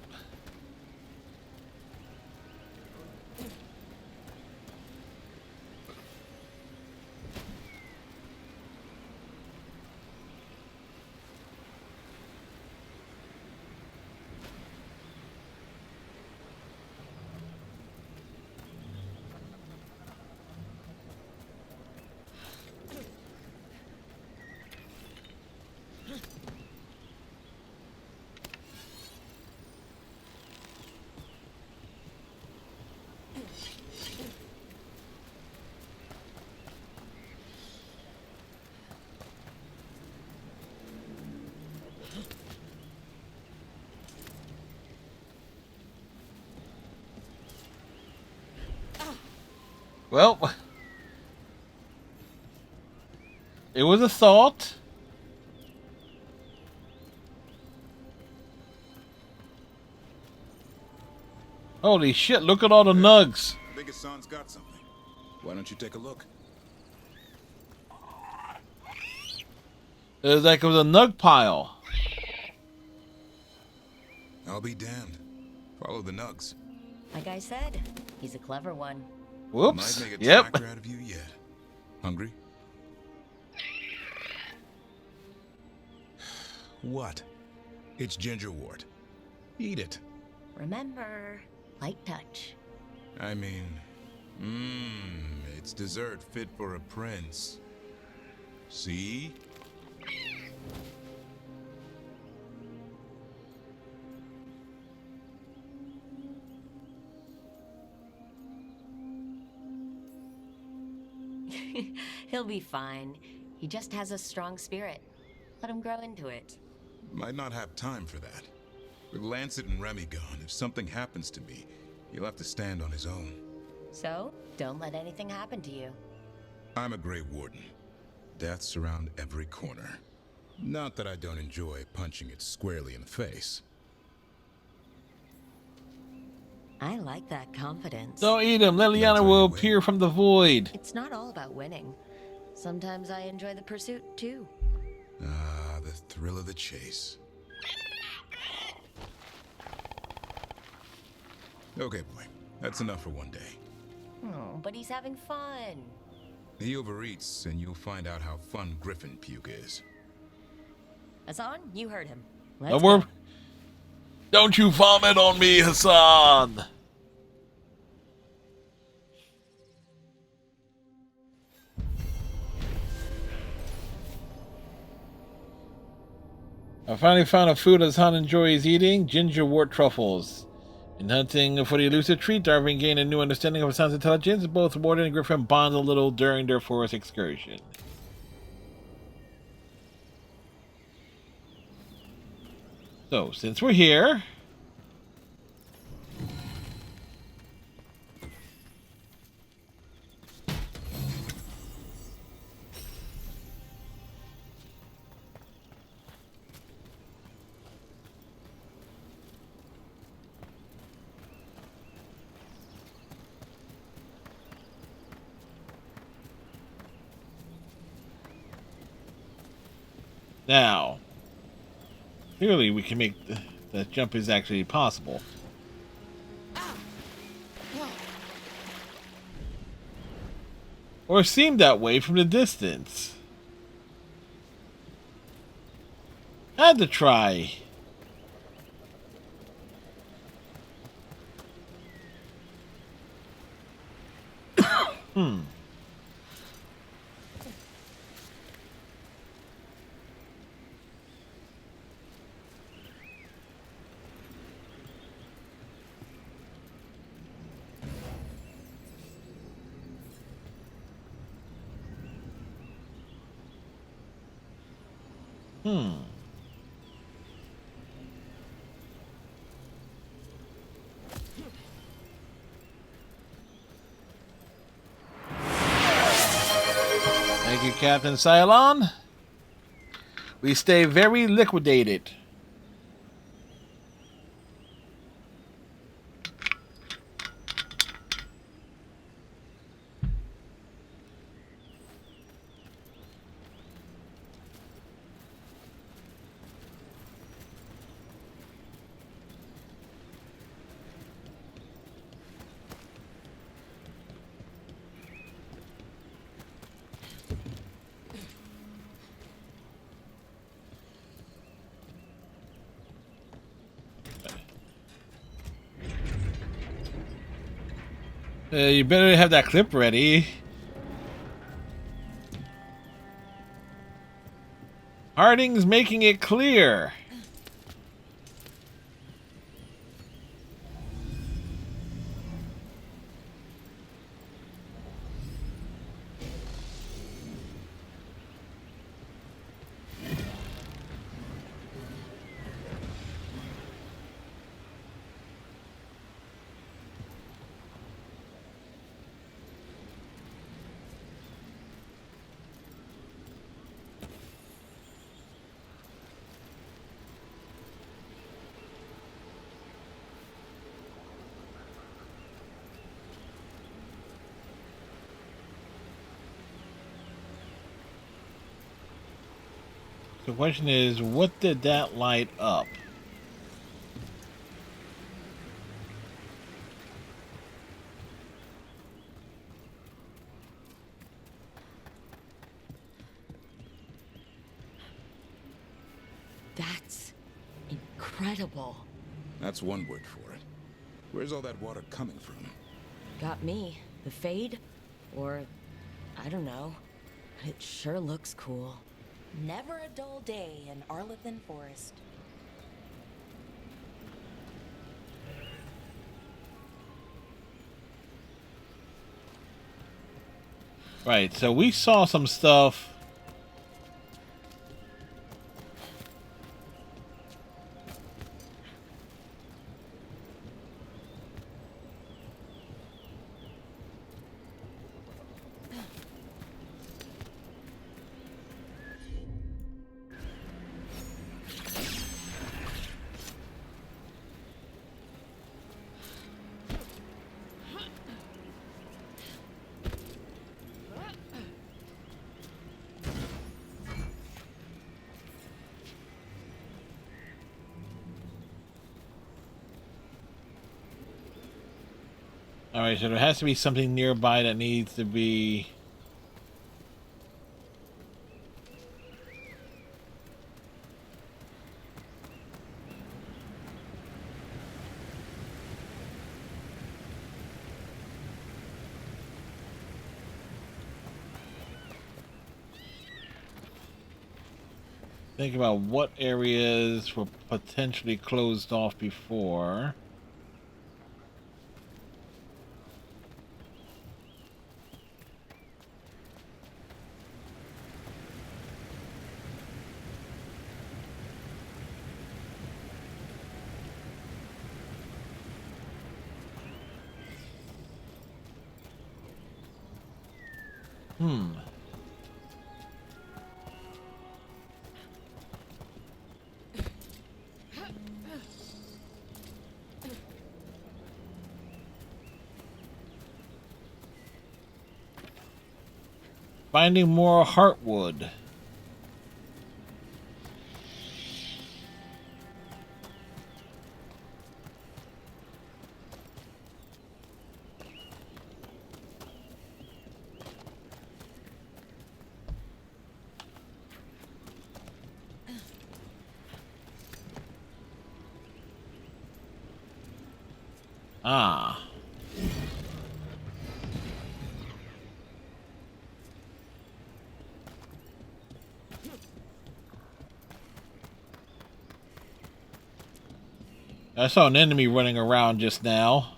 Well, it was a thought. Holy shit, look at all the nugs. I think Hassan's got something. Why don't you take a look? It was like it was a nug pile. I'll be damned. Follow the nugs. Like I said, he's a clever one. Whoops. Might make a Yep. tracker out of you yet. Hungry? What? It's gingerwort. Eat it. Remember, light touch. I mean, it's dessert fit for a prince. See? He'll be fine. He just has a strong spirit. Let him grow into it. Might not have time for that. With Lancet and Remy gone, if something happens to me, he'll have to stand on his own. So, don't let anything happen to you. I'm a Grey Warden. Death's around every corner. Not that I don't enjoy punching it squarely in the face. I like that confidence. Don't eat him. Liliana will appear from the void. It's not all about winning. Sometimes I enjoy the pursuit, too. Ah, the thrill of the chase. Okay, boy. That's enough for one day. Oh, but he's having fun. He overeats, and you'll find out how fun Griffin puke is. Hassan, you heard him. Don't you vomit on me, Hassan! I finally found a food Hassan enjoys eating, gingerwort truffles. In hunting for the elusive treat, Darwin gained a new understanding of Hassan's intelligence. Both Warden and Griffin bond a little during their forest excursion. So, since we're here... Now, clearly we can make that jump is actually possible. Or it seemed that way from the distance. Had to try. Hmm. Thank you, Captain Cylon. We stay very liquidated. You better have that clip ready. Harding's making it clear. The question is, what did that light up? That's incredible. That's one word for it. Where's all that water coming from? Got me. The Fade? Or, I don't know. But it sure looks cool. Never a dull day in Arlethan Forest. Right, so we saw some stuff. Alright, so there has to be something nearby that needs to be... Think about what areas were potentially closed off before. Finding more heartwood. Ah. I saw an enemy running around just now.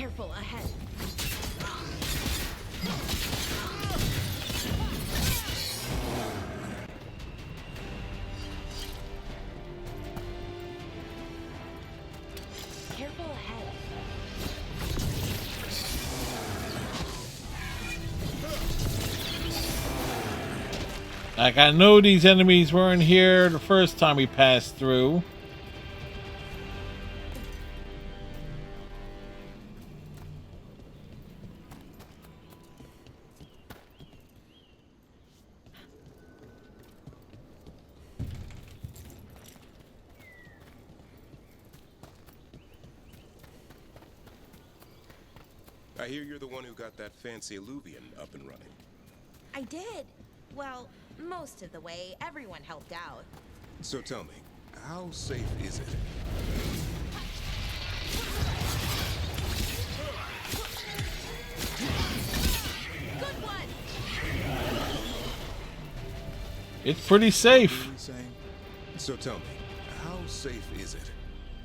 Careful ahead. Careful ahead. Like, I know these enemies weren't here the first time we passed through. I hear you're the one who got that fancy Illuvian up and running. I did. Well, most of the way. Everyone helped out. So tell me, how safe is it? Good one. It's pretty safe. So tell me, how safe is it?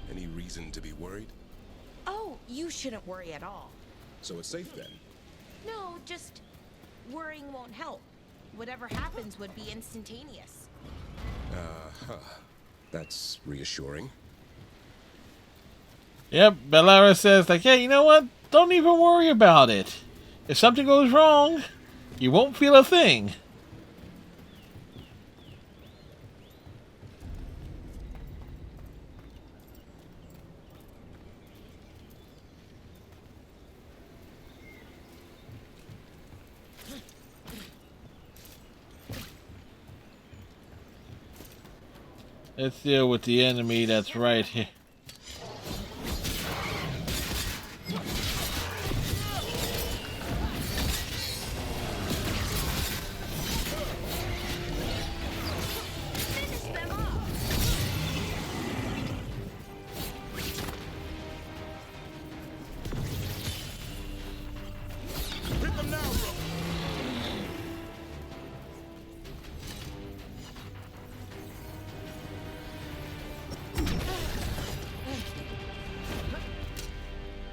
Any reason to be worried? Oh, you shouldn't worry at all. So it's safe then? No, just worrying won't help. Whatever happens would be instantaneous. That's reassuring. Yep, Bellara says, like, yeah, you know what? Don't even worry about it. If something goes wrong, you won't feel a thing. Let's deal with the enemy that's right here.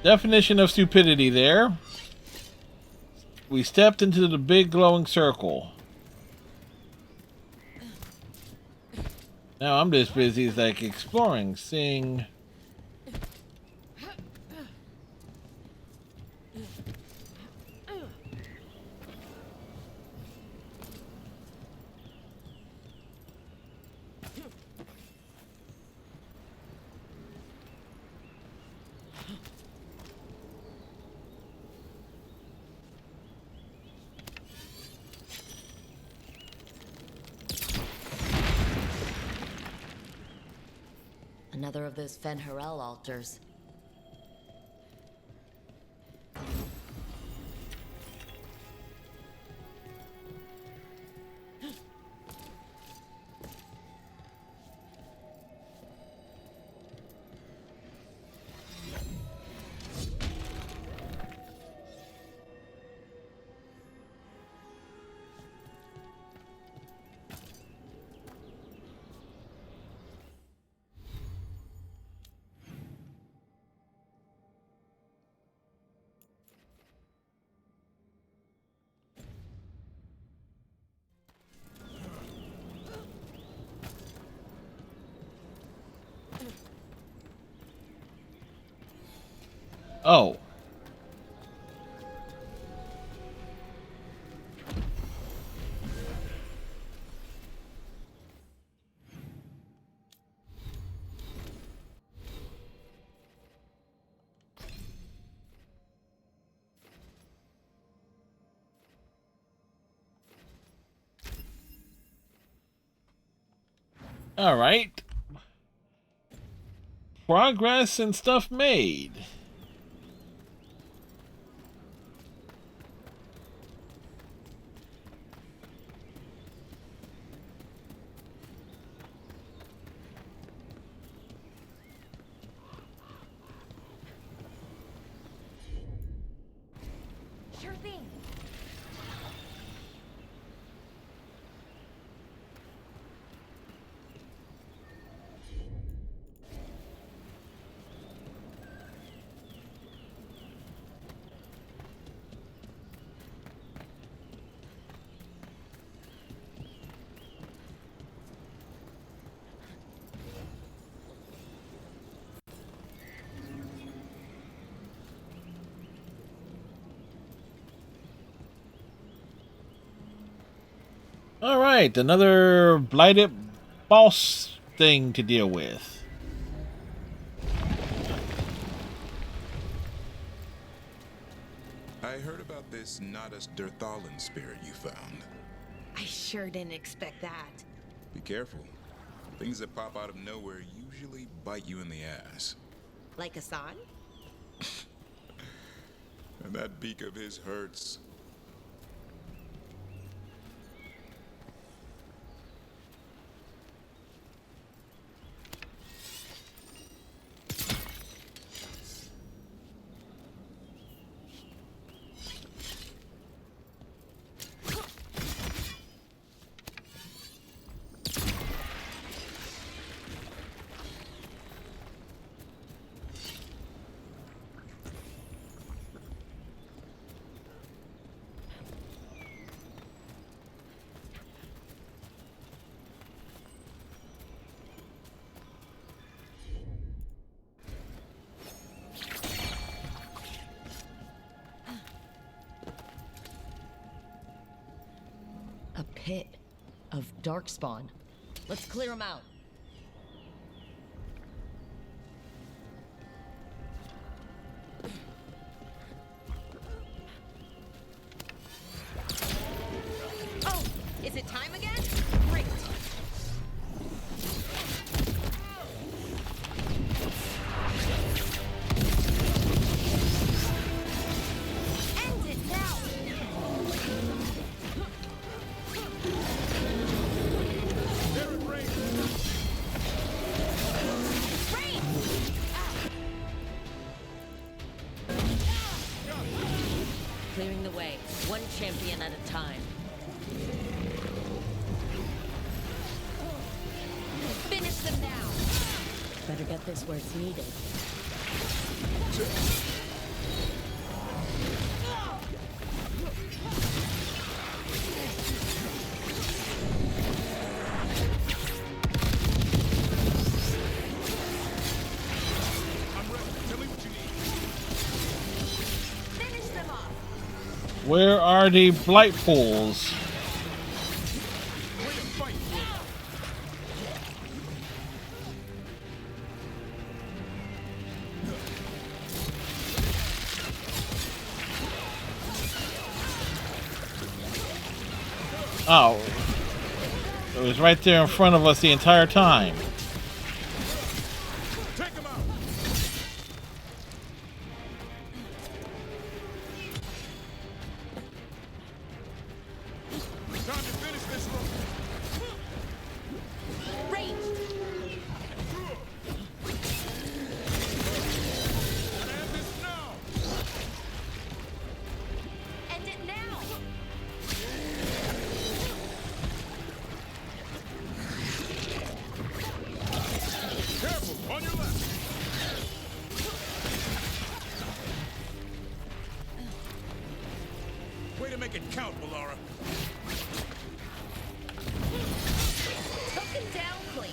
Definition of stupidity there. We stepped into the big glowing circle. Now I'm just busy like exploring, seeing. Another of those Fen'Harel altars. Oh. All right. Progress and stuff made. Sure thing. All right, another blighted boss thing to deal with. I heard about this Nadas Derthalin spirit you found. I sure didn't expect that. Be careful. Things that pop out of nowhere usually bite you in the ass. Like Hassan? And that beak of his hurts. A pit of darkspawn. Let's clear them out. Oh, is it time again? Great. End it now. Clearing the way, one champion at a time. Finish them now. Better get this where it's needed. Where are the blight pools? Oh, it was right there in front of us the entire time. End it now. Careful, on your left. Way to make it count, Melara. Took him down clean.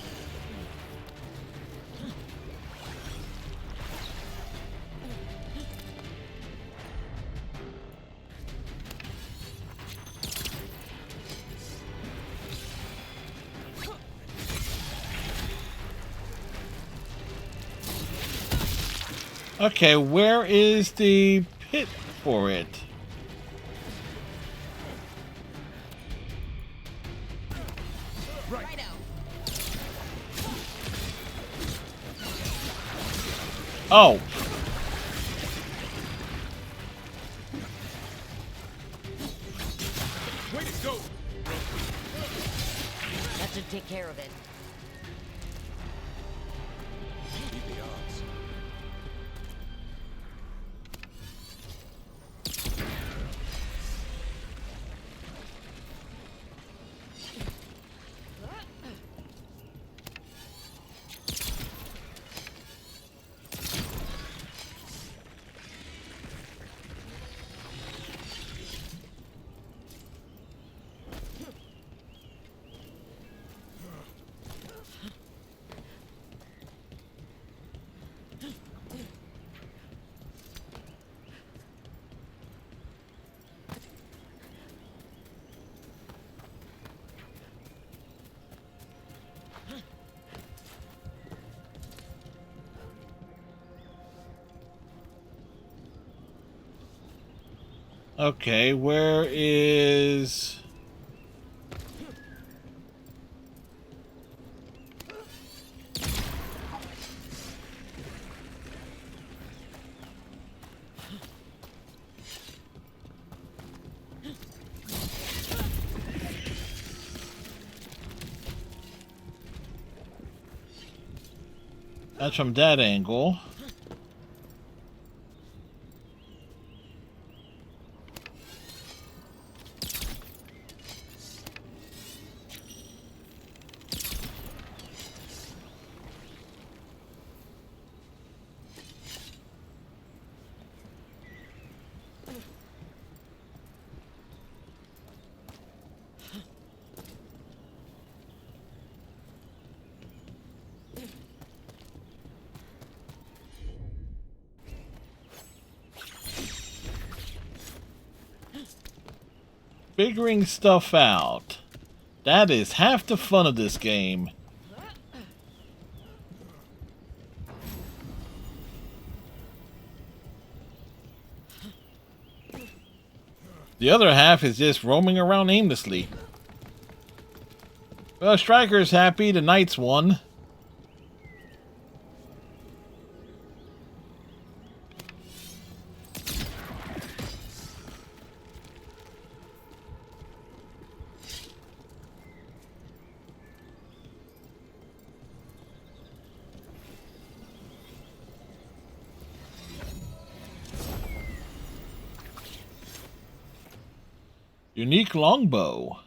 Okay, where is the pit for it? Righto. Oh. Way to go. That should take care of it. Beat the odds. Okay, where is... That's from that angle. Figuring stuff out. That is half the fun of this game. The other half is just roaming around aimlessly. Well, Striker's happy, the Knights won. Unique longbow.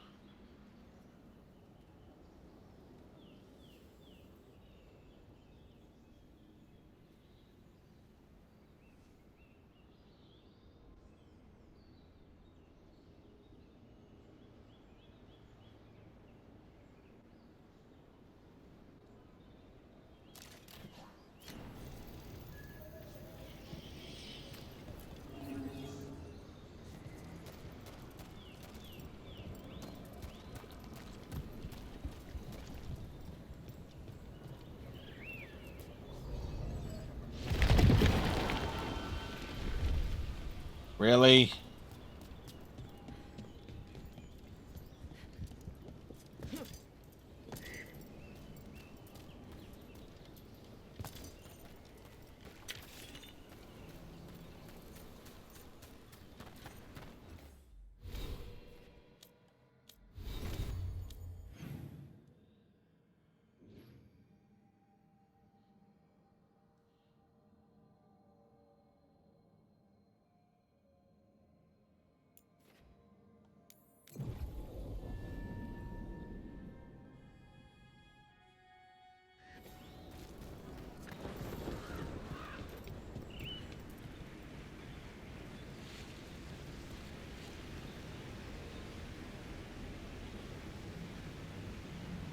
Really?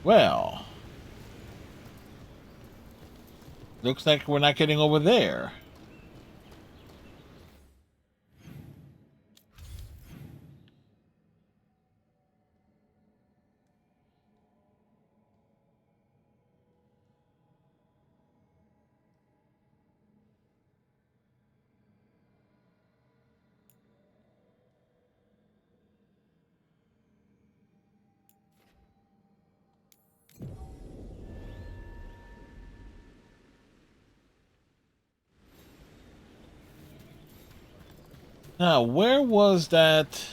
Well, looks like we're not getting over there. Now, where was that?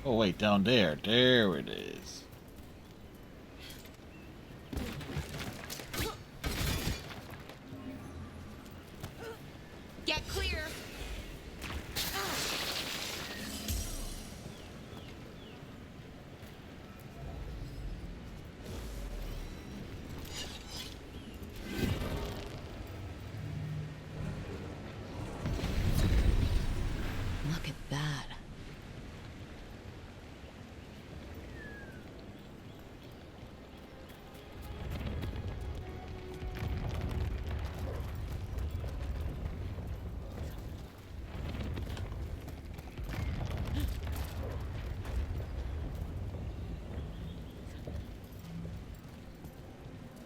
Oh, wait, down there. There it is. Get clear. Look at that.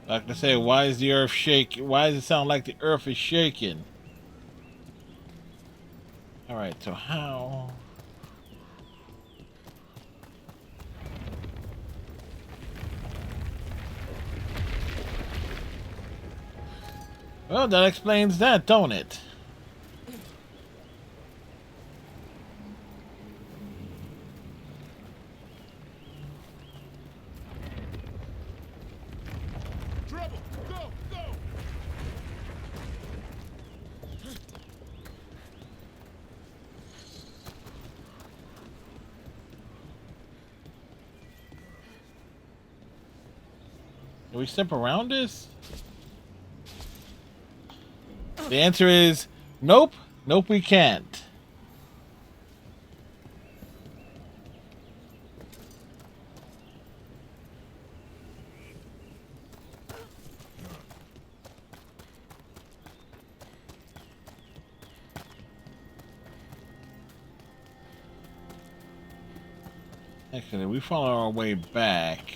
Like I say, why is the earth shaking? Why does it sound like the earth is shaking? Alright, so how? Well, that explains that, don't it? Trouble! Go! Go! Can we step around this? The answer is nope. Nope, we can't. Actually, we follow our way back.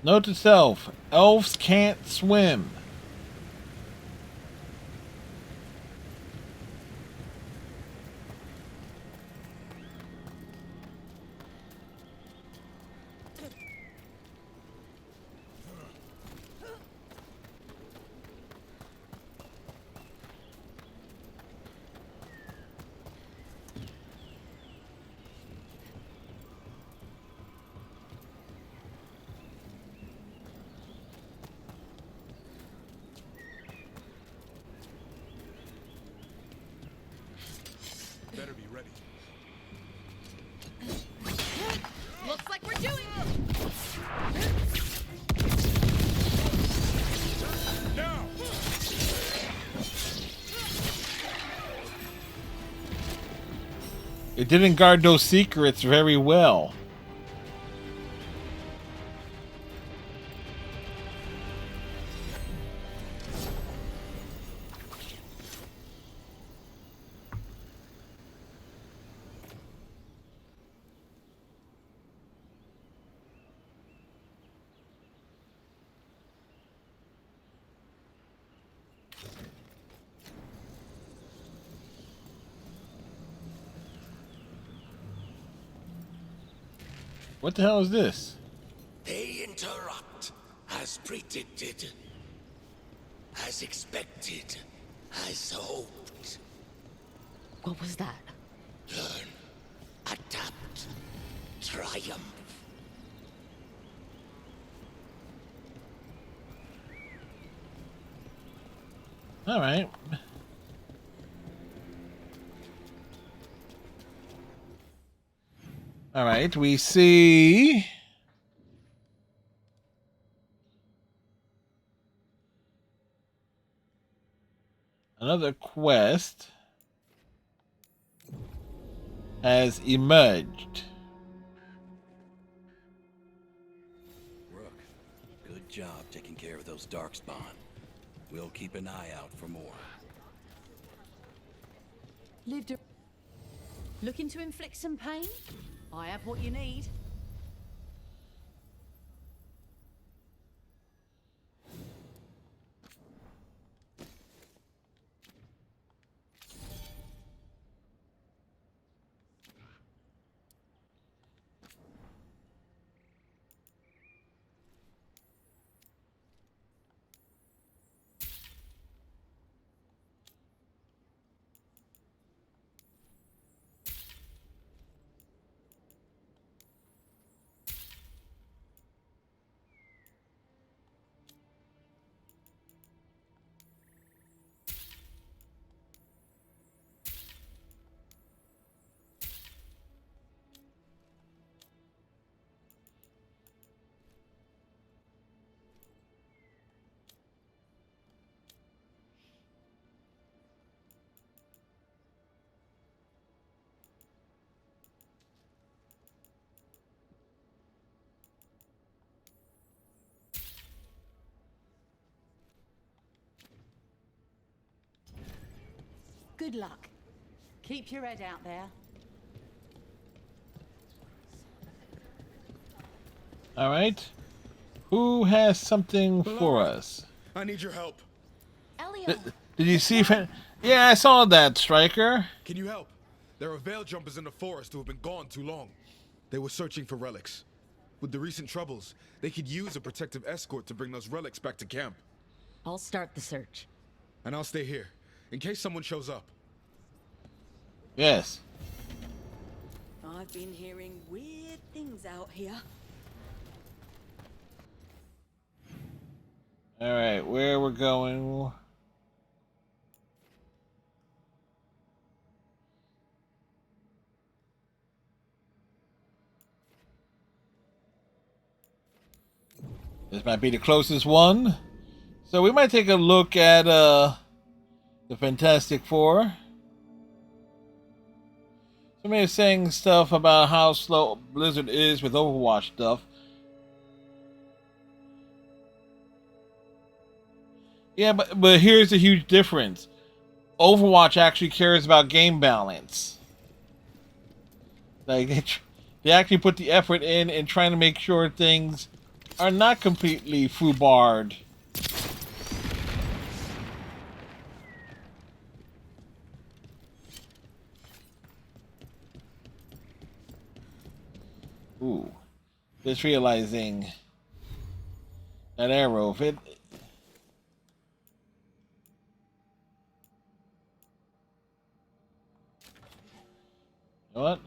Note to self, elves can't swim. Better be ready. Looks like we're doing Now! It didn't guard those secrets very well. What the hell is this? They interrupt, as predicted, as expected, as hoped. What was that? Learn, adapt, triumph. All right. All right, we see another quest has emerged. Rook, good job taking care of those darkspawn. We'll keep an eye out for more. Looking to inflict some pain? I have what you need. Good luck. Keep your head out there. All right. Who has something for us? I need your help. Elio. Did you see? Yeah, I saw that, Striker. Can you help? There are veil jumpers in the forest who have been gone too long. They were searching for relics. With the recent troubles, they could use a protective escort to bring those relics back to camp. I'll start the search. And I'll stay here, in case someone shows up. Yes. I've been hearing weird things out here. All right, where we're going? This might be the closest one. So we might take a look at the Fantastic Four. Somebody is saying stuff about how slow Blizzard is with Overwatch stuff. Yeah, but here's the huge difference. Overwatch actually cares about game balance. Like they actually put the effort in trying to make sure things are not completely foobarred. Ooh, just realizing that arrow, if it. You know what?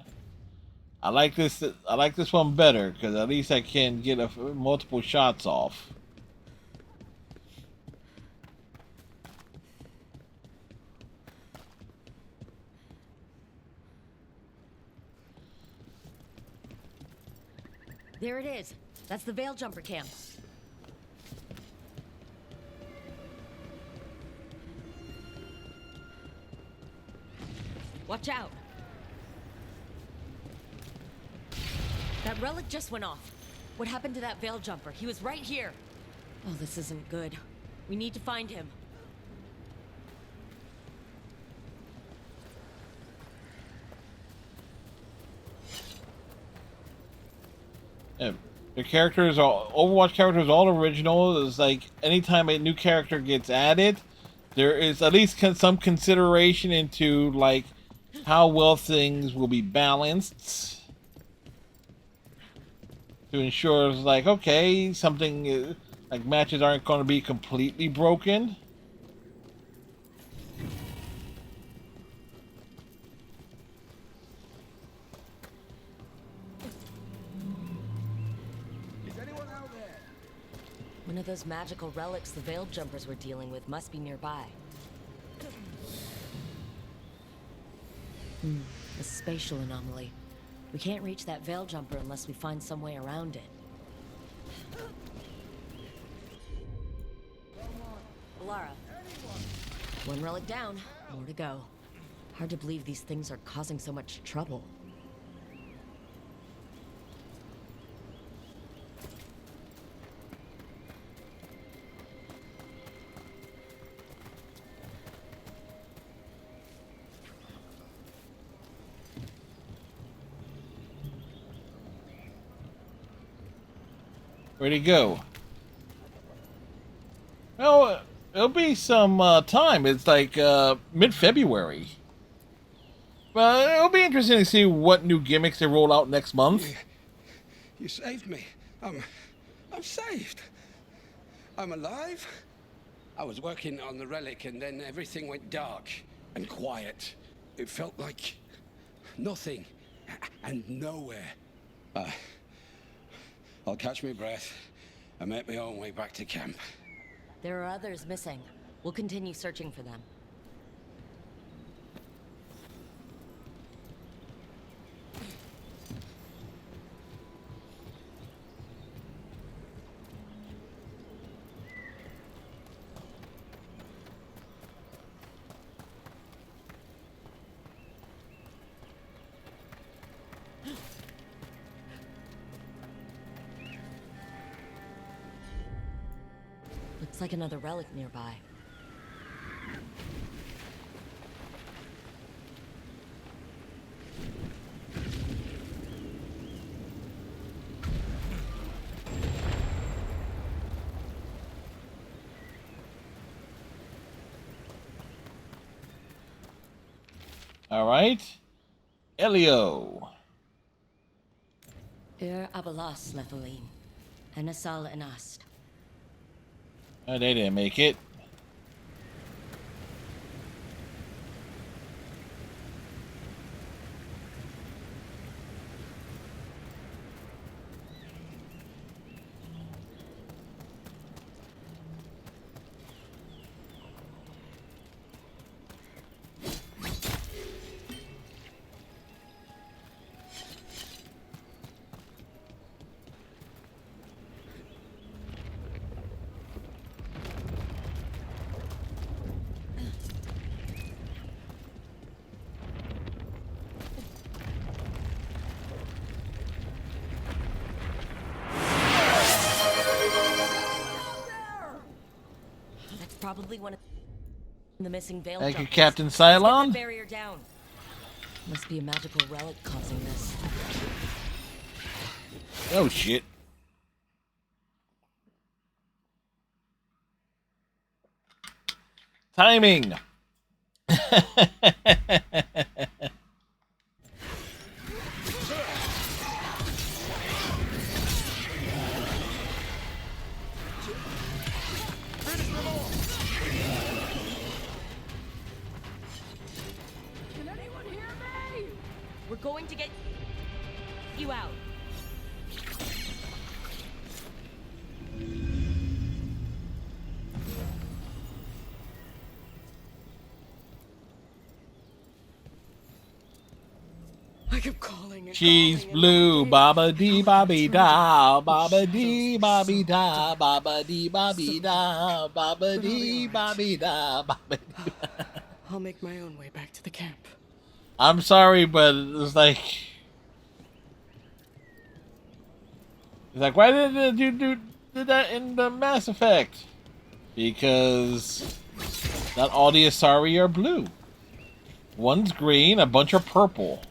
I like this. I like this one better because at least I can get multiple shots off. There it is. That's the Veil Jumper camp. Watch out. That relic just went off. What happened to that Veil Jumper? He was right here. Oh, this isn't good. We need to find him. Yeah, the characters, Overwatch characters, all original. It's like anytime a new character gets added, there is at least some consideration into like how well things will be balanced to ensure it's like okay, something like matches aren't going to be completely broken. One of those magical relics the Veil Jumpers were dealing with must be nearby. A spatial anomaly. We can't reach that Veil Jumper unless we find some way around it. Lara. One relic down, more to go. Hard to believe these things are causing so much trouble. Where'd he go? Well, it'll be some time. It's like mid-February. But it'll be interesting to see what new gimmicks they roll out next month. You saved me. I'm saved. I'm alive. I was working on the relic and then everything went dark and quiet. It felt like nothing and nowhere. I'll catch my breath and make my own way back to camp. There are others missing. We'll continue searching for them. Looks like another relic nearby. Alright. Elio. Abalas Nephilim. Anasal Anast. Oh, they didn't make it. That's probably one of the missing veil Thank you, jumpers. Captain Let's get Cylon. that barrier down. Must be a magical relic causing this. Oh shit. Timing. Can anyone hear me? We're going to get you out. I kept calling and She's blue, baba dee bobby da, baba dee bobby da, baba dee bobby da, baba dee bobby da, baba dee. I'll make my own way back to the camp. I'm sorry, but it's like why did you do that in the Mass Effect? Because not all the Asari are blue. One's green, a bunch are purple.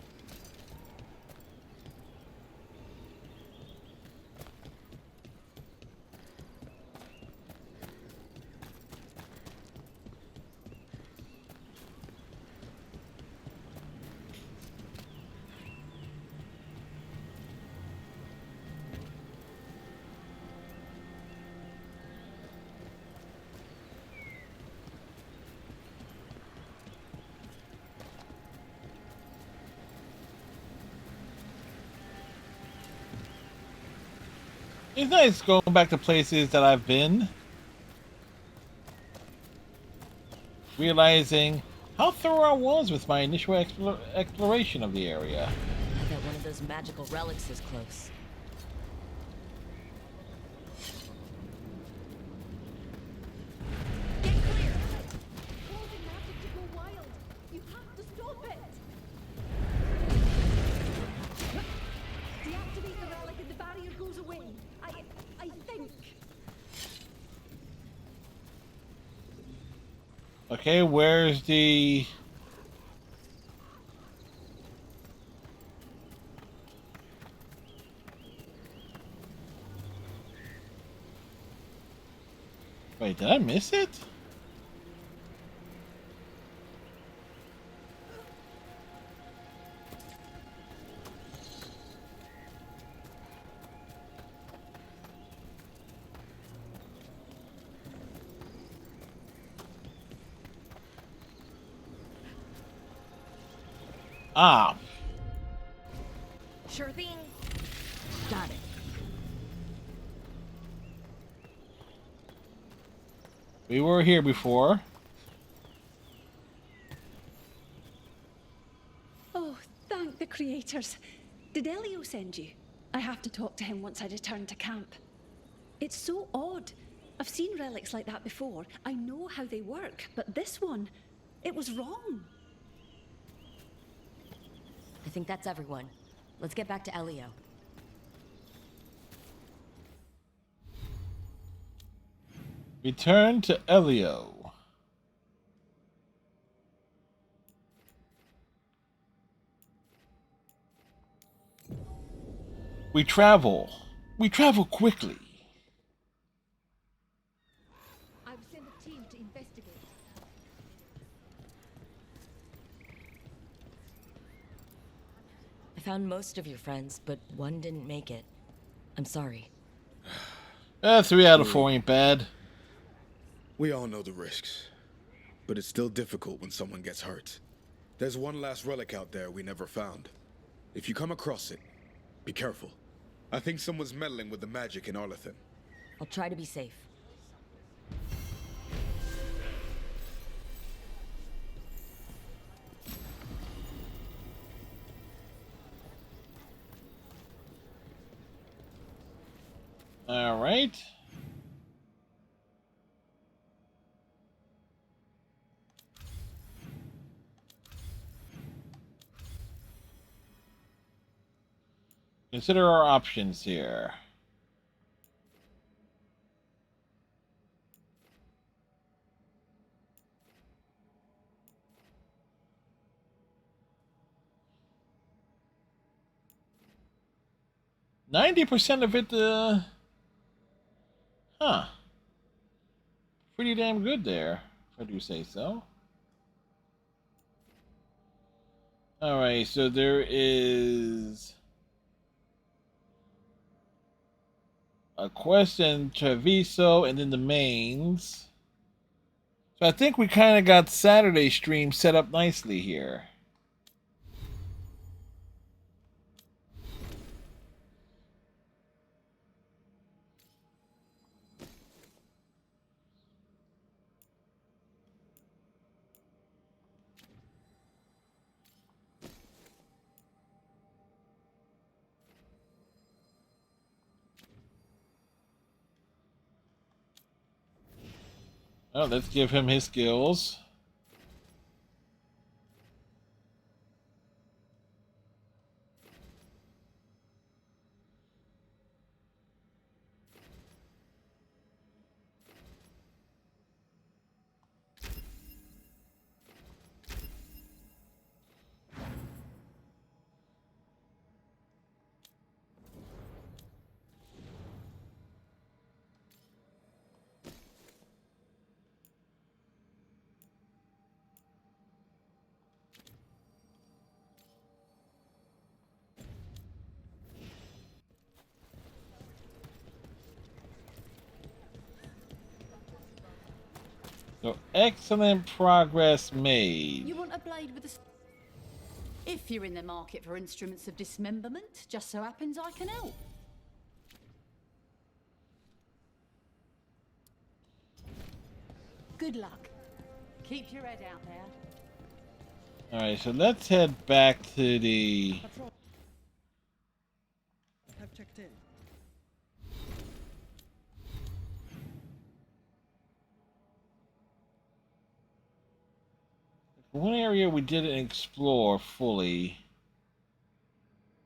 It's nice going back to places that I've been, realizing how thorough I was with my initial exploration of the area. I bet one of those magical relics is close. Deactivate the relic and the barrier goes away. I think. Okay, where's the... Wait, did I miss it? Ah. Sure thing. Got it. We were here before. Oh, thank the creators. Did Elio send you? I have to talk to him once I return to camp. It's so odd. I've seen relics like that before. I know how they work, but this one, it was wrong. I think that's everyone. Let's get back to Elio. Return to Elio. We travel quickly. I've sent a team to investigate. I found most of your friends, but one didn't make it. I'm sorry. 3 out of 4 ain't bad. We all know the risks, but it's still difficult when someone gets hurt. There's one last relic out there we never found. If you come across it, be careful. I think someone's meddling with the magic in Arlethan. I'll try to be safe. All right. Consider our options here. %90 of it, pretty damn good there, if I do say so. Alright, so there is a quest in Treviso and then the mains. So I think we kind of got Saturday stream set up nicely here. Oh, let's give him his skills. So excellent progress made. You want a blade with a... If you're in the market for instruments of dismemberment, just so happens I can help. Good luck. Keep your head out there. Alright, so let's head back to the... Have checked in. One area we didn't explore fully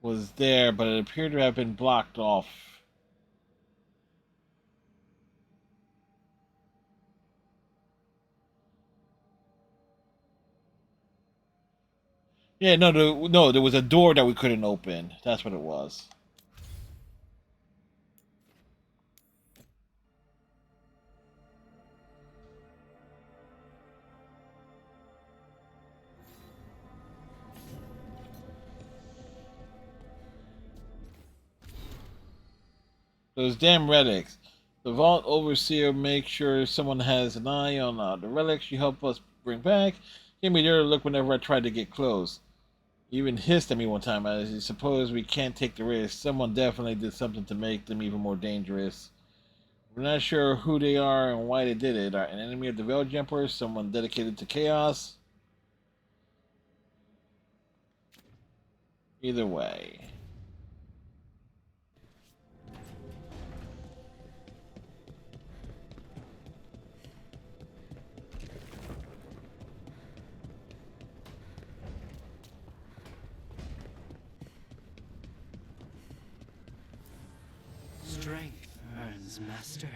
was there, but it appeared to have been blocked off. Yeah, no, there was a door that we couldn't open. That's what it was. Those damn relics. The Vault Overseer makes sure someone has an eye on the relics you help us bring back. Gave me there to look whenever I tried to get close. He even hissed at me one time. I suppose we can't take the risk. Someone definitely did something to make them even more dangerous. We're not sure who they are and why they did it. Are an enemy of the Veil Jumpers? Someone dedicated to chaos? Either way. Strength earns mastery.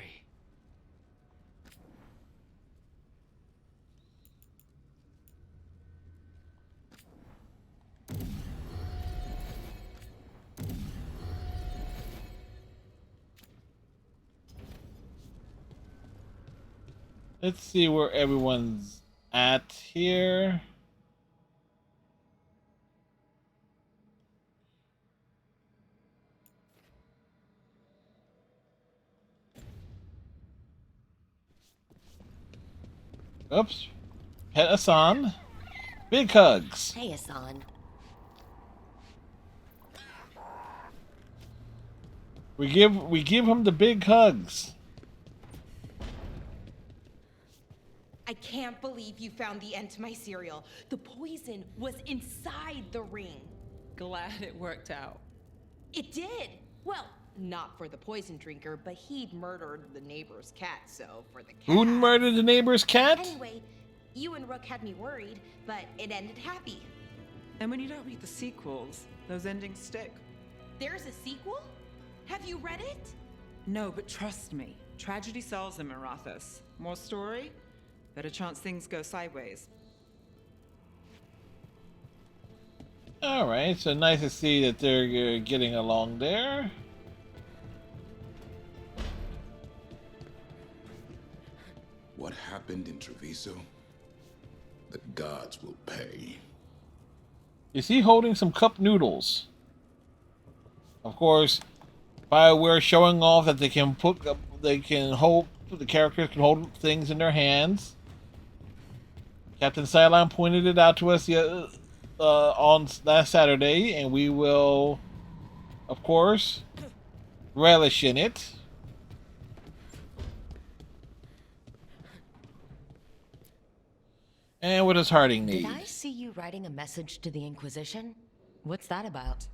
Let's see where everyone's at here. Oops. Pet Hassan. Big hugs. Hey, Hassan. We give him the big hugs. I can't believe you found the end to my cereal. The poison was inside the ring. Glad it worked out. It did. Well, not for the poison drinker, but he'd murdered the neighbor's cat, so for the cat... Who murdered the neighbor's cat? Anyway, you and Rook had me worried, but it ended happy. And when you don't read the sequels, those endings stick. There's a sequel? Have you read it? No, but trust me. Tragedy sells in Marathas. More story? Better chance things go sideways. Alright, so nice to see that they're getting along there. What happened in Treviso? The gods will pay. Is he holding some cup noodles? Of course, BioWare showing off that the characters can hold things in their hands. Captain Cylon pointed it out to us on last Saturday, and we will, of course, relish in it. And what does Harding need? Did I see you writing a message to the Inquisition? What's that about?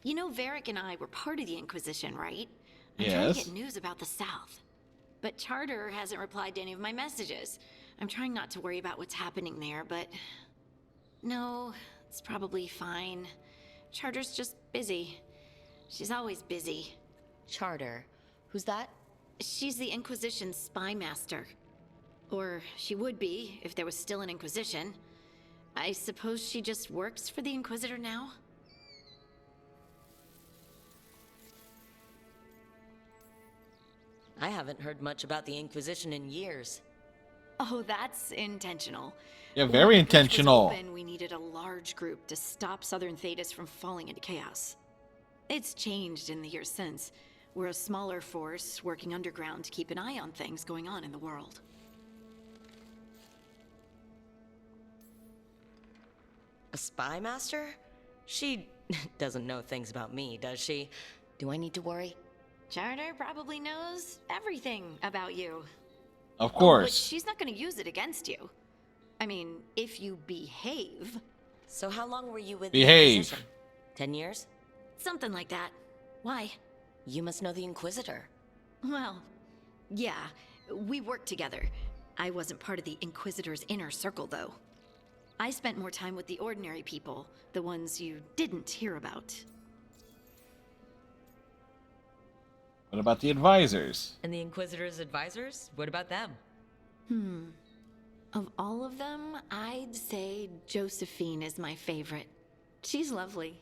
You know, Varric and I were part of the Inquisition, right? I'm trying to get news about the South. But Charter hasn't replied to any of my messages. I'm trying not to worry about what's happening there, but... No, it's probably fine. Charter's just busy. She's always busy. Charter? Who's that? She's the Inquisition's spy master. Or she would be, if there was still an Inquisition. I suppose she just works for the Inquisitor now? I haven't heard much about the Inquisition in years. Oh, that's intentional. Yeah, very intentional. When we needed a large group to stop Southern Thetis from falling into chaos. It's changed in the years since. We're a smaller force working underground to keep an eye on things going on in the world. A spy master? She doesn't know things about me, does she? Do I need to worry? Charter probably knows everything about you. Of course. But she's not going to use it against you. I mean, if you behave. So how long were you with Behave. the Inquisition? 10 years? Something like that. Why? You must know the Inquisitor. Well, yeah, we worked together. I wasn't part of the Inquisitor's inner circle, though. I spent more time with the ordinary people, the ones you didn't hear about. What about the advisors? And the Inquisitor's advisors? What about them? Of all of them, I'd say Josephine is my favorite. She's lovely.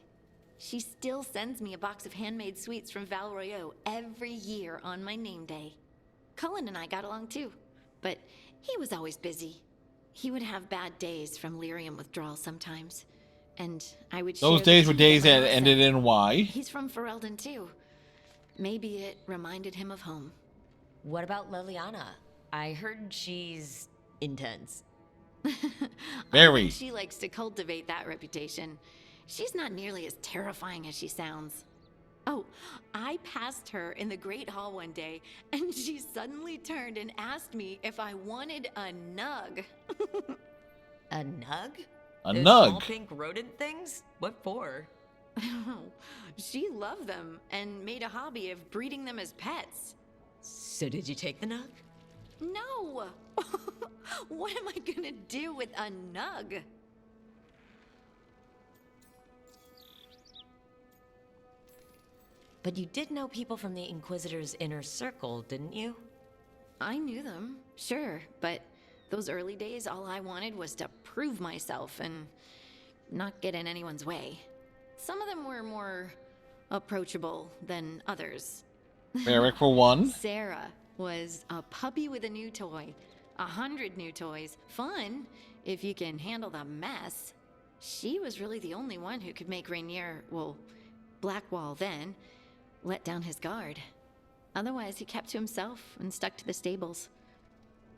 She still sends me a box of handmade sweets from Val Royeaux every year on my name day. Cullen and I got along too, but he was always busy. He would have bad days from lyrium withdrawal sometimes, and I would share Those days were days that ended in Y. He's from Ferelden too. Maybe it reminded him of home. What about Liliana? I heard she's intense. Very. She likes to cultivate that reputation. She's not nearly as terrifying as she sounds. Oh, I passed her in the Great Hall one day, and she suddenly turned and asked me if I wanted a nug. A nug? A Those nug? Small pink rodent things? What for? She loved them and made a hobby of breeding them as pets. So did you take the nug? No! What am I gonna do with a nug? But you did know people from the Inquisitor's inner circle, didn't you? I knew them, sure, but those early days, all I wanted was to prove myself and not get in anyone's way. Some of them were more approachable than others. Varric for one. Sarah was a puppy with a new toy. 100 new toys. Fun, if you can handle the mess. She was really the only one who could make Rainier, well, Blackwall then, let down his guard. Otherwise, he kept to himself and stuck to the stables.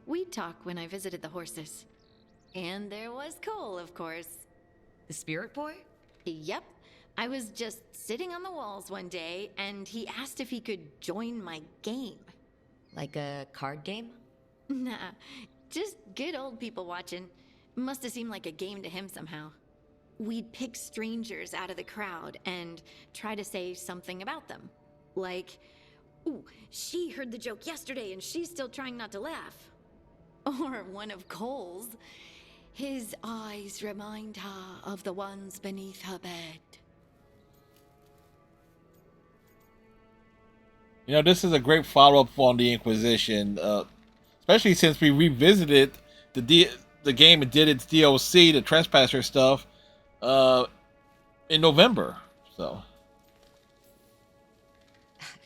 We'd talk when I visited the horses. And there was Cole, of course. The spirit boy? Yep. I was just sitting on the walls one day, and he asked if he could join my game. Like a card game? Nah, just good old people watching. Must have seemed like a game to him somehow. We'd pick strangers out of the crowd and try to say something about them. Like, ooh, she heard the joke yesterday and she's still trying not to laugh. Or one of Cole's. His eyes remind her of the ones beneath her bed. You know, this is a great follow-up on the Inquisition, especially since we revisited the game and did its DLC, the Trespasser stuff, in November. So,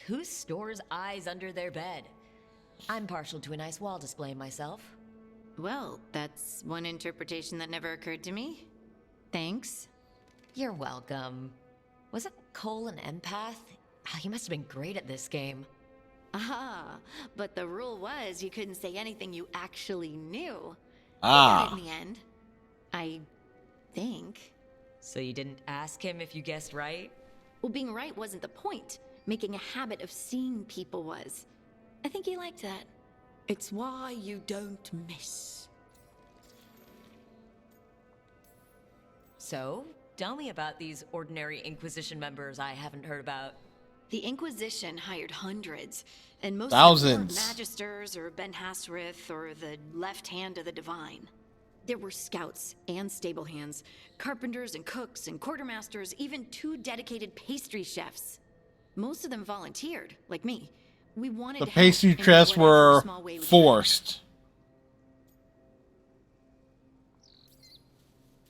Who stores eyes under their bed? I'm partial to a nice wall display myself. Well, that's one interpretation that never occurred to me. Thanks. You're welcome. Wasn't Cole an empath? He must have been great at this game. Ah, but the rule was you couldn't say anything you actually knew. Ah. In the end, I think. So you didn't ask him if you guessed right? Well, being right wasn't the point. Making a habit of seeing people was. I think he liked that. It's why you don't miss. So, tell me about these ordinary Inquisition members I haven't heard about. The Inquisition hired hundreds, and most Thousands. of them were Magisters or Ben Hasrith or the left hand of the Divine. There were scouts and stable hands, carpenters and cooks and quartermasters, even 2 dedicated pastry chefs. Most of them volunteered, like me. We wanted the to help pastry in chefs whatever were small way we could. forced.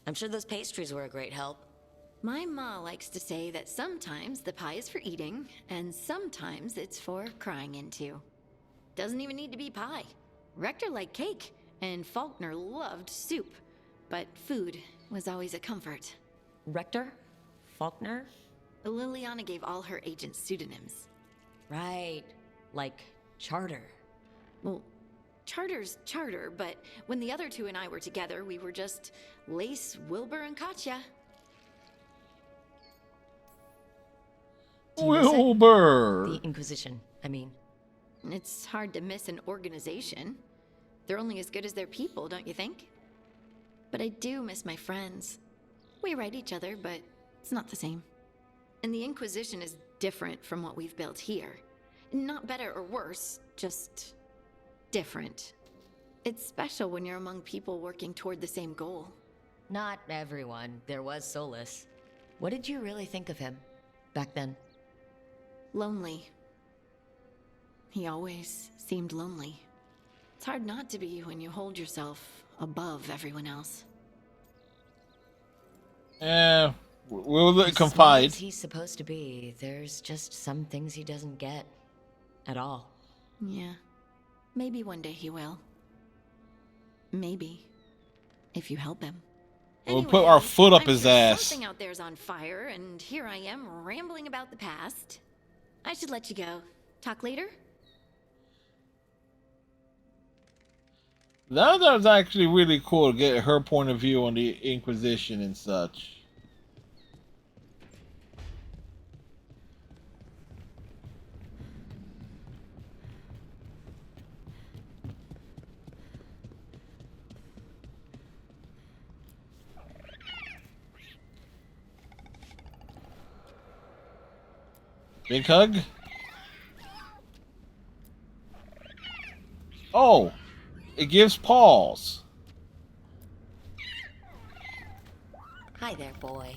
I'm sure those pastries were a great help. My ma likes to say that sometimes the pie is for eating, and sometimes it's for crying into. Doesn't even need to be pie. Rector liked cake, and Faulkner loved soup. But food was always a comfort. Rector? Faulkner? Liliana gave all her agents pseudonyms. Right. Like Charter. Well, Charter's Charter, but when the other 2 and I were together, we were just Lace, Wilbur, and Katya. Wilbur! The Inquisition, I mean. It's hard to miss an organization. They're only as good as their people, don't you think? But I do miss my friends. We write each other, but it's not the same. And the Inquisition is different from what we've built here. Not better or worse, just different. It's special when you're among people working toward the same goal. Not everyone. There was Solus. What did you really think of him back then? Lonely. He always seemed lonely. It's hard not to be when you hold yourself above everyone else. We'll As confide. smart as he's supposed to be, there's just some things he doesn't get. At all. Yeah. Maybe one day he will. Maybe. If you help him. We'll put our foot up his ass. Something out there's on fire, and here I am rambling about the past. I should let you go. Talk later? That was actually really cool to get her point of view on the Inquisition and such. Big hug. Oh, it gives paws. Hi there, boy.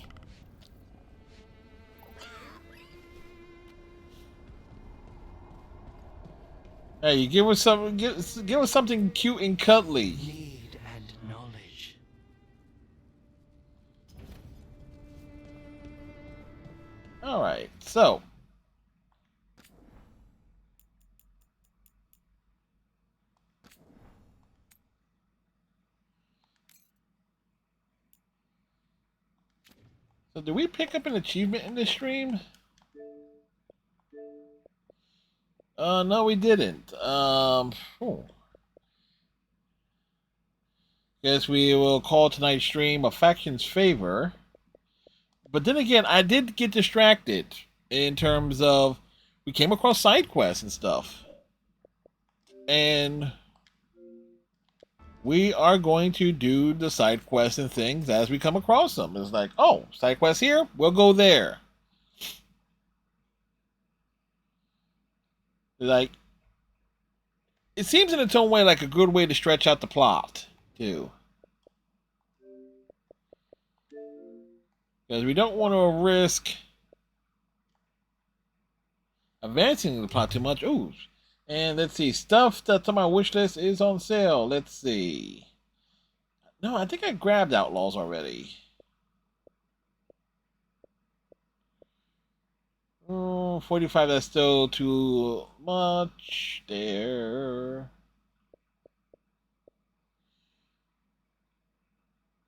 Hey, you give us some, give us something cute and cuddly. Need and knowledge. All right, so. So did we pick up an achievement in this stream? No, we didn't. Guess we will call tonight's stream a faction's favor. But then again, I did get distracted in terms of we came across side quests and stuff. And we are going to do the side quests and things as we come across them. It's like, oh, side quest here, we'll go there. Like, it seems in its own way like a good way to stretch out the plot, too. Because we don't want to risk advancing the plot too much. Ooh. And let's see. Stuff that's on my wish list is on sale. Let's see. No, I think I grabbed Outlaws already. 45, that's still too much there.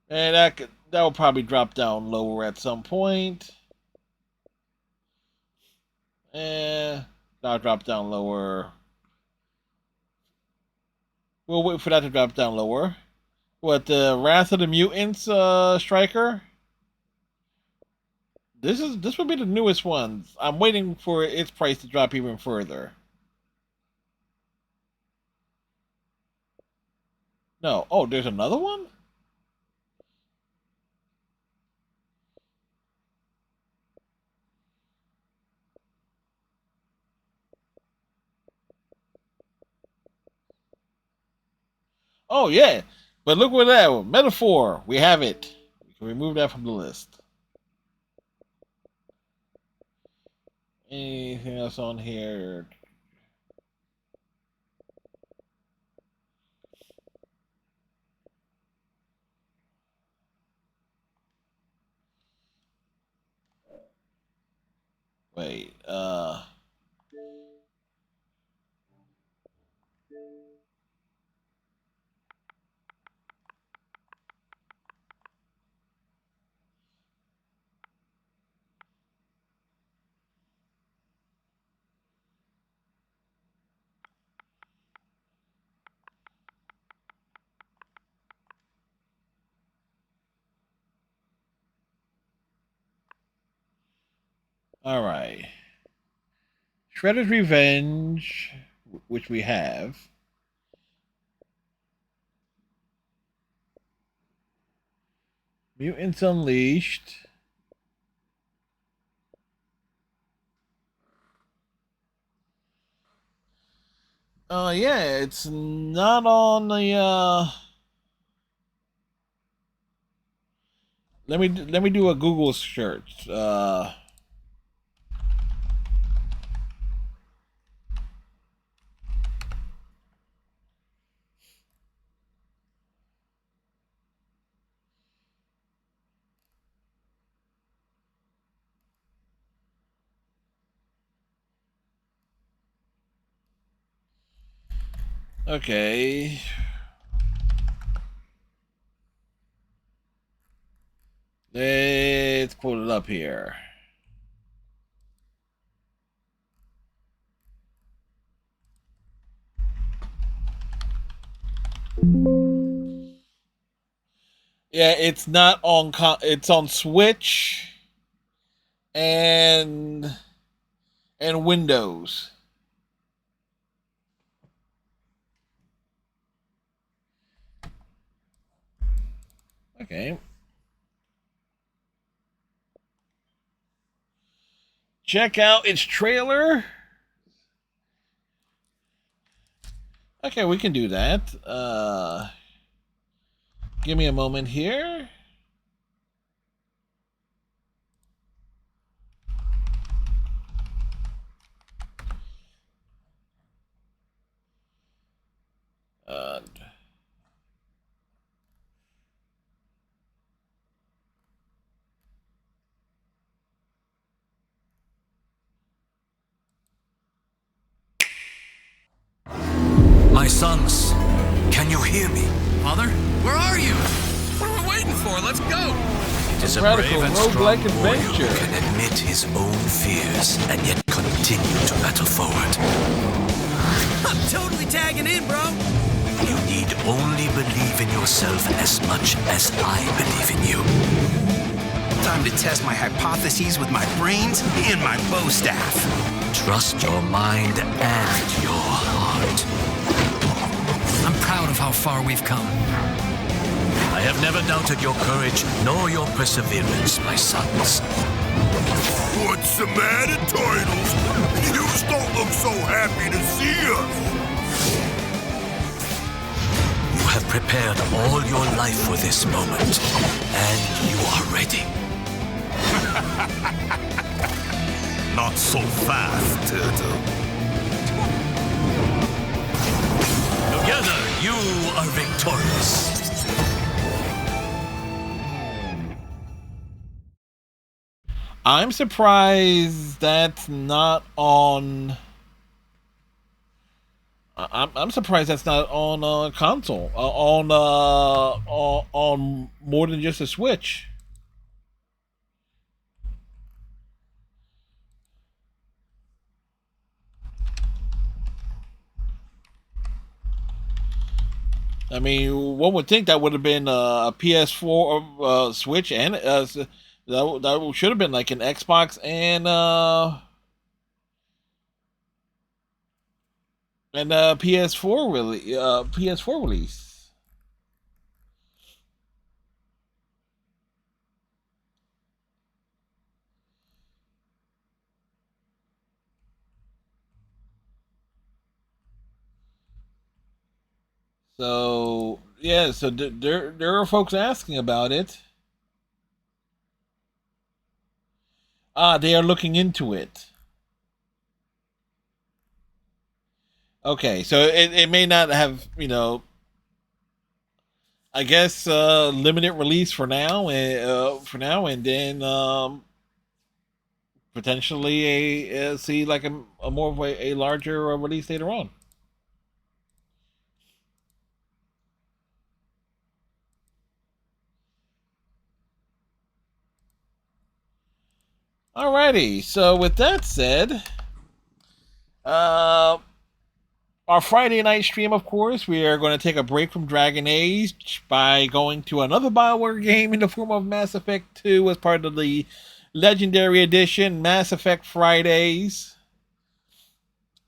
And that will probably drop down lower at some point. That'll drop down lower. We'll wait for that to drop down lower. What, the Wrath of the Mutants striker? This would be the newest one. I'm waiting for its price to drop even further. No. Oh, there's another one? Oh, yeah. But look what that Metaphor. We have it. We can remove that from the list. Anything else on here? Wait, all right. Shredder's Revenge, which we have. Mutants Unleashed. Yeah, it's not on the let me do a Google search. Okay. Let's pull it up here. Yeah, it's not on. It's on Switch and Windows. Okay. Check out its trailer. Okay, we can do that. Give me a moment here. My sons, can you hear me? Father, where are you? What are we waiting for? Let's go! It is a brave and strong warrior who can admit his own fears and yet continue to battle forward. I'm totally tagging in, bro! You need only believe in yourself as much as I believe in you. Time to test my hypotheses with my brains and my bow staff. Trust your mind and your heart. I'm proud of how far we've come. I have never doubted your courage nor your perseverance, my sons. What's the matter, Turtles? You don't look so happy to see us. You have prepared all your life for this moment, and you are ready. Not so fast, Turtle. Together, you are victorious. I'm surprised that's not on. I'm surprised that's not on console, on more than just a Switch. I mean, one would think that would have been a PS4, Switch, and that should have been like an Xbox and PS4 release. So yeah, so there are folks asking about it. They are looking into it. Okay, so it may not have, I guess limited release for now, and then potentially see like a more of a larger release later on. Alrighty, so with that said, our Friday night stream, of course, we are going to take a break from Dragon Age by going to another BioWare game in the form of Mass Effect 2 as part of the Legendary Edition Mass Effect Fridays.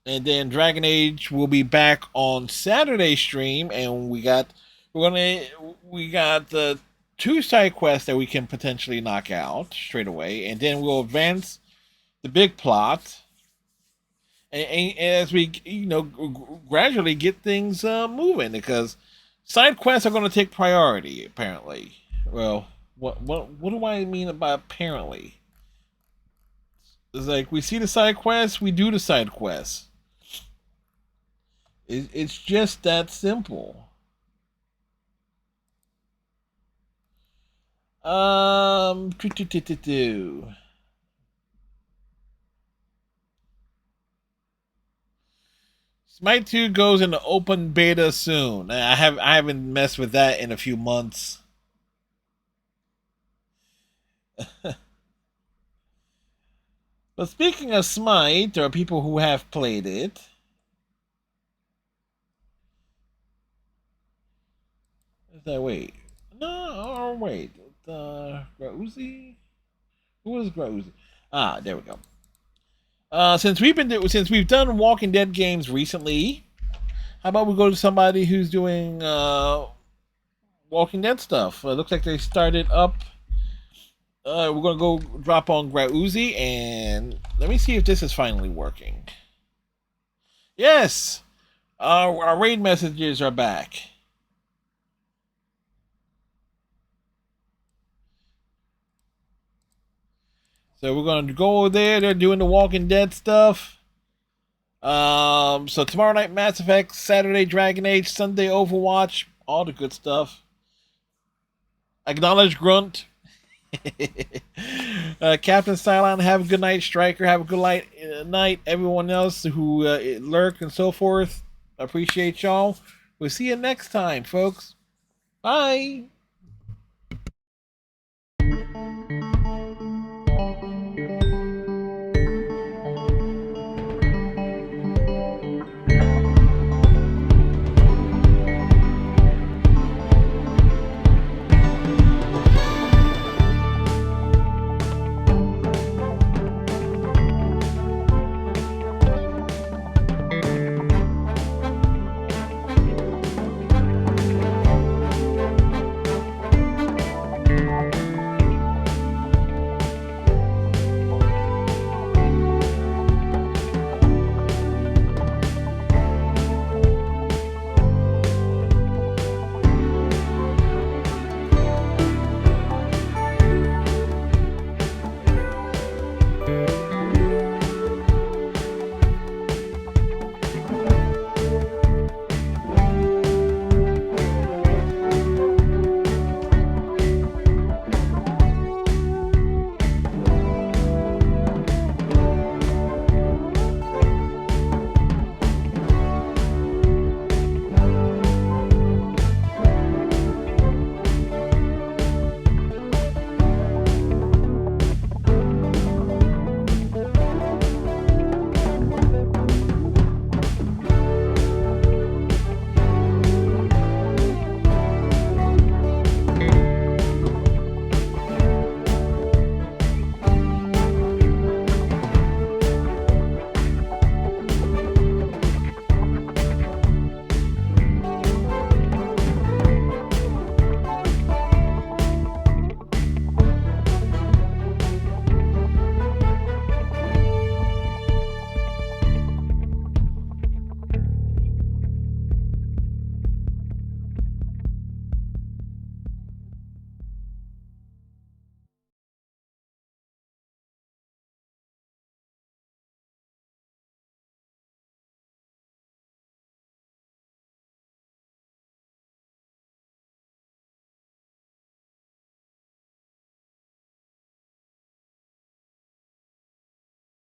And then Dragon Age will be back on Saturday stream, and we got the 2 side quests that we can potentially knock out straight away, and then we'll advance the big plot. And as we, gradually get things moving, because side quests are going to take priority, apparently. Well, what do I mean by apparently? It's like we see the side quests, we do the side quests. It's just that simple. Smite 2 goes into open beta soon. I haven't messed with that in a few months. But speaking of Smite, there are people who have played it. Wait. No, wait. Grauzi? Who was Grauzi? There we go. Since we've done Walking Dead games recently, how about we go to somebody who's doing Walking Dead stuff? Looks like they started up. We're gonna go drop on Grauzi, and let me see if this is finally working. Yes, our raid messages are back. So we're going to go over there. They're doing the Walking Dead stuff. So tomorrow night, Mass Effect. Saturday, Dragon Age. Sunday, Overwatch. All the good stuff. Acknowledge Grunt. Captain Cylon, have a good night. Striker, have a good night. Everyone else who lurk and so forth. Appreciate y'all. We'll see you next time, folks. Bye.